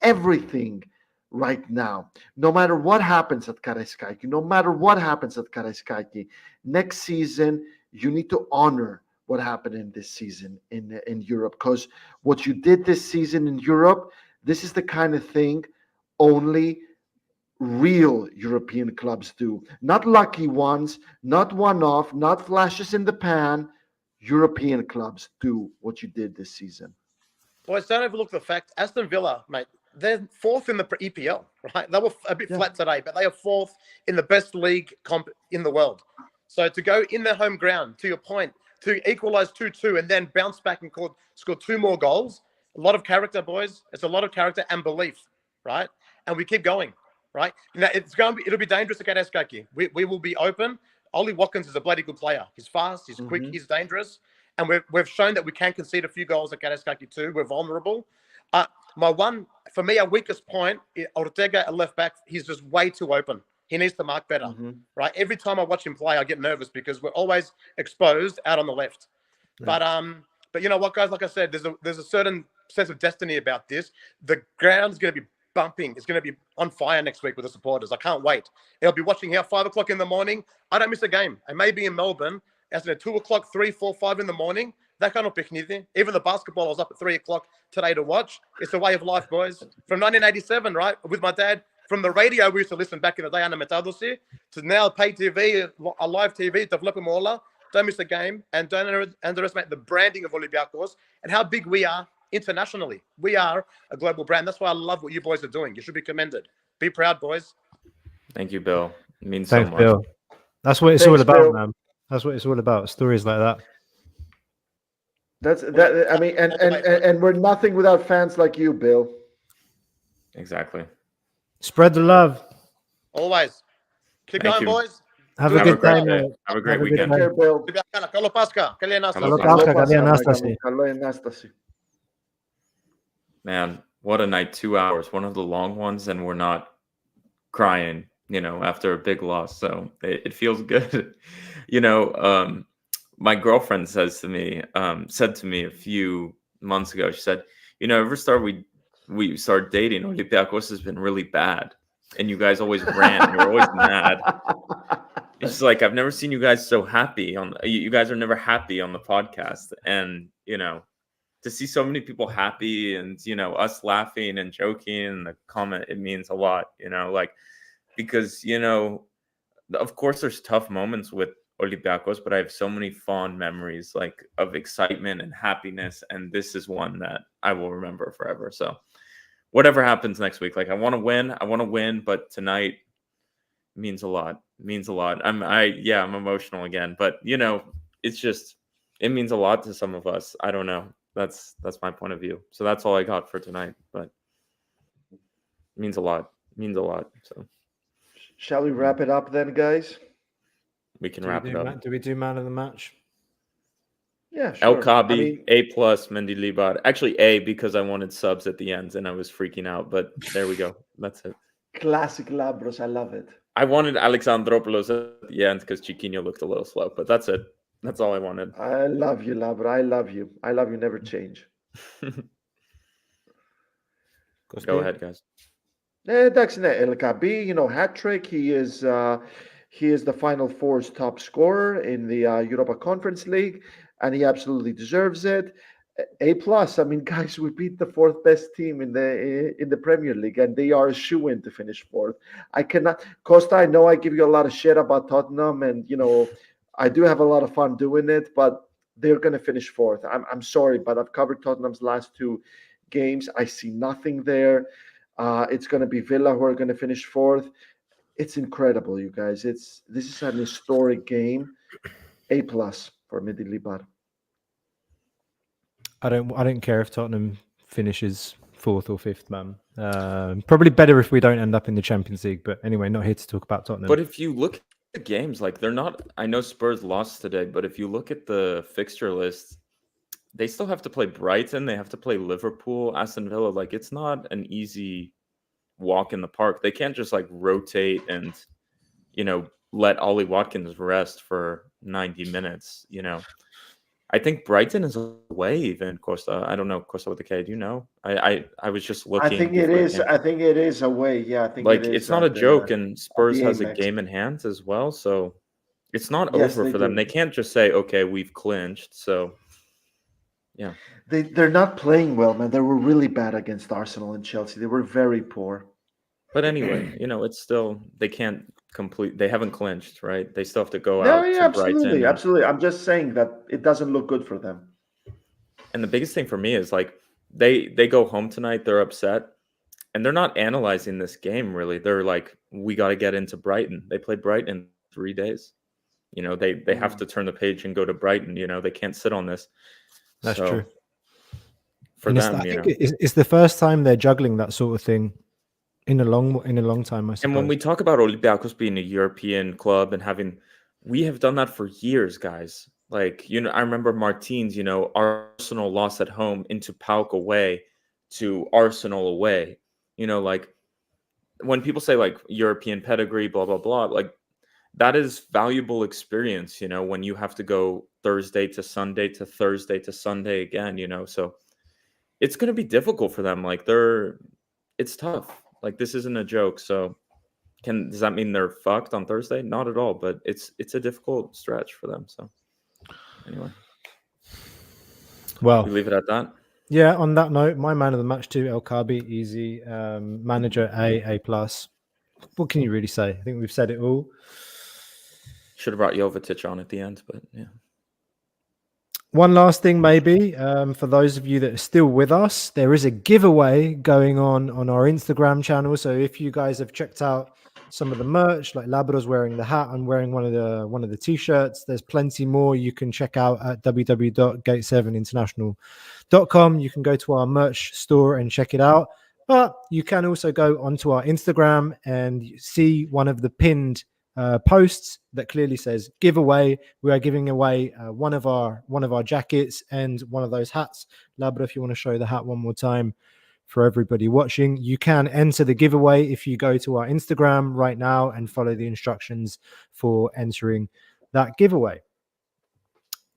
everything right now. No matter what happens at Karaiskaki, next season, you need to honor what happened in this season in Europe, because what you did this season in Europe, this is the kind of thing only real European clubs do. Not lucky ones, not one-off, not flashes in the pan. European clubs do what you did this season. Boys, don't overlook the fact Aston Villa, mate, they're fourth in the EPL, right? They were a bit flat today, but they are fourth in the best league comp in the world. So to go in their home ground, to your point, to equalize 2-2 and then bounce back and score 2 more goals, a lot of character, boys. It's a lot of character and belief, right? And we keep going, right? Now, it'll be dangerous at Karaiskaki. We will be open. Ollie Watkins is a bloody good player. He's fast, he's quick, he's dangerous. And we've shown that we can concede a few goals at Karaiskaki too. We're vulnerable. For me, our weakest point, Ortega, a left back, he's just way too open. He needs to mark better, right? Every time I watch him play, I get nervous because we're always exposed out on the left. Yeah. But you know what, guys? Like I said, there's a certain sense of destiny about this. The ground is going to be bumping. It's going to be on fire next week with the supporters. I can't wait. I'll be watching here 5 o'clock in the morning. I don't miss a game. I may be in Melbourne. As in 2 o'clock, 3, 4, 5 in the morning. That kind of picnic. Even the basketball, I was up at 3 o'clock today to watch. It's a way of life, boys. From 1987, right? With my dad. From the radio we used to listen back in the day, Ana Metadosi, to now pay TV, a live TV, develop them all. Don't miss a game, and don't underestimate the branding of Olympiacos and how big we are internationally. We are a global brand. That's why I love what you boys are doing. You should be commended. Be proud, boys. Thank you, Bill. It means Thanks, so much. Bill. That's what it's all about, man. That's what it's all about. Stories like that. I mean, and we're nothing without fans like you, Bill. Exactly. Spread the love. Always. Keep going, boys. Have a good day, mate. Have a great weekend. Take care, Bill. Man, what a night. 2 hours. One of the long ones, and we're not crying, after a big loss. So it feels good. My girlfriend said to me a few months ago, she said, we started dating, Olympiacos has been really bad. And you guys always ran. You're always mad. It's like, I've never seen you guys so happy. You guys are never happy on the podcast. And, to see so many people happy and, us laughing and joking and the comment, it means a lot, because, of course there's tough moments with Olympiacos, but I have so many fond memories of excitement and happiness. And this is one that I will remember forever. So whatever happens next week, I want to win, but tonight means a lot. I'm emotional again, but it means a lot to some of us. I don't know. That's my point of view. So that's all I got for tonight, but it means a lot. So shall we wrap it up then, guys? We can wrap it up. Do we do man of the match? Yeah, sure. Kaabi, A+, Mendy Libar. Actually, A, because I wanted subs at the end and I was freaking out, but there we go. That's it. Classic Labros. I love it. I wanted Alexandropoulos at the end because Chiquinho looked a little slow, but that's it. That's all I wanted. I love you, Labro. I love you. Never change. Go ahead, guys. Εντάξει, El Kaabi, hat trick. He is the Final Four's top scorer in the Europa Conference League, and he absolutely deserves it. A plus. I mean, guys, we beat the fourth best team in the Premier League, and they are a shoo-in to finish fourth. I cannot, Costa. I know I give you a lot of shit about Tottenham, and I do have a lot of fun doing it, but they're going to finish fourth. I'm sorry, but I've covered Tottenham's last two games. I see nothing there. It's going to be Villa who are going to finish fourth. It's incredible, you guys. This is an historic game. A plus for Midtjylland. I don't care if Tottenham finishes fourth or fifth, man. Probably better if we don't end up in the Champions League. But anyway, not here to talk about Tottenham. But if you look at the games, like they're not. I know Spurs lost today, but if you look at the fixture list, they still have to play Brighton. They have to play Liverpool, Aston Villa. Like it's not an easy walk in the park. They can't just like rotate and let Ollie Watkins rest for 90 minutes. I think Brighton is away even, Costa. I don't know, Costa with the K. Do you know? I was just looking. I think it is. I think it is away. Yeah, I think it is. It's not a joke, and Spurs has a game in hand as well, so it's not over for them. They can't just say, "Okay, we've clinched." So, yeah, they're not playing well, man. They were really bad against Arsenal and Chelsea. They were very poor. But anyway, it's still they can't complete. They haven't clinched, right? They still have to go out. Yeah, absolutely, absolutely. I'm just saying that it doesn't look good for them. And the biggest thing for me is like they go home tonight. They're upset, and they're not analyzing this game really. They're like, we got to get into Brighton. They played Brighton in 3 days. They have to turn the page and go to Brighton. They can't sit on this. That's true. For and them, I think it's the first time they're juggling that sort of thing. In a long time, I suppose. And when we talk about Olympiacos being a European club and we have done that for years, guys. Like, I remember Martins, Arsenal lost at home into PAOK away to Arsenal away. Like when people say like European pedigree, blah, blah, blah, like that is valuable experience, when you have to go Thursday to Sunday to Thursday to Sunday again, so it's going to be difficult for them. Like it's tough. Like this isn't a joke. So does that mean they're fucked on Thursday? Not at all, but it's a difficult stretch for them. So anyway. Well, we leave it at that. Yeah, on that note, my man of the match too, El Kaabi, easy. Manager A plus. What can you really say? I think we've said it all. Should have brought Jovetic on at the end, but yeah. One last thing, maybe, for those of you that are still with us, there is a giveaway going on our Instagram channel. So if you guys have checked out some of the merch, like Labra's wearing the hat, I'm wearing one of the t-shirts. There's plenty more you can check out at www.gate7international.com. You can go to our merch store and check it out. But you can also go onto our Instagram and see one of the pinned posts that clearly says giveaway. We are giving away one of our jackets and one of those hats. Labra, if you want to show the hat one more time for everybody watching, you can enter the giveaway if you go to our Instagram right now and follow the instructions for entering that giveaway.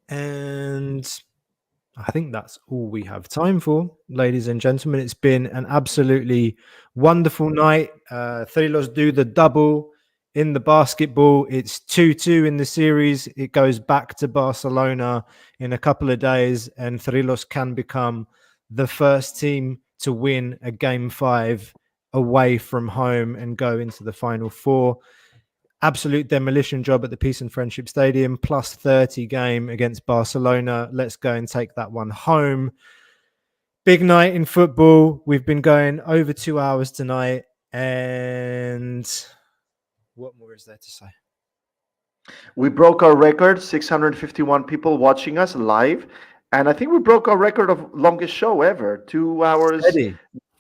And I think that's all we have time for, ladies and gentlemen. It's been an absolutely wonderful night. Thrilos do the double in the basketball. It's 2-2 in the series. It goes back to Barcelona in a couple of days, and Thrilos can become the first team to win a Game 5 away from home and go into the Final Four. Absolute demolition job at the Peace and Friendship Stadium, plus 30 game against Barcelona. Let's go and take that one home. Big night in football. We've been going over 2 hours tonight, and what more is there to say? We broke our record, 651 people watching us live. And I think we broke our record of longest show ever, 2 hours,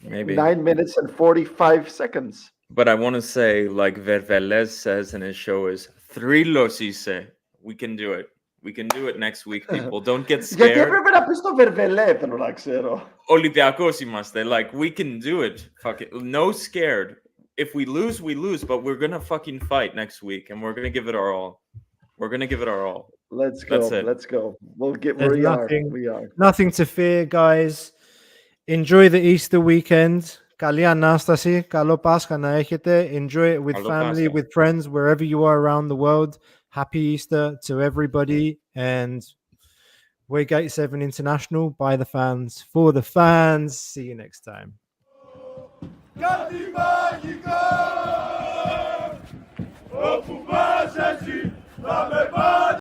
maybe 9 minutes and 45 seconds. But I want to say, like Verveles says in his show, is Thrilos ise. We can do it. We can do it next week, people. Don't get scared. Γιατί έπρεπε να πεις το Verveles, θέλω να ξέρω. Olympiacos είμαστε. Like, we can do it. Fuck it. No scared. If we lose, we lose, but we're going to fucking fight next week, and we're going to give it our all. We're going to give it our all. Let's go. Let's go. We'll get where we are. Nothing to fear, guys. Enjoy the Easter weekend. Καλή Ανάσταση. Καλό Πάσχα να έχετε. Enjoy it with family, with friends, wherever you are around the world. Happy Easter to everybody. And We're Gate 7 International, by the fans, for the fans. See you next time.